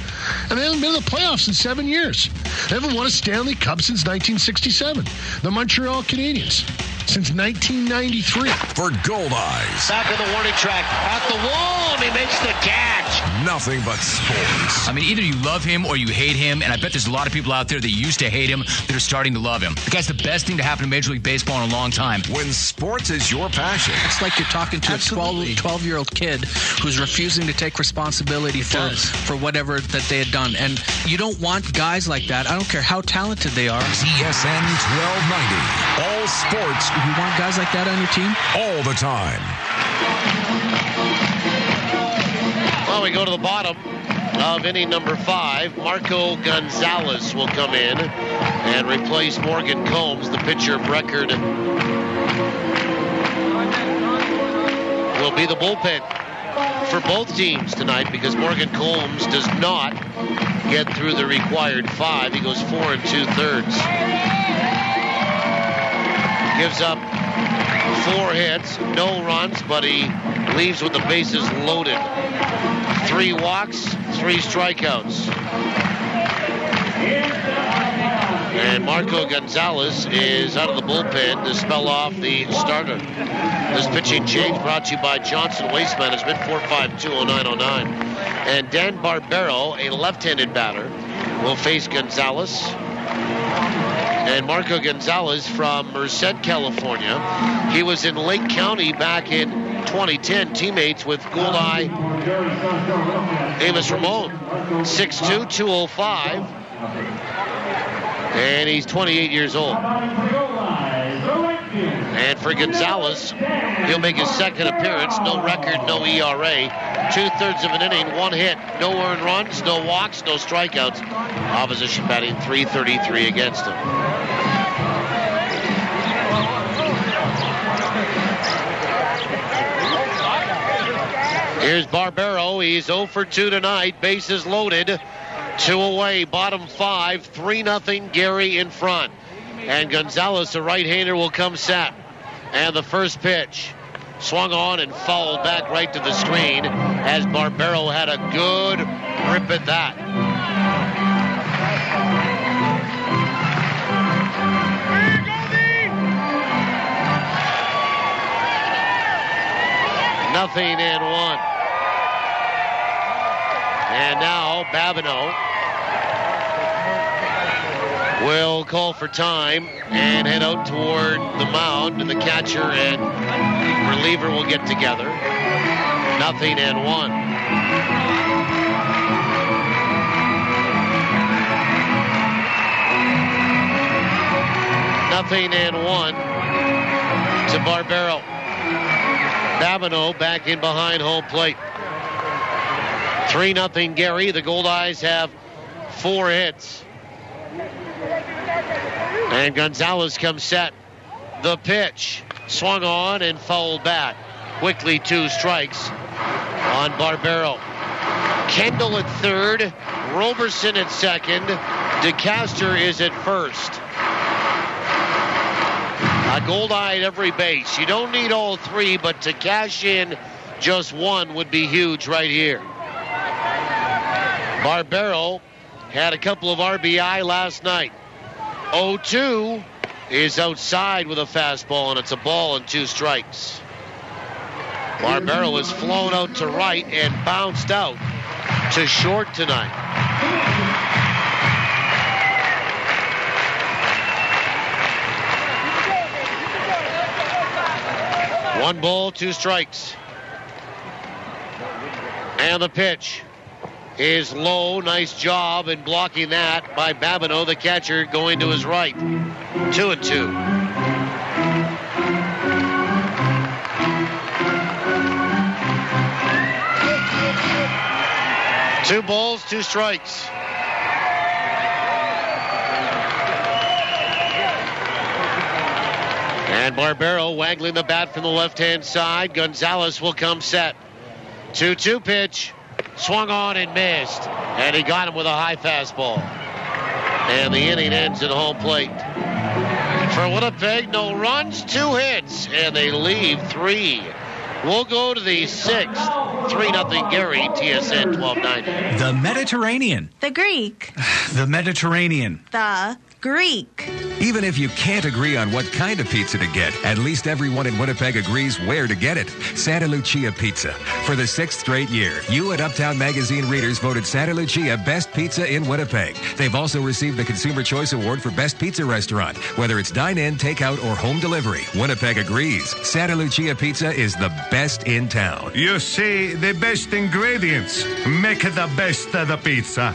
and they haven't been in the playoffs in 7 years. They haven't won a Stanley Cup since 1967. The Montreal Canadiens since 1993. For Goldeyes. Back in the warning track. At the wall, and he makes the catch. Nothing but sports. I mean, either you love him or you hate him, and I bet there's a lot of people out there that used to hate him that are starting to love him. The guy's the best thing to happen to Major League Baseball in a long time. When sports is your passion. It's like you're talking to a 12-year-old kid who's refusing to take responsibility for whatever that they had done. And you don't want guys like that. I don't care how talented they are. TSN 1290. All sports. You want guys like that on your team? All the time. Well, we go to the bottom of inning number 5. Marco Gonzalez will come in and replace Morgan Combs. The pitcher of record will be the bullpen for both teams tonight, because Morgan Combs does not get through the required 5. He goes 4 2/3. Gives up 4 hits, no runs, but he leaves with the bases loaded. 3 walks, 3 strikeouts. And Marco Gonzalez is out of the bullpen to spell off the starter. This pitching change brought to you by Johnson Waste Management, 452-0909. And Dan Barbero, a left-handed batter, will face Gonzalez. And Marco Gonzalez from Merced, California. He was in Lake County back in 2010, teammates with Goldeye Amos Ramon. 6'2", 205. And he's 28 years old. And for Gonzalez, he'll make his second appearance. No record, no ERA. 2/3 of an inning, 1 hit. No earned runs, no walks, no strikeouts. Opposition batting .333 against him. Here's Barbero. He's 0 for 2 tonight. Bases loaded. 2 away. Bottom 5. 3-0 Gary in front. And Gonzalez, the right-hander, will come set. And the first pitch swung on and fouled back right to the screen as Barbero had a good rip at that. Nothing and one. And now Babineau will call for time and head out toward the mound, and the catcher and reliever will get together. Nothing and one. Nothing and one to Barbero. Babineau back in behind home plate. 3-0 Gary. The Goldeyes have 4 hits. And Gonzalez comes set. The pitch swung on and fouled back. Quickly 2 strikes on Barbero. Kendall at third. Roberson at second. DeCaster is at first. A Goldeye at every base. You don't need all 3, but to cash in just 1 would be huge right here. Barbero had a couple of RBI last night. 0-2 is outside with a fastball, and it's a ball and 2 strikes. Barbero has flown out to right and bounced out to short tonight. One ball, 2 strikes. And the pitch is low. Nice job in blocking that by Babineau, the catcher, going to his right. 2-2. Two balls, 2 strikes. And Barbero waggling the bat from the left-hand side. Gonzalez will come set. 2-2 pitch. Swung on and missed. And he got him with a high fastball. And the inning ends at home plate. For Winnipeg, no runs, 2 hits. And they leave 3. We'll go to the 6th. 3-0 Gary, TSN 1290. The Mediterranean. The Greek. The Mediterranean. The Greek. Even if you can't agree on what kind of pizza to get, at least everyone in Winnipeg agrees where to get it. Santa Lucia Pizza. For the 6th straight year, you at Uptown Magazine readers voted Santa Lucia Best Pizza in Winnipeg. They've also received the Consumer Choice Award for Best Pizza Restaurant. Whether it's dine-in, takeout, or home delivery, Winnipeg agrees. Santa Lucia Pizza is the best in town. You see, the best ingredients make the best of the pizza.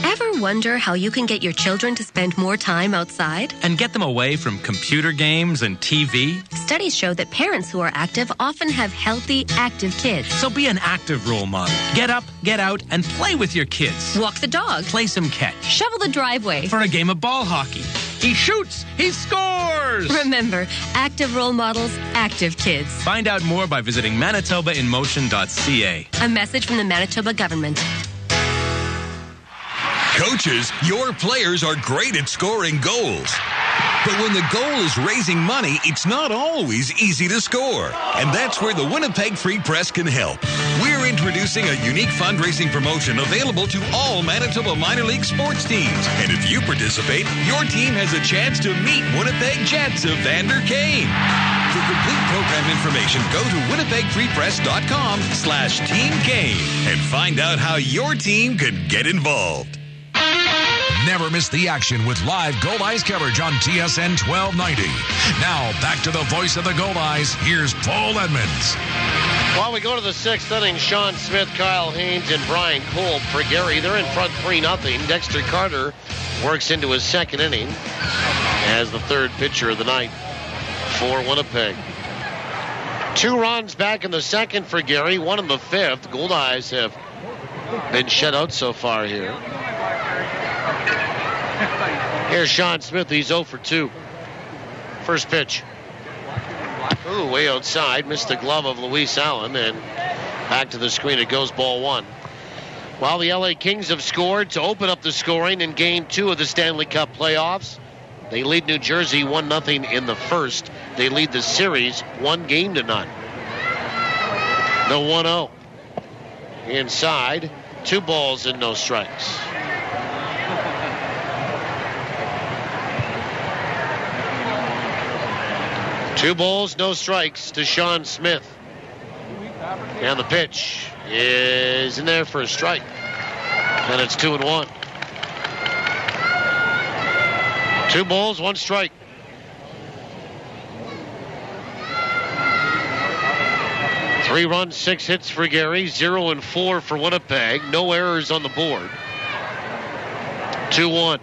Ever wonder how you can get your children to spend more time outside? And get them away from computer games and TV? Studies show that parents who are active often have healthy, active kids. So be an active role model. Get up, get out, and play with your kids. Walk the dog. Play some catch. Shovel the driveway. For a game of ball hockey. He shoots, he scores! Remember, active role models, active kids. Find out more by visiting manitobainmotion.ca. A message from the Manitoba government. Coaches, your players are great at scoring goals. But when the goal is raising money, it's not always easy to score. And that's where the Winnipeg Free Press can help. We're introducing a unique fundraising promotion available to all Manitoba minor league sports teams. And if you participate, your team has a chance to meet Winnipeg Jets of Vander Kane. For complete program information, go to winnipegfreepress.com/Team Kane and find out how your team can get involved. Never miss the action with live Goldeyes coverage on TSN 1290. Now, back to the voice of the Goldeyes. Here's Paul Edmonds. While we go to the 6th inning, Sean Smith, Kyle Haynes, and Brian Kolb for Gary. They're in front 3-0. Dexter Carter works into his 2nd inning as the 3rd pitcher of the night for Winnipeg. 2 runs back in the 2nd for Gary, 1 in the 5th. Goldeyes have been shut out so far here. Here's Sean Smith. He's 0 for 2. First pitch. Ooh, way outside. Missed the glove of Luis Allen. And back to the screen. It goes ball 1. While the LA Kings have scored to open up the scoring in Game 2 of the Stanley Cup playoffs, They lead New Jersey 1-0 in the first. They lead the series 1-0. The 1-0. Inside, 2 balls and no strikes. Two balls, no strikes to Sean Smith. And the pitch is in there for a strike. And it's 2-1. 2 balls, 1 strike. Three runs, 6 hits for Gary, 0-4 for Winnipeg. No errors on the board. 2-1.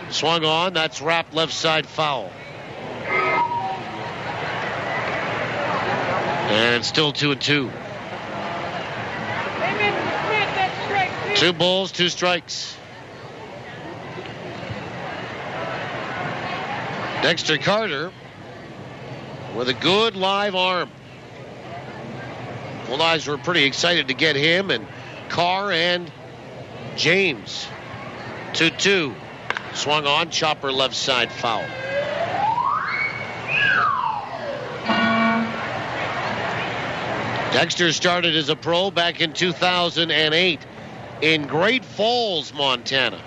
Swung on, that's wrapped left side foul. And it's still 2-2. 2 balls, 2 strikes. Dexter Carter with a good live arm. Goldeyes were pretty excited to get him and Carr and James. 2-2. Swung on, chopper left side foul. Dexter started as a pro back in 2008 in Great Falls, Montana.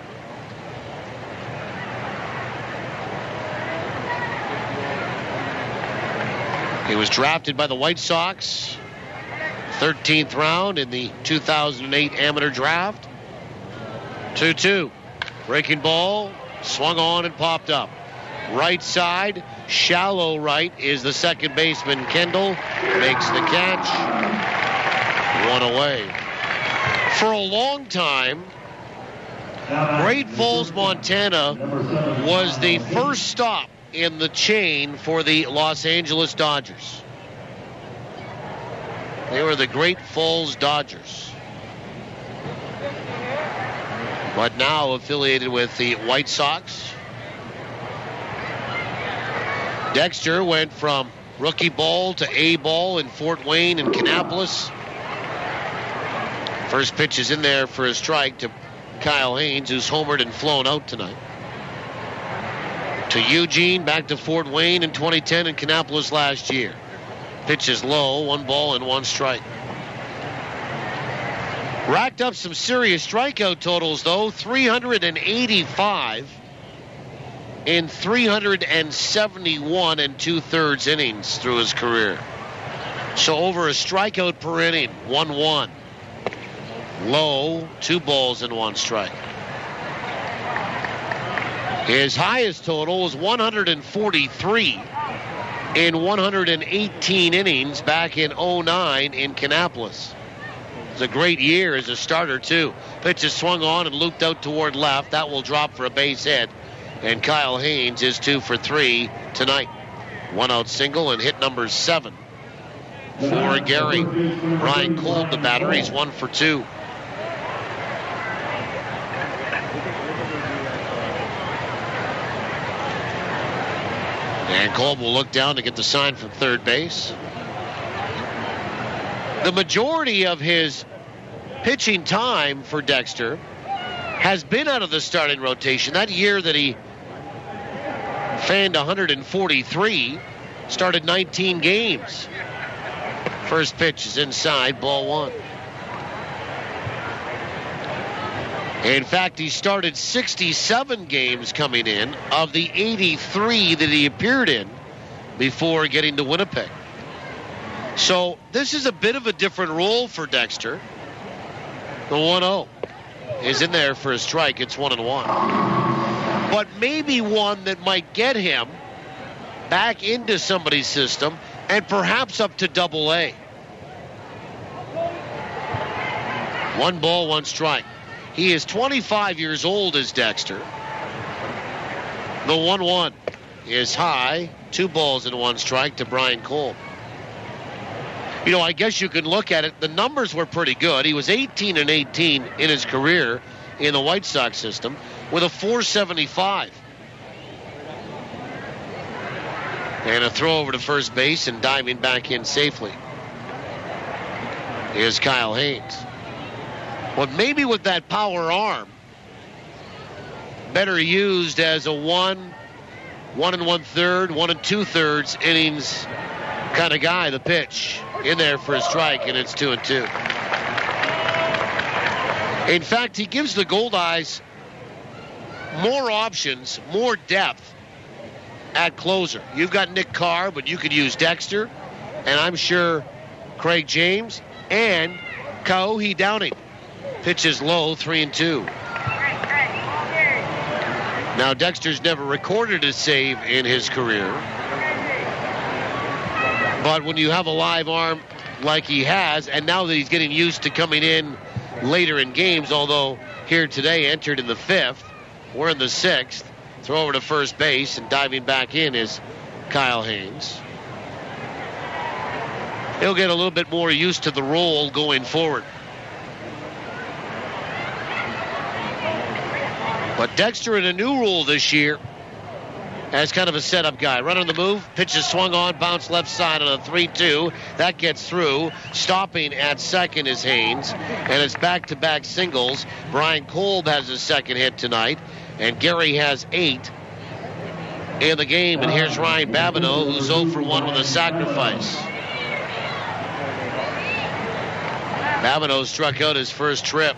He was drafted by the White Sox, 13th round in the 2008 amateur draft. 2-2. Breaking ball, swung on and popped up. Right side, shallow right is the second baseman, Kendall. Makes the catch. 1 away. For a long time, Great Falls, Montana was the first stop in the chain for the Los Angeles Dodgers. They were the Great Falls Dodgers. But now affiliated with the White Sox. Dexter went from rookie ball to A ball in Fort Wayne and Kannapolis. First pitch is in there for a strike to Kyle Haynes, who's homered and flown out tonight. To Eugene, back to Fort Wayne in 2010 and Kannapolis last year. Pitch is low, 1 ball and 1 strike. Racked up some serious strikeout totals, though. 385 in 371 and 2/3 innings through his career. So over a strikeout per inning, 1-1. Low, 2 balls and 1 strike. His highest total was 143 in 118 innings back in 2009 in Kannapolis. It was a great year as a starter, too. Pitch is swung on and looped out toward left. That will drop for a base hit. And Kyle Haynes is 2 for 3 tonight. 1 out single and hit number 7 for Gary. Brian Kolb, the batter, he's 1 for 2. And Kolb will look down to get the sign from third base. The majority of his pitching time for Dexter has been out of the starting rotation. That year that he fanned 143, started 19 games. First pitch is inside, ball 1. In fact, he started 67 games coming in of the 83 that he appeared in before getting to Winnipeg. So this is a bit of a different role for Dexter. The 1-0 is in there for a strike. It's 1-1. But maybe one that might get him back into somebody's system and perhaps up to Double-A. 1 ball, 1 strike. He is 25 years old as Dexter. The 1-1 is high. 2 balls and 1 strike to Brian Kolb. You know, I guess you can look at it. The numbers were pretty good. He was 18-18 in his career in the White Sox system with a 475. And a throw over to first base and diving back in safely is Kyle Haynes. But maybe with that power arm, better used as a 1 1 1/3, 1 2/3 innings kind of guy. The pitch in there for a strike, and it's 2-2. In fact, he gives the Goldeyes more options, more depth at closer. You've got Nick Carr, but you could use Dexter, and I'm sure Craig James and Kauhi Downing. Pitches low, 3-2. Now, Dexter's never recorded a save in his career. But when you have a live arm like he has, and now that he's getting used to coming in later in games, although here today entered in the 5th, we're in the 6th. Throw over to first base, and diving back in is Kyle Haynes. He'll get a little bit more used to the role going forward. But Dexter in a new role this year as kind of a setup guy. Run on the move, pitch is swung on, bounce left side on a 3-2. That gets through. Stopping at second is Haynes, and it's back-to-back singles. Brian Kolb has his second hit tonight, and Gary has 8 in the game. And here's Ryan Babineau, who's 0 for 1 with a sacrifice. Babineau struck out his first trip.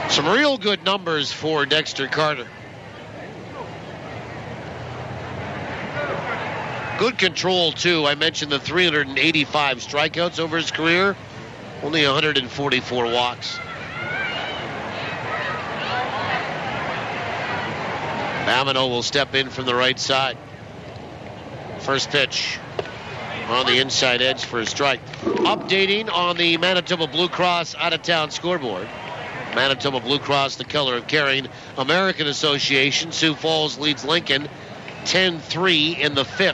Some real good numbers for Dexter Carter. Good control, too. I mentioned the 385 strikeouts over his career. Only 144 walks. Babineau will step in from the right side. First pitch on the inside edge for a strike. Updating on the Manitoba Blue Cross out-of-town scoreboard. Manitoba Blue Cross, the color of caring. American Association, Sioux Falls leads Lincoln 10-3 in the 5th.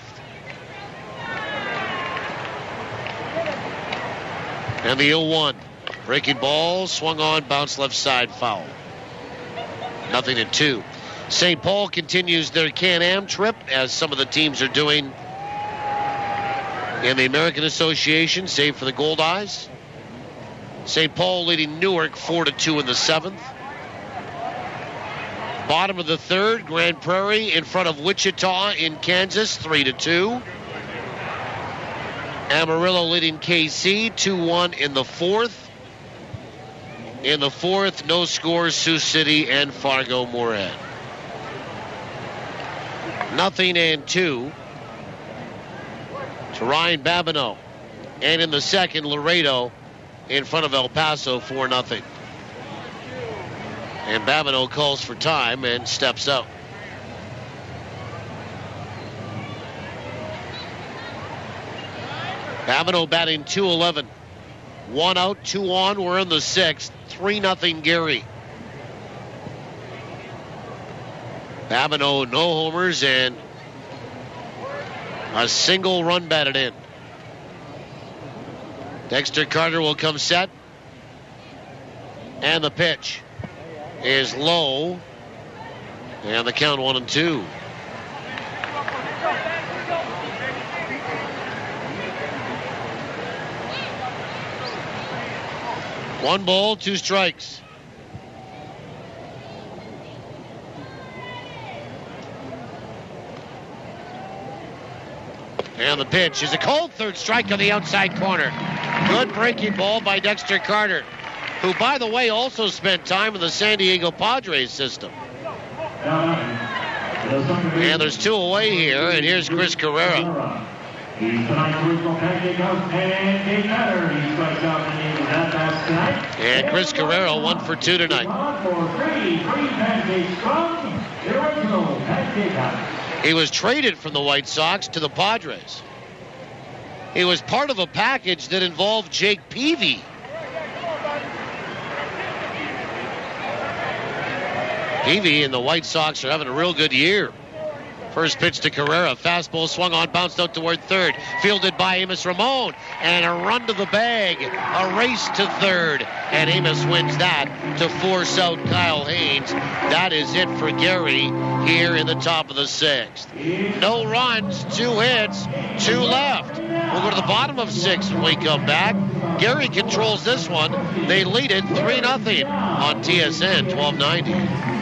And the 0-1. Breaking ball, swung on, bounced left side, foul. 0-2. St. Paul continues their Can-Am trip, as some of the teams are doing in the American Association, save for the Goldeyes. St. Paul leading Newark 4-2 in the 7th. Bottom of the 3rd, Grand Prairie in front of Wichita in Kansas, 3-2. Amarillo leading KC 2-1 in the 4th. In the 4th, no scores, Sioux City and Fargo-Moorhead. 0-2 to Ryan Babineau. And in the 2nd, Laredo in front of El Paso, 4-0. And Babineau calls for time and steps out. Babineau batting .211. 1 out, 2 on. We're in the 6th. 3-0 Gary. Babineau, no homers and a single run batted in. Dexter Carter will come set. And the pitch is low. And the count 1-2. One ball, 2 strikes. And the pitch is a cold third strike on the outside corner. Good breaking ball by Dexter Carter, who, by the way, also spent time in the San Diego Padres system. And there's 2 away here, and here's Chris Carrera. And Chris Carrera 1 for 2 tonight. He was traded from the White Sox to the Padres. He was part of a package that involved Jake Peavy. Peavy and the White Sox are having a real good year. First pitch to Carrera. Fastball swung on, bounced out toward third. Fielded by Amos Ramon. And a run to the bag. A race to third. And Amos wins that to force out Kyle Haynes. That is it for Gary here in the top of the sixth. No runs, 2 hits, 2 left. We'll go to the bottom of 6 when we come back. Gary controls this one. They lead it 3-0 on TSN 1290.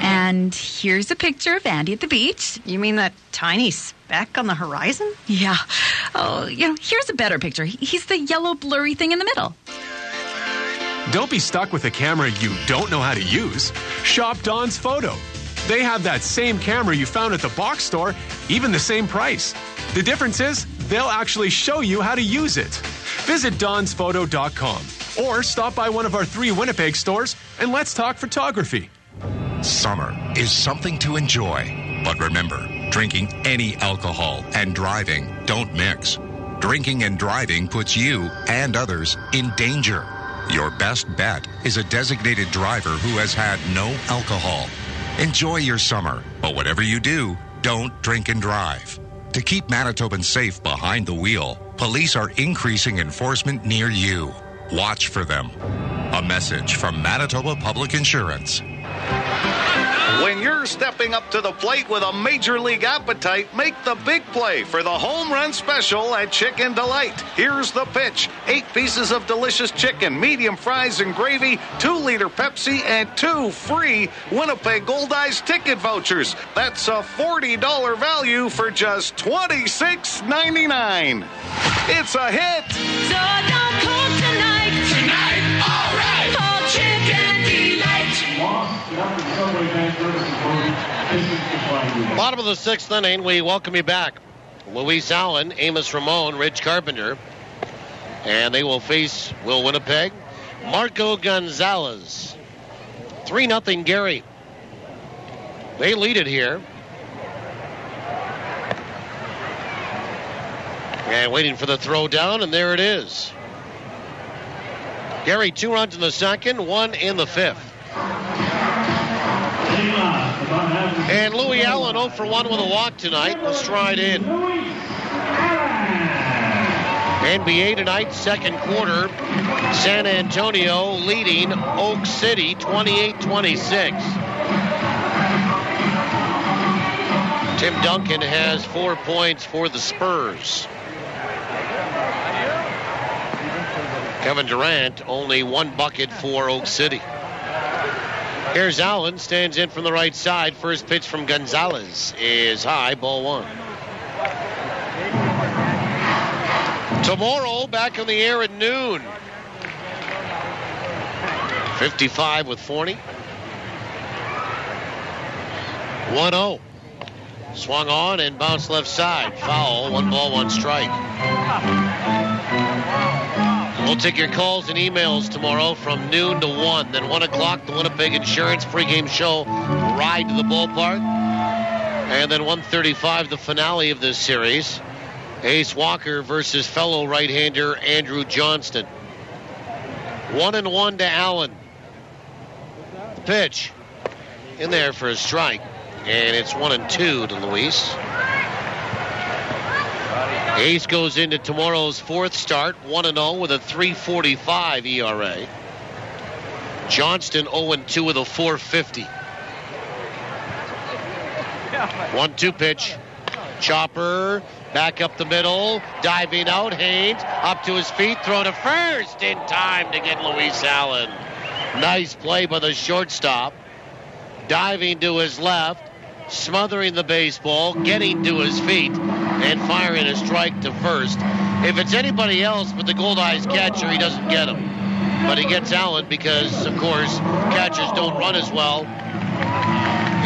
And here's a picture of Andy at the beach. You mean that tiny speck on the horizon? Yeah. Oh, here's a better picture. He's the yellow blurry thing in the middle. Don't be stuck with a camera you don't know how to use. Shop Don's Photo. They have that same camera you found at the box store, even the same price. The difference is they'll actually show you how to use it. Visit donsphoto.com or stop by one of our 3 Winnipeg stores and let's talk photography. Summer is something to enjoy. But remember, drinking any alcohol and driving don't mix. Drinking and driving puts you and others in danger. Your best bet is a designated driver who has had no alcohol. Enjoy your summer, but whatever you do, don't drink and drive. To keep Manitobans safe behind the wheel, police are increasing enforcement near you. Watch for them. A message from Manitoba Public Insurance. When you're stepping up to the plate with a major league appetite, make the big play for the home run special at Chicken Delight. Here's the pitch. 8 pieces of delicious chicken, medium fries and gravy, 2-liter Pepsi, and 2 free Winnipeg Goldeyes ticket vouchers. That's a $40 value for just $26.99. It's a hit. So don't call tonight. Tonight, all right. Call Chicken Delight. Bottom of the 6th inning, we welcome you back. Luis Allen, Amos Ramon, Rich Carpenter. And they will face Will Winnipeg, Marco Gonzalez. 3-0 Gary. They lead it here. And waiting for the throw down, and there it is. Gary, 2 runs in the second, 1 in the 5th. And Louis Allen 0 for 1 with a walk tonight. We'll stride in. NBA tonight, second quarter. San Antonio leading Oak City 28-26. Tim Duncan has 4 points for the Spurs. Kevin Durant only 1 bucket for Oak City. Here's Allen, stands in from the right side. First pitch from Gonzalez is high, ball 1. Tomorrow, back on the air at noon. 55 with Forney. 1-0. Swung on and bounced left side. Foul, 1 ball, 1 strike. We'll take your calls and emails tomorrow from noon to 1. Then 1 o'clock, the Winnipeg Insurance pregame show, Ride to the Ballpark. And then 1:35, the finale of this series, Ace Walker versus fellow right-hander Andrew Johnston. 1-1 to Allen. The pitch in there for a strike. And it's 1-2 to Luis. Ace goes into tomorrow's 4th start, 1-0 with a 3.45 ERA. Johnston 0-2 with a 4.50. 1-2 pitch. Chopper back up the middle, diving out. Haynes up to his feet, throw to first in time to get Luis Allen. Nice play by the shortstop. Diving to his left, smothering the baseball, getting to his feet, and firing a strike to first. If it's anybody else but the Goldeyes catcher, he doesn't get him. But he gets Allen because, of course, catchers don't run as well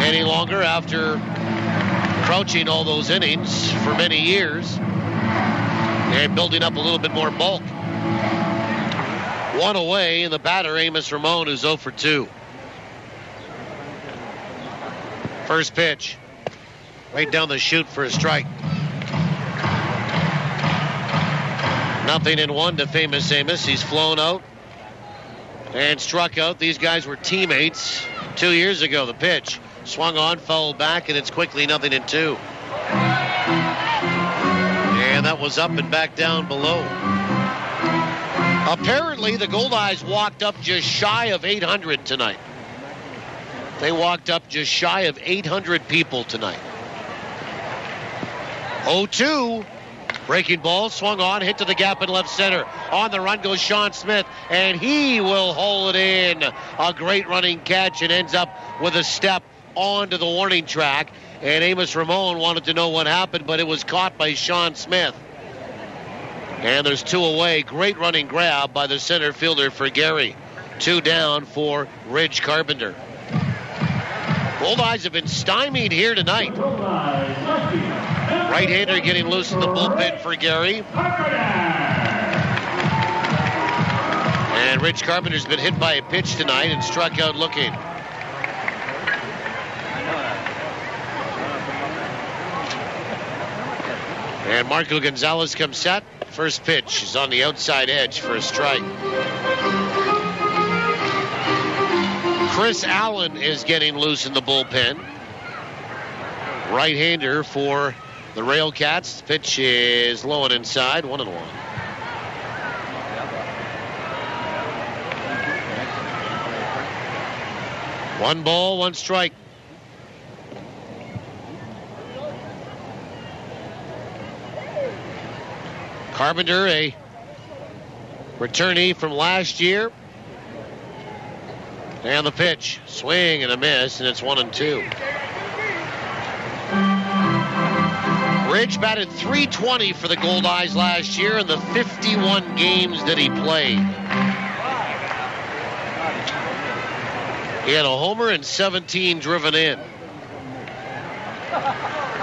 any longer after crouching all those innings for many years and building up a little bit more bulk. 1 away, and the batter, Amos Ramon, who's 0 for 2. First pitch, right down the chute for a strike. 0-1 to famous Amos. He's flown out and struck out. These guys were teammates 2 years ago. The pitch swung on, fouled back, and it's quickly 0-2. that was up and back down below. Apparently, the Goldeyes walked up just shy of 800 tonight. They walked up just shy of 800 people tonight. 0-2. Breaking ball, swung on, hit to the gap in left center. On the run goes Sean Smith, and he will hold it in. A great running catch, and ends up with a step onto the warning track. And Amos Ramon wanted to know what happened, but it was caught by Sean Smith. And there's 2 away. Great running grab by the center fielder for Gary. 2 down for Ridge Carpenter. Goldeyes have been stymied here tonight. Right-hander getting loose in the bullpen for Gary. And Ridge Carpenter's been hit by a pitch tonight and struck out looking. And Marco Gonzalez comes set. First pitch is on the outside edge for a strike. Chris Allen is getting loose in the bullpen. Right-hander for the RailCats. Pitch is low and inside, 1-1. One ball, one strike. Carpenter, a returnee from last year. And the pitch, swing and a miss, and it's 1-2. Ridge batted .320 for the Goldeyes last year in the 51 games that he played. He had a homer and 17 driven in.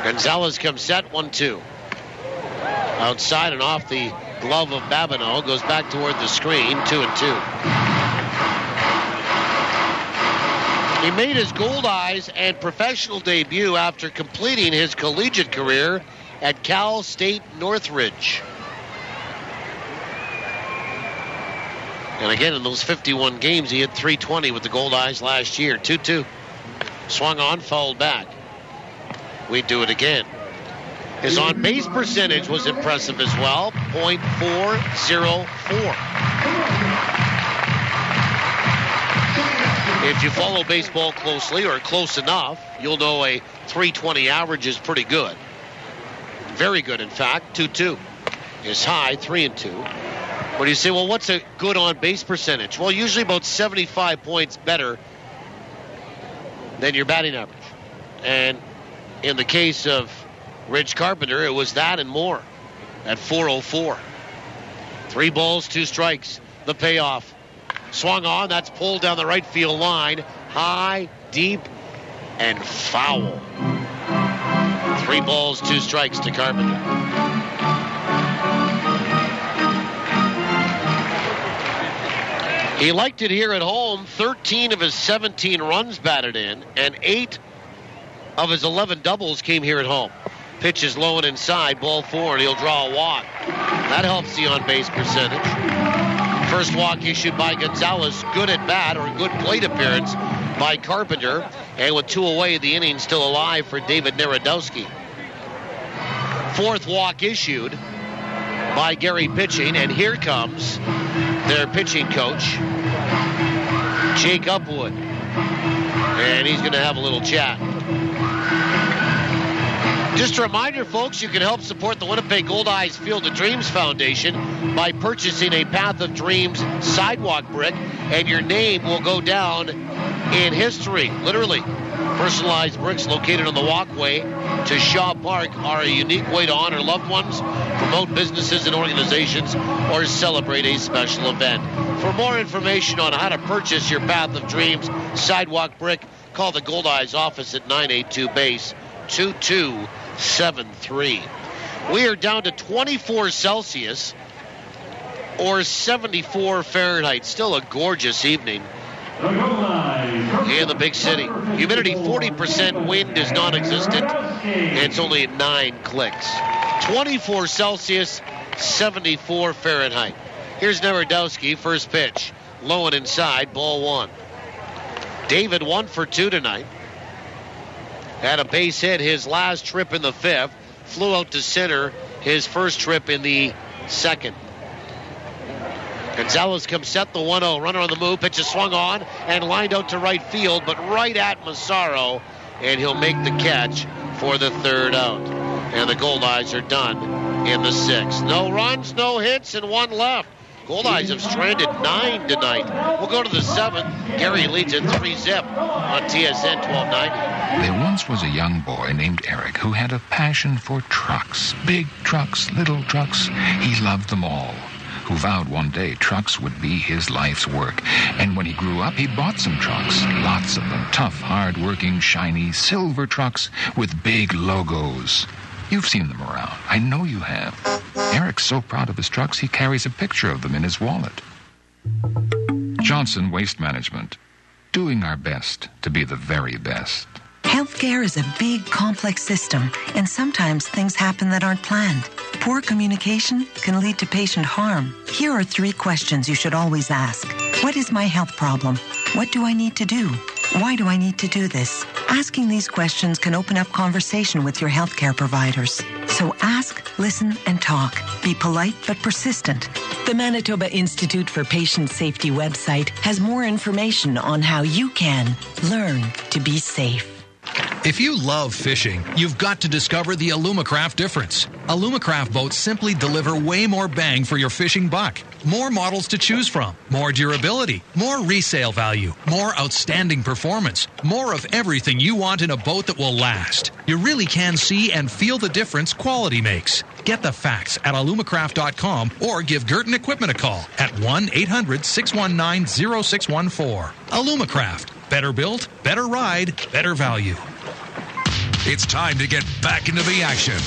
Gonzalez comes set, 1-2. Outside and off the glove of Babineau, goes back toward the screen, 2-2. He made his Goldeyes and professional debut after completing his collegiate career at Cal State Northridge. And again, in those 51 games, he hit .320 with the Goldeyes last year. 2-2. Swung on, fouled back. We do it again. His on-base percentage was impressive as well, .404. If you follow baseball closely, or close enough, you'll know a .320 average is pretty good. Very good, in fact. 2-2 is high, 3-2. But you say, well, what's a good on-base percentage? Well, usually about 75 points better than your batting average. And in the case of Ridge Carpenter, it was that and more at .404. 3 balls, 2 strikes. The payoff. Swung on, that's pulled down the right field line. High, deep, and foul. 3 balls, 2 strikes to Carpenter. He liked it here at home. 13 of his 17 runs batted in, and 8 of his 11 doubles came here at home. Pitch is low and inside, ball 4, and he'll draw a walk. That helps the on-base percentage. First walk issued by Gonzalez. Good at bat, or good plate appearance by Carpenter. And with 2 away, the inning still alive for David Narodowski. 4th walk issued by Gary pitching, and here comes their pitching coach, Jake Upwood. And he's going to have a little chat. Just a reminder, folks, you can help support the Winnipeg Goldeyes Field of Dreams Foundation by purchasing a Path of Dreams sidewalk brick, and your name will go down in history, literally. Personalized bricks located on the walkway to Shaw Park are a unique way to honor loved ones, promote businesses and organizations, or celebrate a special event. For more information on how to purchase your Path of Dreams sidewalk brick, call the Goldeyes office at 982-BASE-2273. We are down to 24 Celsius or 74 Fahrenheit. Still a gorgeous evening in the big city. Humidity 40%, wind is non-existent. It's only at 9 clicks. 24 Celsius, 74 Fahrenheit. Here's Narodowski, first pitch. Low and inside, ball 1. David 1 for 2 tonight. Had a base hit his last trip in the 5th. Flew out to center his first trip in the second. Gonzalez comes set the 1-0. Runner on the move. Pitch is swung on and lined out to right field, but right at Massaro, and he'll make the catch for the third out. And the Goldeyes are done in the sixth. No runs, no hits, and one left. Goldeyes have stranded 9 tonight. We'll go to the seventh. Gary leads it 3-0 on TSN 1290. There once was a young boy named Eric who had a passion for trucks. Big trucks, little trucks. He loved them all. Who vowed one day trucks would be his life's work. And when he grew up, he bought some trucks. Lots of them. Tough, hard-working, shiny, silver trucks with big logos. You've seen them around. I know you have. Eric's so proud of his trucks, he carries a picture of them in his wallet. Johnson Waste Management. Doing our best to be the very best. Healthcare is a big, complex system, and sometimes things happen that aren't planned. Poor communication can lead to patient harm. Here are 3 questions you should always ask. What is my health problem? What do I need to do? Why do I need to do this? Asking these questions can open up conversation with your healthcare providers. So ask, listen, and talk. Be polite but persistent. The Manitoba Institute for Patient Safety website has more information on how you can learn to be safe. If you love fishing, you've got to discover the Alumacraft difference. Alumacraft boats simply deliver way more bang for your fishing buck. More models to choose from, more durability, more resale value, more outstanding performance, more of everything you want in a boat that will last. You really can see and feel the difference quality makes. Get the facts at alumacraft.com or give Girton Equipment a call at 1-800-619-0614. Alumacraft. Better built, better ride, better value. It's time to get back into the action.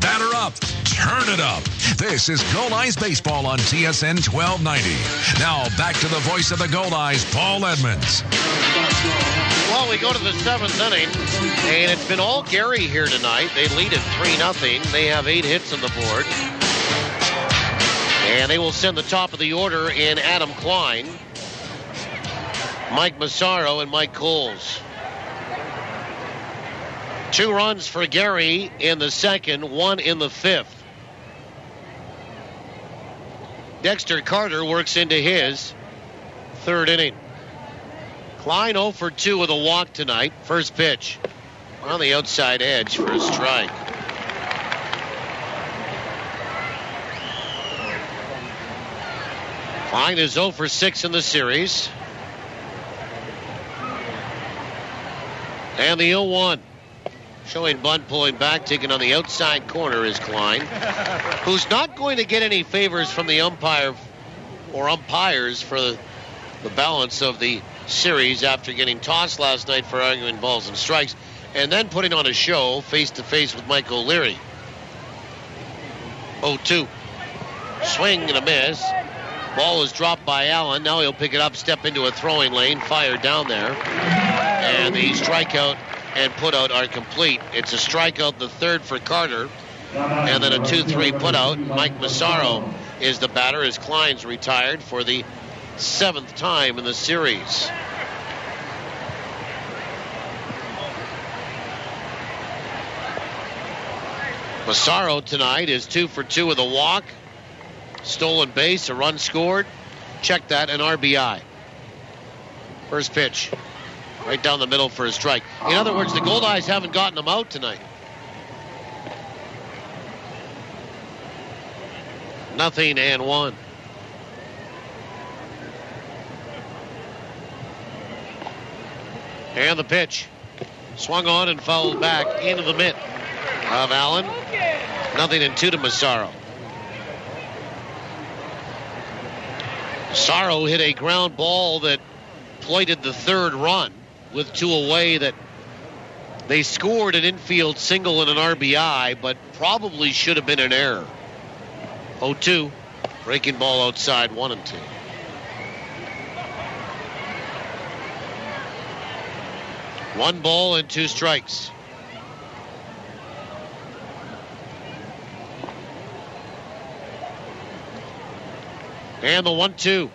Batter up, turn it up. This is Goldeyes Baseball on TSN 1290. Now back to the voice of the Goldeyes, Paul Edmonds. Well, we go to the seventh inning, and it's been all Gary here tonight. They lead it 3-0. They have 8 hits on the board. And they will send the top of the order in Adam Klein, Mike Massaro, and Mike Coles. 2 runs for Gary in the second, 1 in the fifth. Dexter Carter works into his third inning. Klein 0 for 2 with a walk tonight. First pitch on the outside edge for a strike. Klein is 0 for 6 in the series. And the 0-1. Showing bunt pulling back, taking on the outside corner is Klein, who's not going to get any favors from the umpire or umpires for the balance of the series after getting tossed last night for arguing balls and strikes, and then putting on a show face-to-face with Mike O'Leary. 0-2. Swing and a miss. Ball is dropped by Allen. Now he'll pick it up, step into a throwing lane, fire down there. And the strikeout and putout are complete. It's a strikeout, the third for Carter, and then a 2-3 putout. Mike Massaro is the batter as Klein's retired for the 7th time in the series. Massaro tonight is 2 for 2 with a walk, stolen base, a run scored. Check that, an RBI. First pitch. Right down the middle for a strike. In other words, the Goldeyes haven't gotten them out tonight. 0-1. And the pitch. Swung on and fouled back into the mitt of Allen. 0-2 to Massaro. Massaro hit a ground ball that plated the third run with 2 away that they scored an infield single and an RBI, but probably should have been an error. 0-2. Breaking ball outside, 1-2. One ball and 2 strikes. And the 1-2.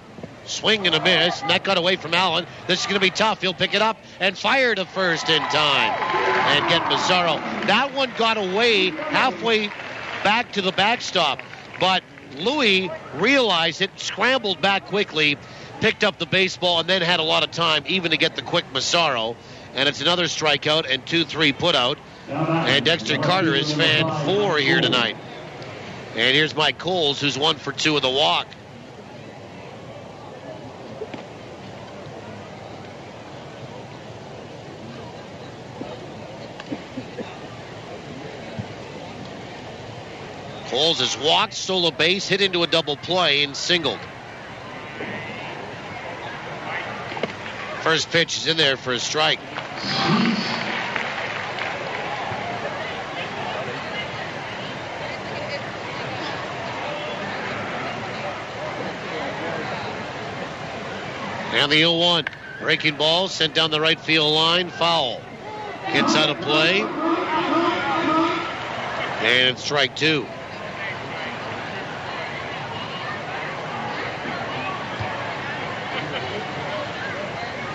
Swing and a miss, and that got away from Allen. This is going to be tough. He'll pick it up and fire to first in time and get Massaro. That one got away halfway back to the backstop. But Louis realized it, scrambled back quickly, picked up the baseball, and then had a lot of time even to get the quick Massaro. And it's another strikeout and 2-3 put out. And Dexter Carter is fan 4 here tonight. And here's Mike Coles, who's 1 for 2 with a walk. Coles has walked, stole a base, hit into a double play, and singled. First pitch is in there for a strike. And the 0-1. Breaking ball sent down the right field line. Foul. Gets out of play. And it's strike 2.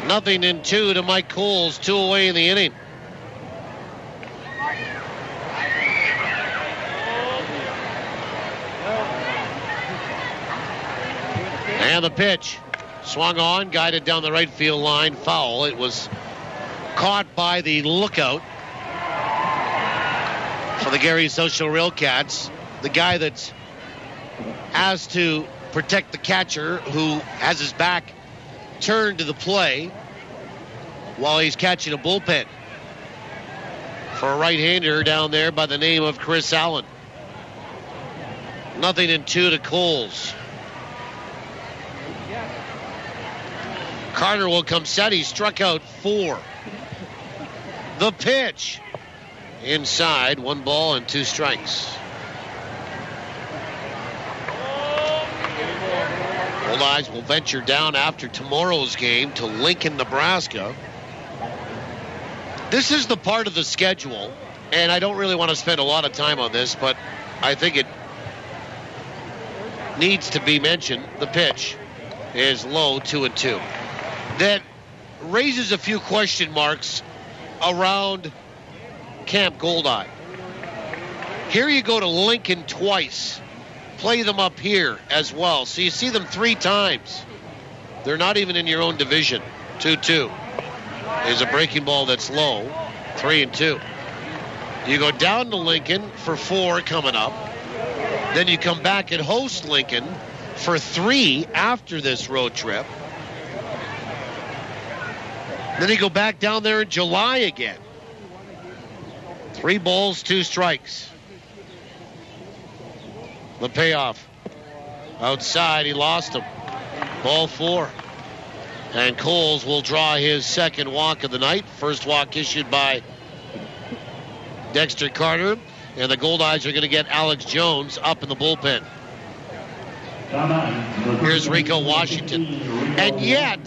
Nothing in 2 to Mike Coles. 2 away in the inning. And the pitch. Swung on, guided down the right field line. Foul. It was caught by the lookout for the Gary SouthShore RailCats. The guy that's asked to protect the catcher who has his back turned to the play while he's catching a bullpen for a right-hander down there by the name of Chris Allen. Nothing in 2 to Coles. Carter will come set. He struck out 4. The pitch. Inside, 1 ball and 2 strikes. Goldeyes will venture down after tomorrow's game to Lincoln, Nebraska. This is the part of the schedule, and I don't really want to spend a lot of time on this, but I think it needs to be mentioned. The pitch is low, 2-2. That raises a few question marks around Camp Goldeye. Here you go to Lincoln twice. Play them up here as well. So you see them 3 times. They're not even in your own division. 2-2 is a breaking ball that's low. 3-2. You go down to Lincoln for 4 coming up. Then you come back and host Lincoln for 3 after this road trip. Then you go back down there in July again. 3 balls, 2 strikes. The payoff. Outside, he lost him. Ball 4. And Coles will draw his second walk of the night. First walk issued by Dexter Carter. And the Goldeyes are going to get Alex Jones up in the bullpen. Here's Rico Washington. And yet,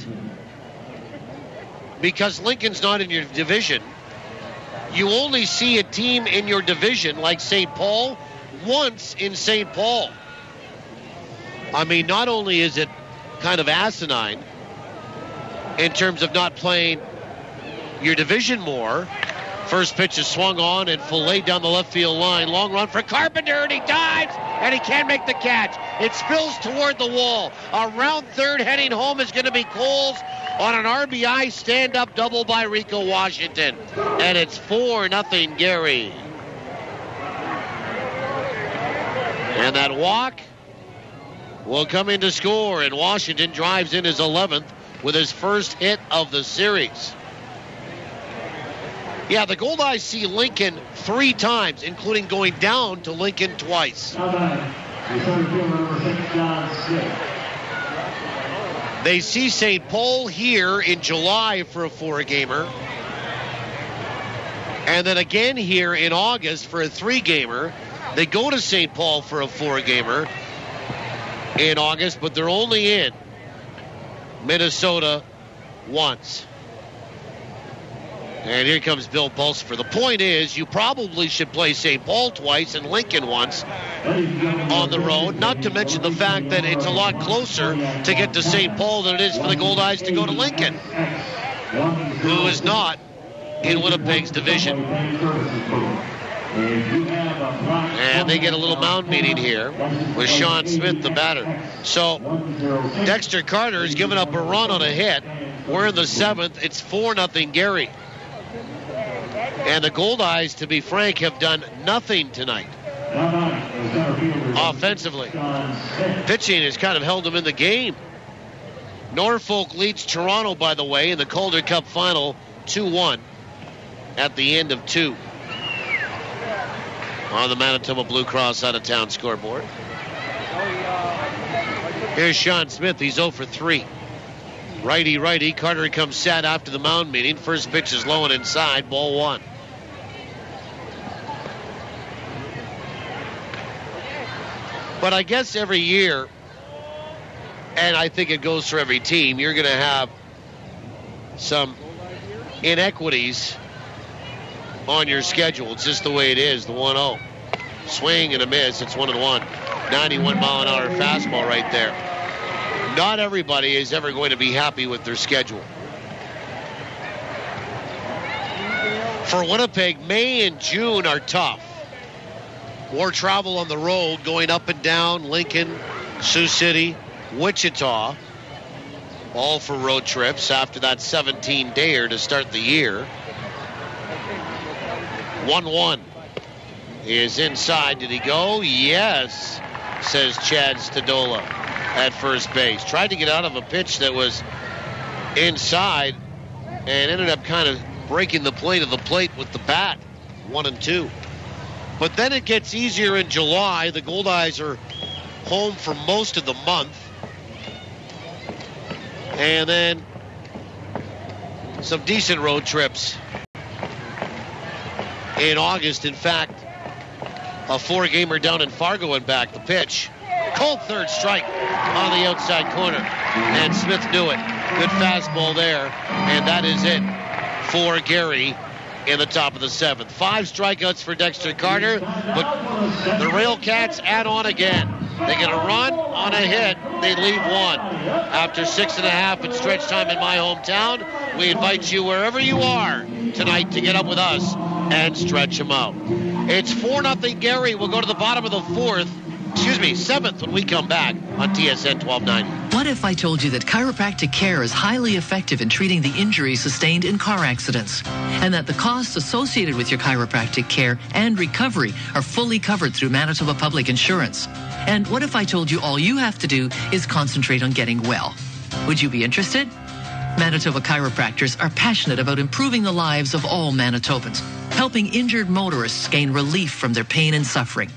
because Lincoln's not in your division, you only see a team in your division like St. Paul once in St. Paul. I mean, not only is it kind of asinine in terms of not playing your division more. First pitch is swung on and filleted down the left field line. Long run for Carpenter, and he dives, and he can't make the catch. It spills toward the wall. Around third, heading home is going to be Coles on an RBI stand-up double by Rico Washington. And it's 4-0 Gary. And that walk will come in to score, and Washington drives in his 11th with his first hit of the series. Yeah, the Goldeyes see Lincoln 3 times, including going down to Lincoln twice. They see St. Paul here in July for a 4-gamer. And then again here in August for a 3-gamer. They go to St. Paul for a 4-gamer in August, but they're only in Minnesota once. And here comes Bill Pulsifer. The point is, you probably should play St. Paul twice and Lincoln once on the road, not to mention the fact that it's a lot closer to get to St. Paul than it is for the Goldeyes to go to Lincoln, who is not in Winnipeg's division. And they get a little mound meeting here with Sean Smith, the batter. So Dexter Carter has given up a run on a hit. We're in the 7th. It's 4-0 Gary. And the Goldeyes, to be frank, have done nothing tonight offensively. Pitching has kind of held them in the game. Norfolk leads Toronto, by the way, in the Calder Cup final 2-1 at the end of 2 on the Manitoba Blue Cross out-of-town scoreboard. Here's Sean Smith. He's 0 for 3. Righty. Carter comes set after the mound meeting. First pitch is low and inside. Ball 1. But I guess every year, and I think it goes for every team, you're going to have some inequities on your schedule. It's just the way it is. The 1-0. Swing and a miss. It's 1-1. 91-mile-an-hour fastball right there. Not everybody is ever going to be happy with their schedule. For Winnipeg, May and June are tough. More travel on the road, going up and down Lincoln, Sioux City, Wichita, all for road trips after that 17-dayer to start the year. 1-1 is inside. Did he go? Yes, says Chad Stadola at first base. Tried to get out of a pitch that was inside and ended up kind of breaking the plate of the plate with the bat. 1-2. But then it gets easier in July. The Goldeyes are home for most of the month. And then some decent road trips in August. In fact, a 4-gamer down in Fargo and back. The pitch. Cold third strike on the outside corner. And Smith knew it. Good fastball there. And that is it for Gary in the top of the 7th. 5 strikeouts for Dexter Carter, but the RailCats add on again. They get a run on a hit. They leave 1. After 6.5 in stretch time in my hometown, we invite you wherever you are tonight to get up with us and stretch them out. It's 4-0 Gary. We'll go to the bottom of the 7th when we come back on TSN 1290. What if I told you that chiropractic care is highly effective in treating the injuries sustained in car accidents, and that the costs associated with your chiropractic care and recovery are fully covered through Manitoba Public Insurance? And what if I told you all you have to do is concentrate on getting well? Would you be interested? Manitoba chiropractors are passionate about improving the lives of all Manitobans, helping injured motorists gain relief from their pain and suffering.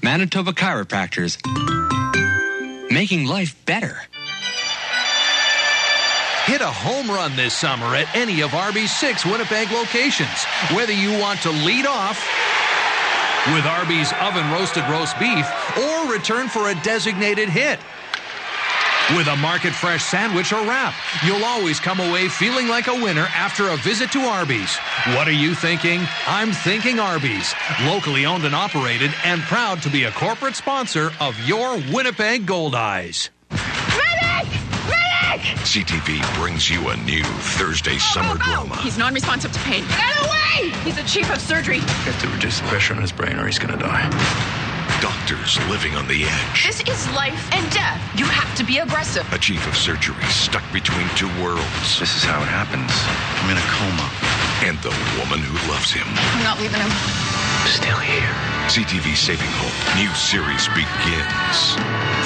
Manitoba Chiropractors, making life better. Hit a home run this summer at any of Arby's 6 Winnipeg locations. Whether you want to lead off with Arby's oven-roasted roast beef or return for a designated hit with a market-fresh sandwich or wrap, you'll always come away feeling like a winner after a visit to Arby's. What are you thinking? I'm thinking Arby's. Locally owned and operated and proud to be a corporate sponsor of your Winnipeg Goldeyes. CTV brings you a new Thursday summer drama. He's non-responsive to pain. Get away! He's the chief of surgery. You have to reduce the pressure on his brain or he's going to die. Doctors living on the edge. This is life and death. You have to be aggressive. A chief of surgery stuck between 2 worlds. This is how it happens. I'm in a coma. And the woman who loves him. I'm not leaving him. Still here. CTV Saving Hope. New series begins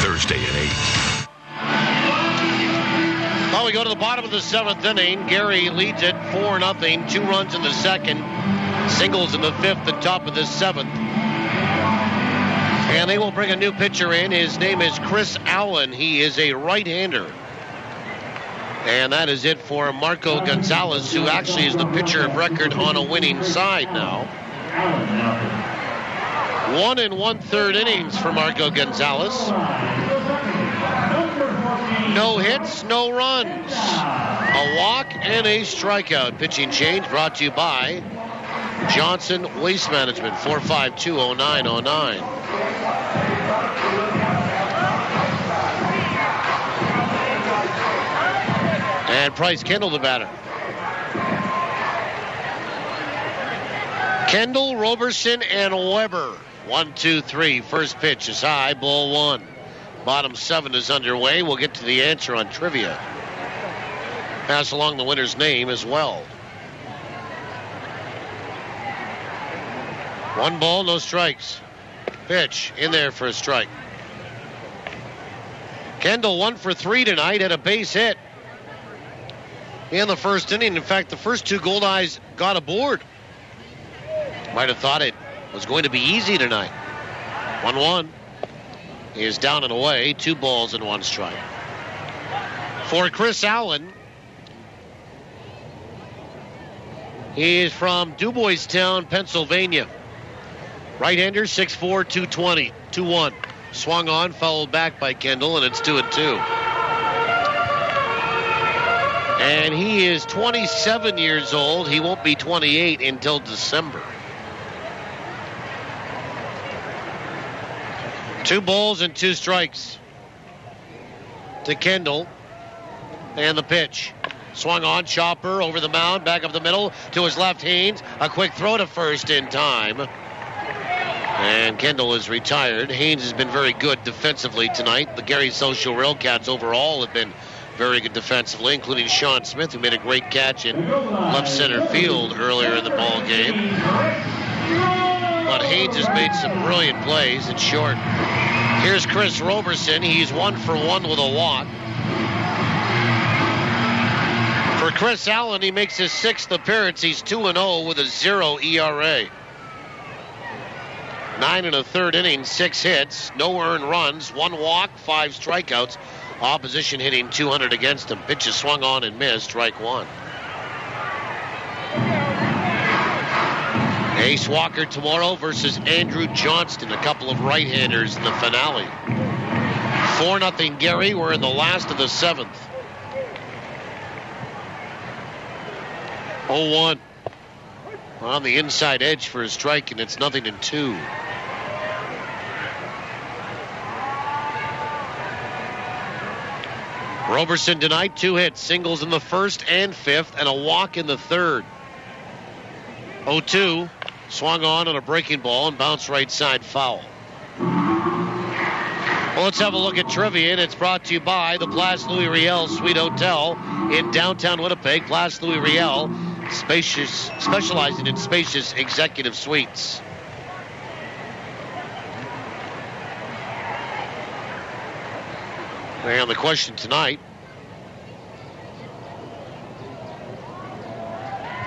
Thursday at 8. Well, we go to the bottom of the 7th inning. Gary leads it 4-0. 2 runs in the 2nd. Singles in the 5th, the top of the 7th. And they will bring a new pitcher in. His name is Chris Allen. He is a right-hander. And that is it for Marco Gonzalez, who actually is the pitcher of record on a winning side now. 1 1/3 innings for Marco Gonzalez. No hits, no runs. A walk and a strikeout. Pitching change brought to you by Johnson Waste Management, 452-0909. And Price Kendall, the batter. Kendall, Roberson, and Weber. 1, 2, 3. First pitch is high, ball 1. Bottom 7 is underway. We'll get to the answer on trivia. Pass along the winner's name as well. 1 ball, no strikes. Pitch in there for a strike. Kendall 1 for 3 tonight, had a base hit in the first inning. In fact, the first 2 Goldeyes got aboard. Might have thought it was going to be easy tonight. 1-1. He is down and away. 2 balls and 1 strike. For Chris Allen, he is from Duboistown, Pennsylvania. Right-hander, 6'4", 220, 2-1. Swung on, fouled back by Kendall, and it's 2-2. And he is 27 years old. He won't be 28 until December. 2 balls and 2 strikes to Kendall. And the pitch. Swung on, chopper over the mound, back up the middle to his left, Haynes. A quick throw to first in time. And Kendall is retired. Haynes has been very good defensively tonight. The Gary SouthShore RailCats overall have been very good defensively, including Sean Smith, who made a great catch in left center field earlier in the ball game. But Haynes has made some brilliant plays in short. Here's Chris Roberson. He's 1 for 1 with a walk. For Chris Allen, he makes his 6th appearance. He's 2-0 with a 0 ERA. 9 1/3 innings, 6 hits, no earned runs, 1 walk, 5 strikeouts. Opposition hitting 200 against him. Pitches swung on and missed, strike 1. Ace Walker tomorrow versus Andrew Johnston, a couple of right-handers in the finale. 4-0 Gary. We're in the last of the 7th. 0-1. On the inside edge for a strike, and it's 0-2. Roberson tonight, 2 hits, singles in the first and 5th, and a walk in the 3rd. 0-2, swung on a breaking ball and bounced right side foul. Well, let's have a look at trivia, and it's brought to you by the Place Louis Riel Suite Hotel in downtown Winnipeg. Place Louis Riel, specializing in spacious executive suites. And the question tonight,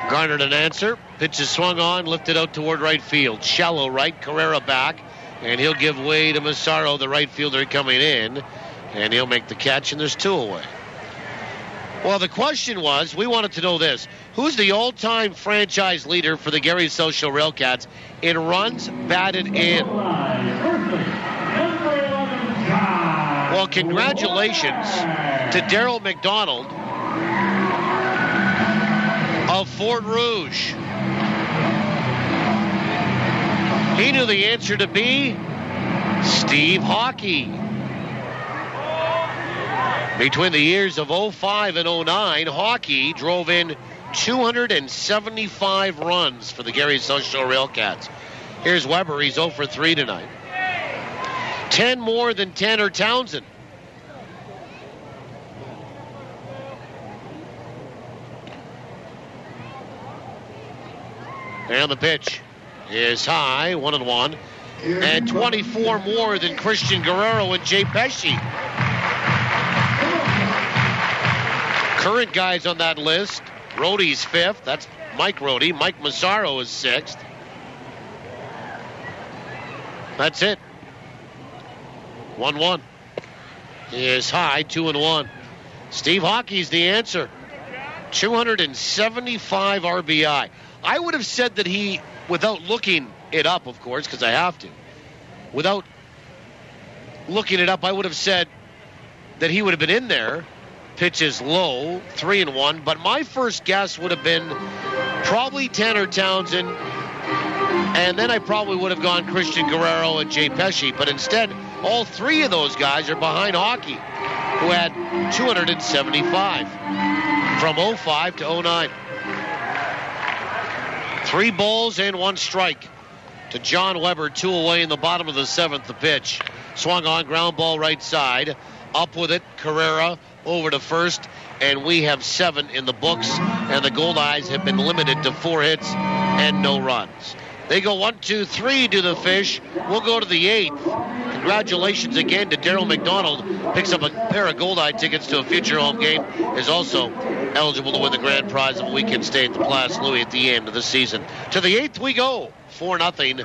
garnered an answer. Pitch is swung on, lifted out toward right field. Shallow right, Carrera back, and he'll give way to Massaro, the right fielder coming in, and he'll make the catch, and there's 2 away. Well, the question was, we wanted to know this. Who's the all-time franchise leader for the Gary SouthShore RailCats in runs batted in? Well, congratulations to Darryl McDonald of Fort Rouge. He knew the answer to be Steve Hockey. Between the years of 05 and 09, Hockey drove in 275 runs for the Gary SouthShore RailCats. Here's Weber. He's 0 for 3 tonight. 10 more than Tanner Townsend. And the pitch is high, 1-1. And 24 more than Christian Guerrero and Jay Pesci. Current guys on that list, Rohde's 5th. That's Mike Rohde. Mike Massaro is 6th. That's it. 1-1. He is high, 2-1. Steve Hockey's the answer. 275 RBI. I would have said that he, without looking it up, of course, because I have to, without looking it up, I would have said that he would have been in there. Pitch is low, 3-1. But my first guess would have been probably Tanner Townsend, and then I probably would have gone Christian Guerrero and Jay Pesci. But instead, all 3 of those guys are behind Hockey, who had 275 from 05 to 09. 3 balls and 1 strike to John Weber, 2 away in the bottom of the 7th. The pitch swung on, ground ball right side, up with it, Carrera over to first, and we have 7 in the books, and the Goldeyes have been limited to 4 hits and no runs. They go 1, 2, 3 to the Fish. We'll go to the 8th. Congratulations again to Daryl McDonald. Picks up a pair of Goldeye tickets to a future home game. Is also eligible to win the grand prize of a weekend stay at the Place Louis at the end of the season. To the 8th we go. 4-0.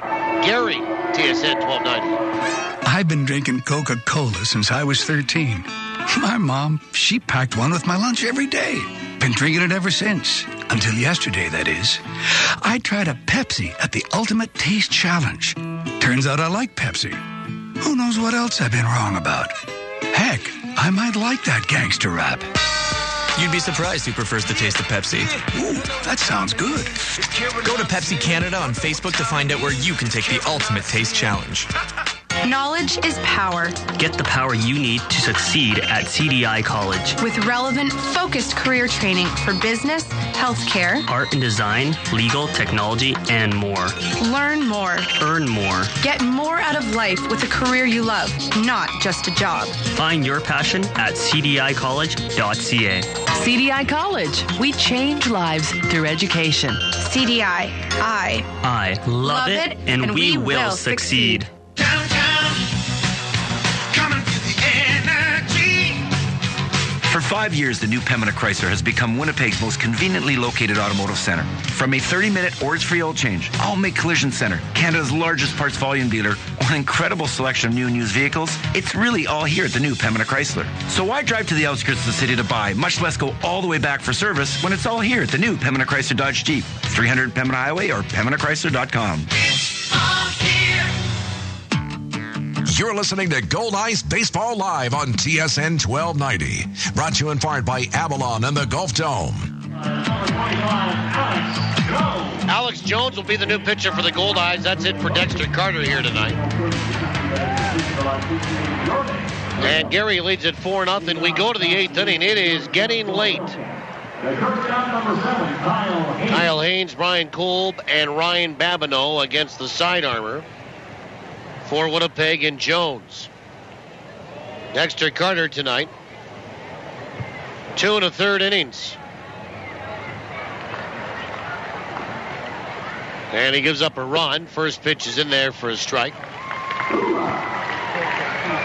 Gary, TSN 1290. I've been drinking Coca-Cola since I was 13. My mom, she packed one with my lunch every day. Been drinking it ever since. Until yesterday, that is. I tried a Pepsi at the Ultimate Taste Challenge. Turns out I like Pepsi. Who knows what else I've been wrong about? Heck, I might like that gangster rap. You'd be surprised who prefers the taste of Pepsi. Ooh, that sounds good. Go to Pepsi Canada on Facebook to find out where you can take the Ultimate Taste Challenge. Knowledge is power. Get the power you need to succeed at CDI College. With relevant, focused career training for business, healthcare, art and design, legal, technology, and more. Learn more. Earn more. Get more out of life with a career you love, not just a job. Find your passion at cdicollege.ca. CDI College. We change lives through education. CDI. I love it, and we will succeed. For 5 years, the new Pembina Chrysler has become Winnipeg's most conveniently located automotive center. From a 30-minute ORS-free oil change, I'll make Collision Center, Canada's largest parts volume dealer, or an incredible selection of new and used vehicles, it's really all here at the new Pembina Chrysler. So why drive to the outskirts of the city to buy, much less go all the way back for service, when it's all here at the new Pembina Chrysler Dodge Jeep, 300 Pembina Highway or PembinaChrysler.com. You're listening to Goldeyes Baseball Live on TSN 1290. Brought to you in part by Avalon and the Gulf Dome. Alex Jones will be the new pitcher for the Goldeyes. That's it for Dexter Carter here tonight. And Gary leads at 4-0. We go to the 8th inning. It is getting late. Kyle Haynes, Brian Kolb, and Ryan Babineau against the side armor for Winnipeg and Jones. Dexter Carter tonight. 2 1/3 innings. And he gives up a run. First pitch is in there for a strike.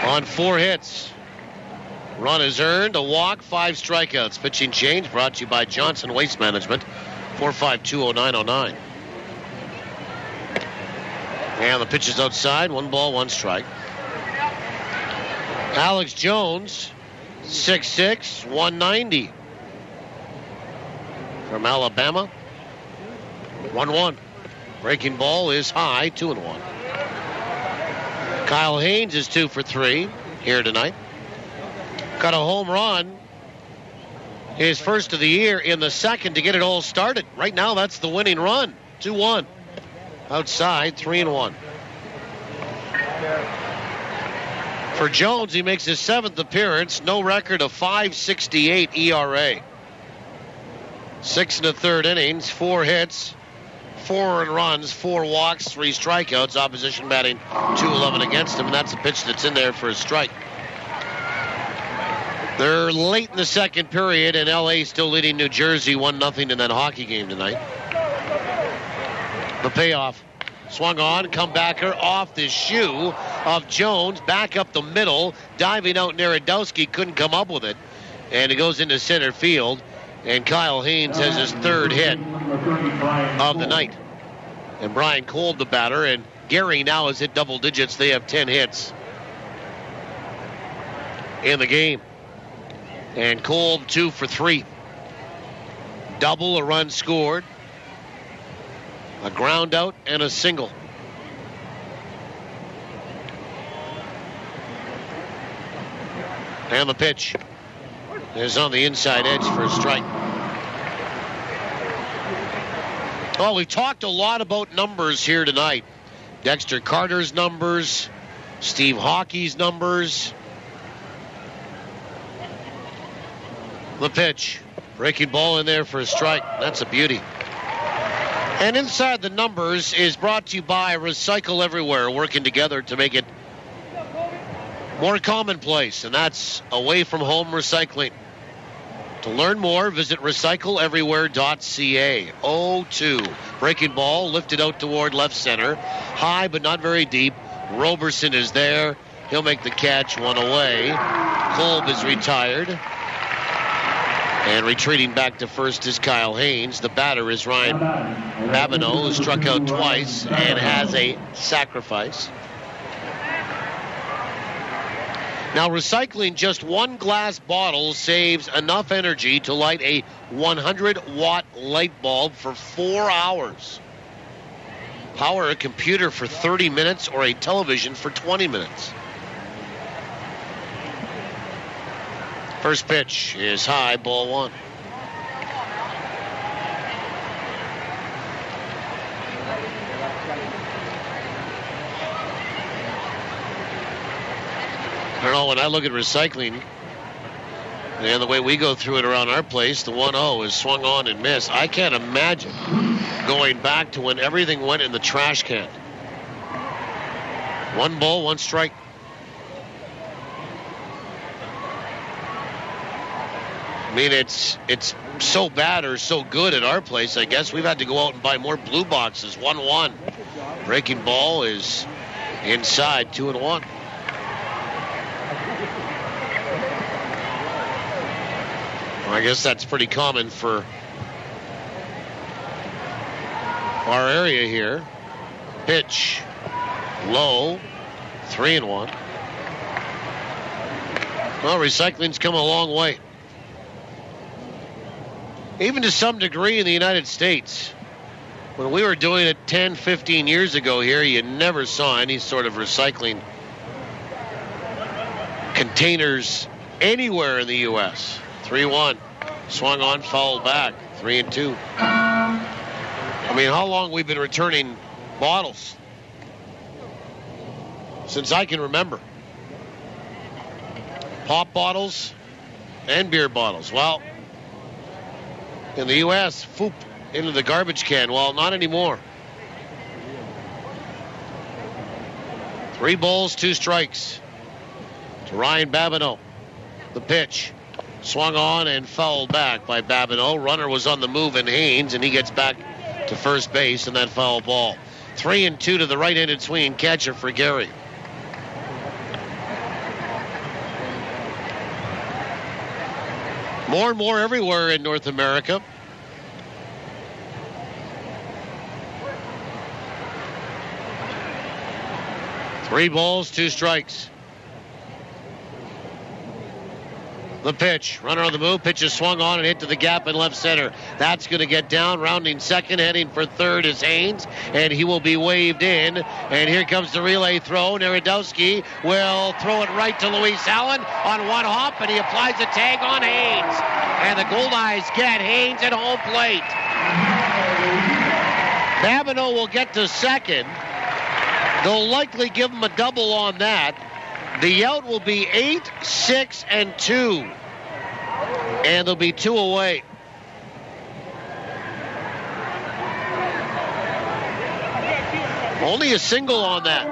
On 4 hits. Run is earned, a walk, 5 strikeouts. Pitching change brought to you by Johnson Waste Management. 4520909. And the pitch is outside. 1 ball, 1 strike. Alex Jones, 6'6", 190. From Alabama. 1-1. Breaking ball is high, 2-1. Kyle Haynes is 2 for 3 here tonight. Got a home run. His first of the year in the second to get it all started. Right now, that's the winning run. 2-1. Outside, 3-1. For Jones, he makes his 7th appearance. No record of .568 ERA. 6 1/3 innings, 4 hits, 4 earned runs, 4 walks, 3 strikeouts. Opposition batting .211 against him, and that's a pitch that's in there for a strike. They're late in the second period, and LA still leading New Jersey 1-0 in that hockey game tonight. The payoff. Swung on, comebacker off the shoe of Jones, back up the middle, diving out Narodowski, couldn't come up with it. And it goes into center field, and Kyle Haynes has his 3rd hit of the night. And Brian Kolb, the batter, and Gary now has hit double digits. They have 10 hits in the game. And Kolb 2 for 3. Double, a run scored. A ground out and a single. And the pitch is on the inside edge for a strike. Well, we've talked a lot about numbers here tonight. Dexter Carter's numbers, Steve Hockey's numbers. The pitch. Breaking ball in there for a strike. That's a beauty. And Inside the Numbers is brought to you by Recycle Everywhere, working together to make it more commonplace, and that's away from home recycling. To learn more, visit recycleeverywhere.ca. 0-2. Breaking ball, lifted out toward left center. High, but not very deep. Roberson is there. He'll make the catch, one away. Kolb is retired. And retreating back to first is Kyle Haynes. The batter is Ryan Babineau, who struck out twice and has a sacrifice. Now, recycling just one glass bottle saves enough energy to light a 100-watt light bulb for 4 hours. Power a computer for 30 minutes or a television for 20 minutes. First pitch is high, ball one. I don't know, when I look at recycling and the way we go through it around our place, the 1-0 is swung on and missed. I can't imagine going back to when everything went in the trash can. 1 ball, 1 strike. I mean, it's so bad or so good at our place, I guess. We've had to go out and buy more blue boxes. 1-1. Breaking ball is inside, 2-1. I guess that's pretty common for our area here. Pitch low, 3-1. Well, recycling's come a long way. Even to some degree in the United States. When we were doing it 10, 15 years ago here, you never saw any sort of recycling containers anywhere in the U.S. 3-1. Swung on, fouled back. 3-2. I mean, how long we've been returning bottles? Since I can remember. Pop bottles and beer bottles. Well, in the U.S., foop, into the garbage can. Well, not anymore. 3 balls, 2 strikes to Ryan Babineau. The pitch. Swung on and fouled back by Babineau. Runner was on the move in Haynes, and he gets back to first base in that foul ball. 3-2 to the right-handed swinging catcher for Gary. More and more everywhere in North America. Three balls, 2 strikes. The pitch, runner on the move, pitch is swung on and hit to the gap in left center. That's going to get down, rounding second, heading for third is Haynes, and he will be waved in. And here comes the relay throw. Narodowski will throw it right to Luis Allen on one hop, and he applies a tag on Haynes. And the Goldeyes get Haynes at home plate. Babineau will get to second. They'll likely give him a double on that. The out will be 8, 6, and 2. And there'll be 2 away. Only a single on that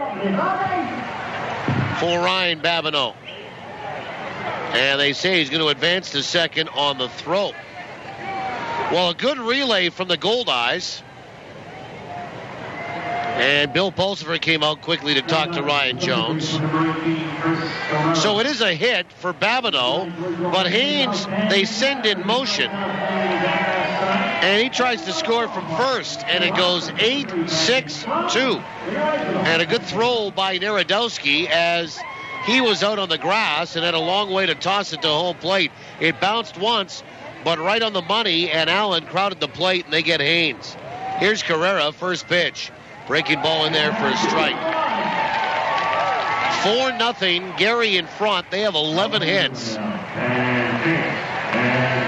for Ryan Babineau. And they say he's going to advance to second on the throw. Well, a good relay from the Goldeyes. And Bill Pulsifer came out quickly to talk to Ryan Jones. So it is a hit for Babineau, but Haynes, they send in motion. And he tries to score from first, and it goes 8, 6, 2. And a good throw by Narodowski as he was out on the grass and had a long way to toss it to home plate. It bounced once, but right on the money, and Allen crowded the plate, and they get Haynes. Here's Carrera, first pitch. Breaking ball in there for a strike. 4-0, Gary in front. They have 11 hits.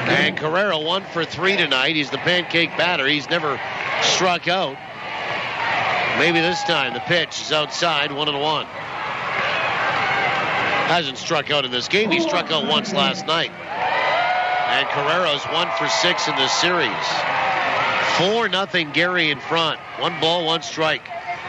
And Carrera 1 for 3 tonight. He's the pancake batter. He's never struck out. Maybe this time the pitch is outside, 1-1. Hasn't struck out in this game. He struck out once last night. And Carrera's 1 for 6 in this series. 4-0 Gary in front. 1 ball, 1 strike.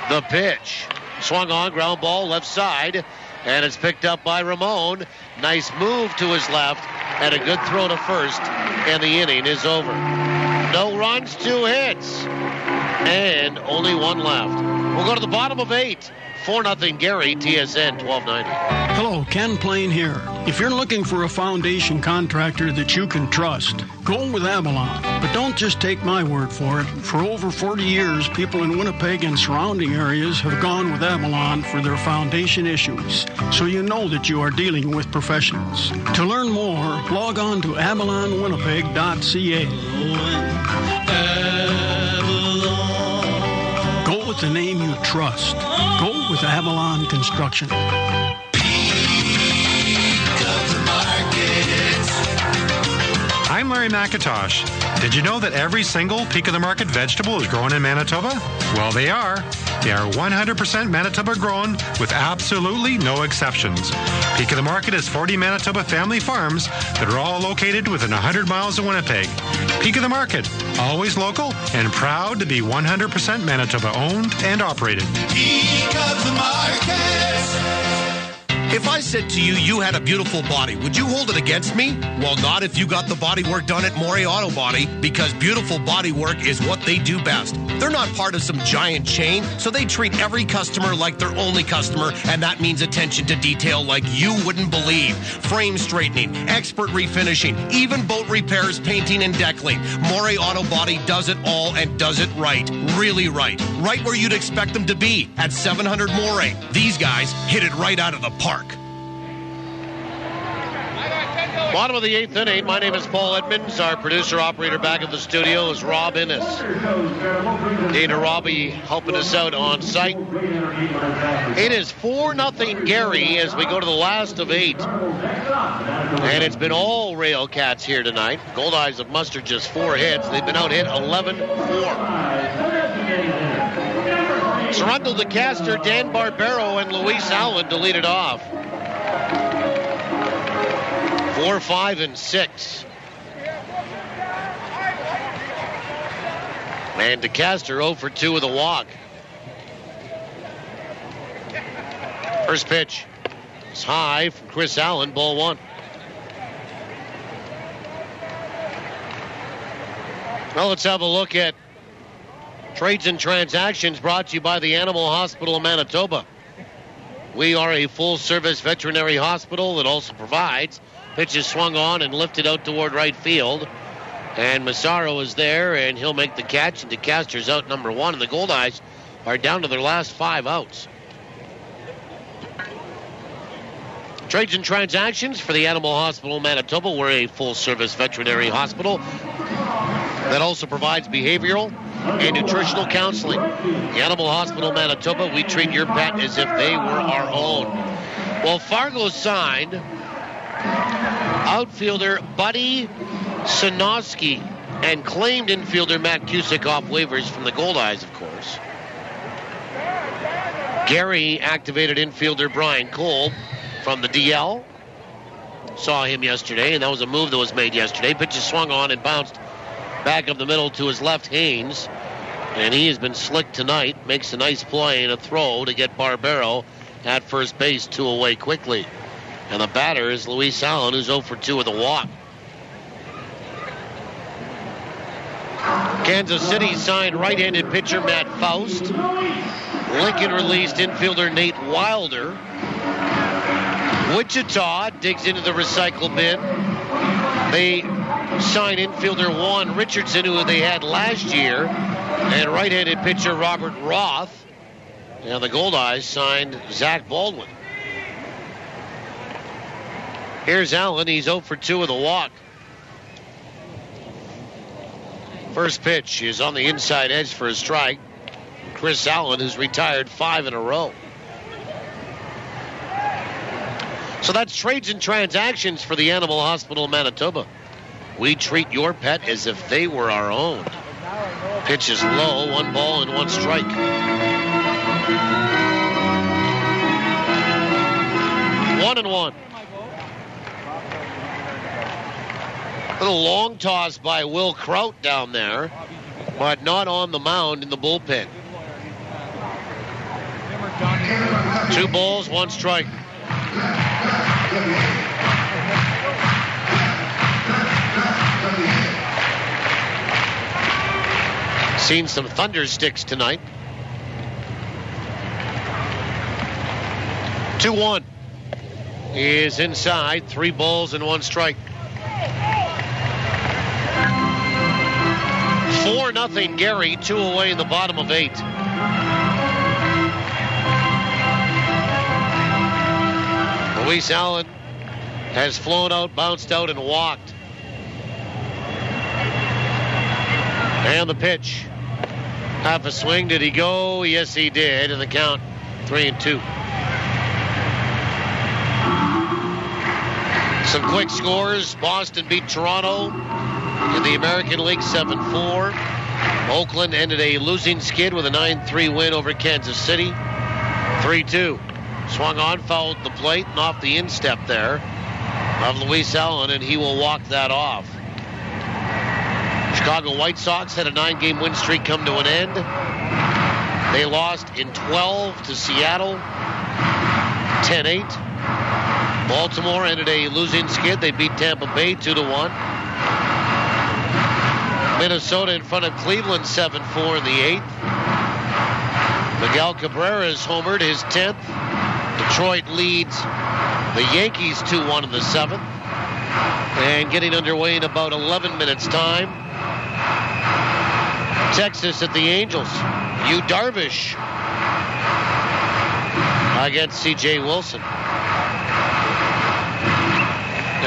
The pitch. Swung on, ground ball, left side. And it's picked up by Ramon. Nice move to his left. And a good throw to first. And the inning is over. No runs, 2 hits. And only 1 left. We'll go to the bottom of 8. 4-0 Gary, TSN 1290. Hello, Ken Plain here. If you're looking for a foundation contractor that you can trust, go with Avalon. But don't just take my word for it. For over 40 years, people in Winnipeg and surrounding areas have gone with Avalon for their foundation issues. So you know that you are dealing with professionals. To learn more, log on to avalonwinnipeg.ca. Go with the name you trust. Go with Avalon Construction. I'm Larry McIntosh. Did you know that every single Peak of the Market vegetable is grown in Manitoba? Well, they are. They are 100% Manitoba grown with absolutely no exceptions. Peak of the Market is 40 Manitoba family farms that are all located within 100 miles of Winnipeg. Peak of the Market, always local and proud to be 100% Manitoba owned and operated. Peak of the Market. If I said to you, you had a beautiful body, would you hold it against me? Well, not if you got the body work done at Morey Auto Body, because beautiful body work is what they do best. They're not part of some giant chain, so they treat every customer like their only customer, and that means attention to detail like you wouldn't believe. Frame straightening, expert refinishing, even boat repairs, painting, and deckling. Morey Auto Body does it all and does it right. Really right. Right where you'd expect them to be, at 700 Morey. These guys hit it right out of the park. Bottom of the 8th inning. My name is Paul Edmonds. Our producer-operator back at the studio is Rob Innes. Dana Robbie helping us out on site. It is 4-0 Gary as we go to the last of 8. And it's been all RailCats here tonight. Goldeyes have mustered just 4 hits. They've been out hit 11-4. Surrundle DeCaster, Dan Barbero, and Luis Allen to lead it off. 4, 5, and 6. And DeCaster 0 for 2 with a walk. First pitch is high from Chris Allen, ball 1. Well, let's have a look at trades and transactions brought to you by the Animal Hospital of Manitoba. We are a full-service veterinary hospital that also provides. Pitch is swung on and lifted out toward right field. And Massaro is there, and he'll make the catch. And DeCaster's out number 1. And the Goldeyes are down to their last 5 outs. Trades and transactions for the Animal Hospital Manitoba. We're a full-service veterinary hospital that also provides behavioral and nutritional counseling. The Animal Hospital Manitoba, we treat your pet as if they were our own. Well, Fargo signed outfielder Buddy Sanoski and claimed infielder Matt Cusick off waivers from the Goldeyes, of course. Gary activated infielder Brian Kolb from the DL. Saw him yesterday, and that was a move that was made yesterday. Pitch is swung on and bounced back up the middle to his left, Haynes. And he has been slick tonight. Makes a nice play and a throw to get Barbero at first base 2 away quickly. And the batter is Luis Allen, who's 0 for 2 with a walk. Kansas City signed right-handed pitcher Matt Faust. Lincoln released infielder Nate Wilder. Wichita digs into the recycle bin. They sign infielder Juan Richardson, who they had last year, and right-handed pitcher Robert Roth. And the Goldeyes signed Zach Baldwin. Here's Allen. He's 0 for 2 with a walk. First pitch is on the inside edge for a strike. Chris Allen, who's retired 5 in a row. So that's trades and transactions for the Animal Hospital Manitoba. We treat your pet as if they were our own. Pitch is low, 1 ball and 1 strike. 1-1. Little long toss by Will Kraut down there. but not on the mound in the bullpen. 2 balls, 1 strike. Seen some thunder sticks tonight. 2-1 is inside. 3 balls and 1 strike. 4-0 Gary, 2 away in the bottom of 8. Luis Allen has flown out, bounced out, and walked. And the pitch. Half a swing. Did he go? Yes, he did. And the count 3-2. Some quick scores. Boston beat Toronto in the American League 7-4. Oakland ended a losing skid with a 9-3 win over Kansas City. 3-2. Swung on, fouled the plate, and off the instep there of Luis Allen, and he will walk that off. Chicago White Sox had a 9-game win streak come to an end. They lost in 12 to Seattle, 10-8. Baltimore ended a losing skid. They beat Tampa Bay 2-1. Minnesota in front of Cleveland 7-4 in the 8th. Miguel Cabrera has homered his 10th. Detroit leads the Yankees 2-1 in the 7th. And getting underway in about 11 minutes' time, Texas at the Angels. Yu Darvish against C.J. Wilson.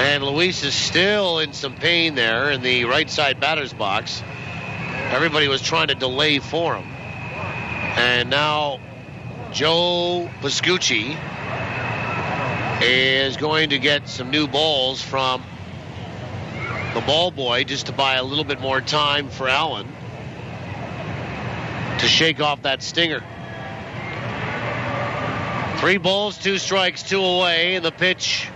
And Luis is still in some pain there in the right side batter's box. Everybody was trying to delay for him. And now Joe Pascucci is going to get some new balls from the ball boy just to buy a little bit more time for Allen to shake off that stinger. 3 balls, 2 strikes, 2 away, and the pitch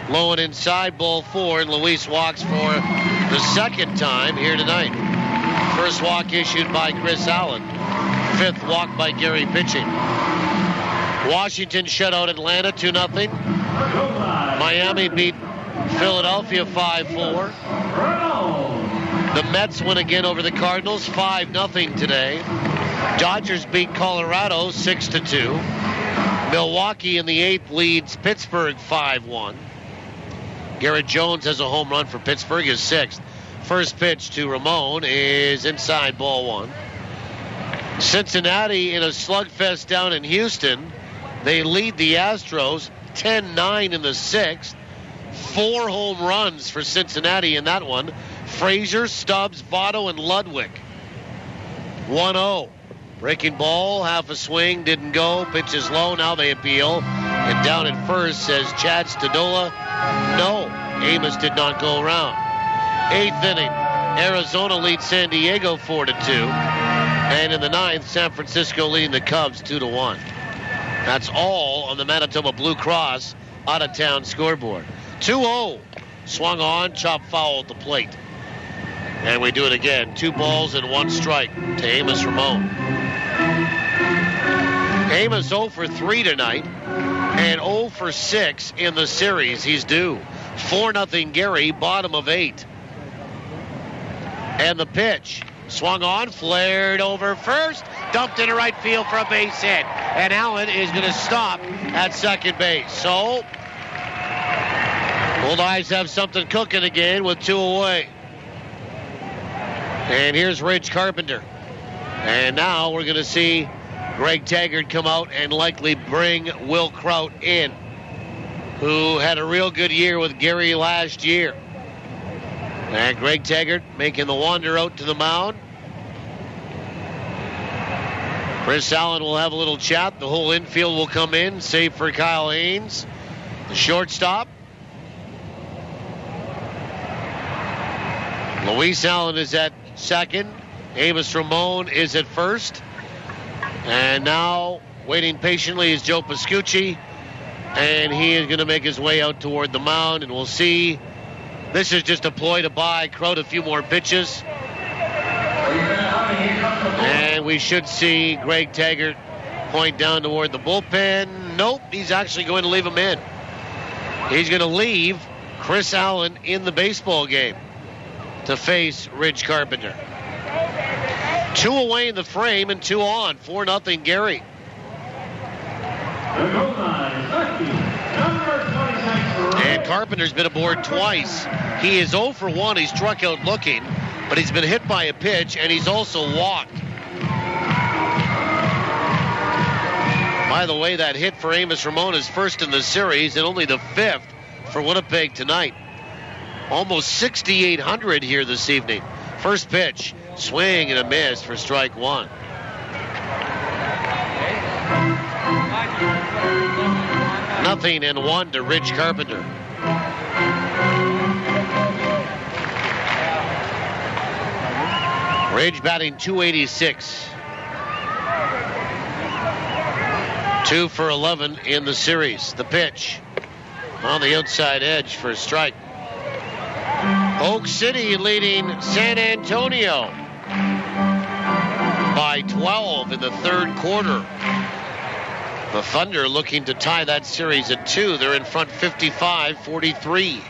low and inside, ball 4, and Luis walks for the 2nd time here tonight. First walk issued by Chris Allen. 5th walk by Gary pitching. Washington shut out Atlanta 2-0. Miami beat Philadelphia 5-4. The Mets win again over the Cardinals 5-0 today. Dodgers beat Colorado 6-2. Milwaukee in the 8th leads Pittsburgh 5-1. Garrett Jones has a home run for Pittsburgh, his 6th. First pitch to Ramon is inside, ball 1. Cincinnati in a slugfest down in Houston. They lead the Astros 10-9 in the 6th. 4 home runs for Cincinnati in that one. Frazier, Stubbs, Votto, and Ludwig. 1-0. Breaking ball, half a swing, didn't go. Pitch is low, now they appeal. And down at first says Chad Stadola, no. Amos did not go around. 8th inning. Arizona leads San Diego 4-2. And in the 9th, San Francisco leading the Cubs 2-1. That's all on the Manitoba Blue Cross out-of-town scoreboard. 2-0. Swung on, chopped foul at the plate. And we do it again. 2 balls and 1 strike to Amos Ramon. Amos 0 for 3 tonight and 0 for 6 in the series. He's due. 4-0 Gary, bottom of 8. And the pitch. Swung on, flared over first, dumped into right field for a base hit. And Allen is going to stop at second base. So, Goldeyes have something cooking again with 2 away. And here's Ridge Carpenter. And now we're going to see Greg Taggart come out and likely bring Will Kraut in, who had a real good year with Gary last year. And Greg Taggart making the wander out to the mound. Chris Allen will have a little chat. The whole infield will come in, save for Kyle Haynes, the shortstop. Luis Allen is at second. Amos Ramon is at first. And now, waiting patiently, is Joe Pascucci. And he is going to make his way out toward the mound, and we'll see. This is just a ploy to buy Kraut a few more pitches. And we should see Greg Taggart point down toward the bullpen. Nope, he's actually going to leave him in. He's going to leave Chris Allen in the baseball game to face Ridge Carpenter. 2 away in the frame and 2 on. 4-0 Gary. And Carpenter's been aboard twice. He is 0 for 1. He's struck out looking, but he's been hit by a pitch, and he's also walked. By the way, that hit for Amos Ramon is first in the series and only the 5th for Winnipeg tonight. Almost 6,800 here this evening. First pitch, swing and a miss for strike 1. Nothing and 1 to Ridge Carpenter. Ridge batting .286. 2 for 11 in the series. The pitch on the outside edge for a strike. Oak City leading San Antonio by 12 in the third quarter. The Thunder looking to tie that series at 2. They're in front 55-43.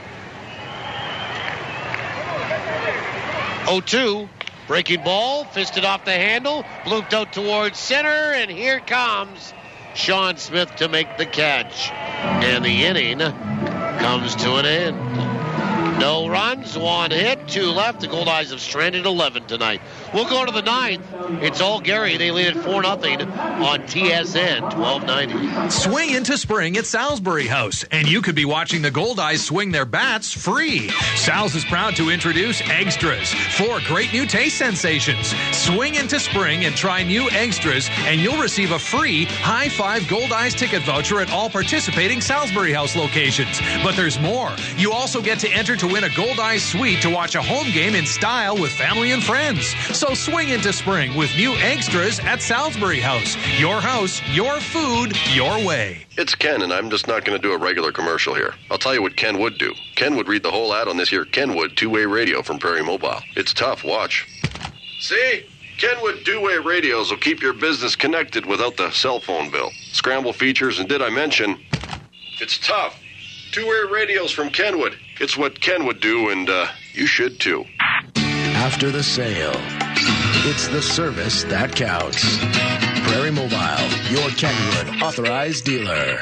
0-2. Breaking ball, fisted off the handle, blooped out towards center, and here comes Sean Smith to make the catch. And the inning comes to an end. No runs, 1 hit, 2 left. The Goldeyes have stranded 11 tonight. We'll go to the 9th. It's all Gary. They lead at 4-0 on TSN 1290. Swing into spring at Salisbury House, and you could be watching the Goldeyes swing their bats free. Sal's is proud to introduce Extras, 4 great new taste sensations. Swing into spring and try new Extras, and you'll receive a free High Five Goldeyes ticket voucher at all participating Salisbury House locations. But there's more. You also get to enter to win a Goldeyes suite to watch a home game in style with family and friends. So swing into spring with new Extras at Salisbury House. Your house, your food, your way. It's Ken, and I'm just not going to do a regular commercial here. I'll tell you what Ken would do. Ken would read the whole ad on this here Kenwood two-way radio from Prairie Mobile. It's tough. Watch. See? Kenwood two-way radios will keep your business connected without the cell phone bill. Scramble features, and did I mention, it's tough. Two-way radios from Kenwood. It's what Ken would do, and you should too. After the sale, it's the service that counts. Prairie Mobile, your Kenwood authorized dealer.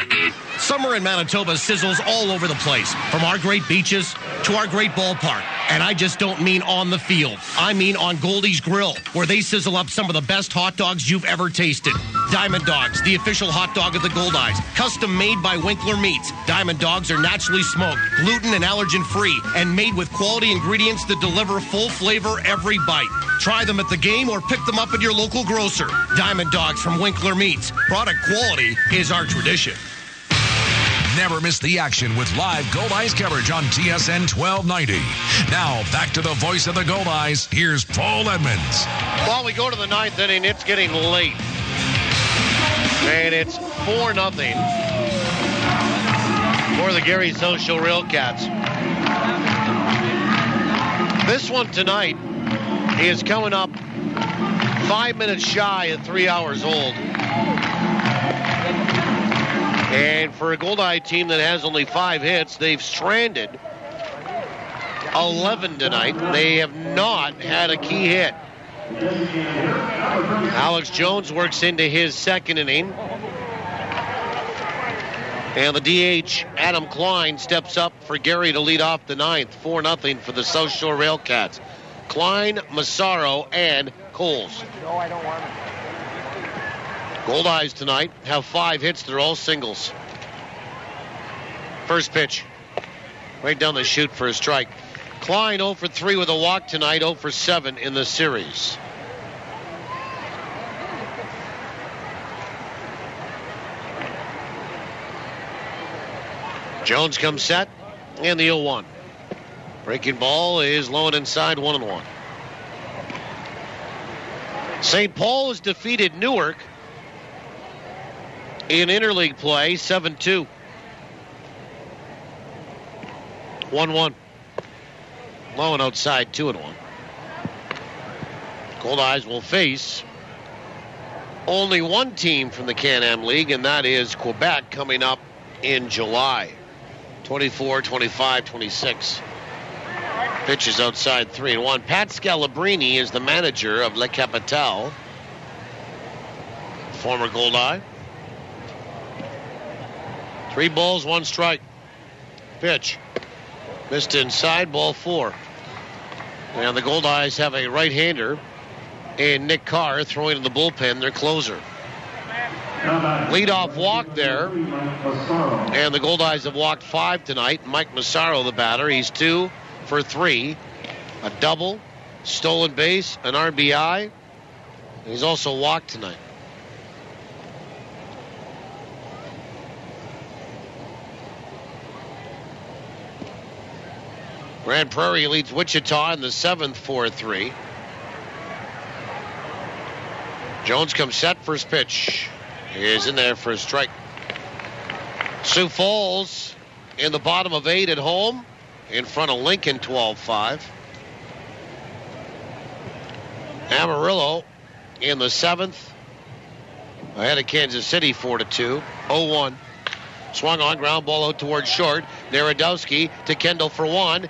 Summer in Manitoba sizzles all over the place, from our great beaches to our great ballpark. And I just don't mean on the field. I mean on Goldeyes Grill, where they sizzle up some of the best hot dogs you've ever tasted. Diamond Dogs, the official hot dog of the Goldeyes, custom made by Winkler Meats. Diamond Dogs are naturally smoked, gluten and allergen free, and made with quality ingredients that deliver full flavor every bite. Try them at the game or pick them up at your local grocer. Diamond Dogs from Winkler Meats. Product quality is our tradition. Never miss the action with live Goldeyes coverage on TSN 1290. Now, back to the voice of the Goldeyes. Here's Paul Edmonds. While we go to the 9th inning, it's getting late. And it's 4-0 for the Gary SouthShore RailCats. This one tonight is coming up 5 minutes shy of 3 hours old. And for a Goldeyes team that has only 5 hits, they've stranded 11 tonight. They have not had a key hit. Alex Jones works into his second inning. And the DH, Adam Klein, steps up for Gary to lead off the 9th. 4-0 for the SouthShore RailCats. Klein, Massaro, and Coles. No, I don't want it. Goldeyes tonight have 5 hits. They're all singles. First pitch. Right down the chute for a strike. Klein 0 for 3 with a walk tonight. 0 for 7 in the series. Jones comes set. And the 0-1. Breaking ball is low and inside, 1-1. St. Paul has defeated Newark in interleague play, 7-2. 1-1. Low and outside, 2-1. Goldeyes will face only one team from the Can-Am League, and that is Quebec, coming up in July. 24, 25, 26. Pitches outside 3-1. Pat Scalabrini is the manager of Le Capitale, former Goldeye. 3 balls, 1 strike. Pitch. Missed inside, ball 4. And the Goldeyes have a right-hander, and Nick Carr throwing in the bullpen, their closer. Leadoff walk there, and the Goldeyes have walked 5 tonight. Mike Massaro, the batter, he's 2 for 3. A double, stolen base, an RBI. And he's also walked tonight. Grand Prairie leads Wichita in the 7th, 4-3. Jones comes set, first pitch. He is in there for a strike. Sioux Falls in the bottom of 8 at home, in front of Lincoln, 12-5. Amarillo in the 7th, ahead of Kansas City, 4-2. 0-1. Swung on, ground ball out towards short. Narodowski to Kendall for 1.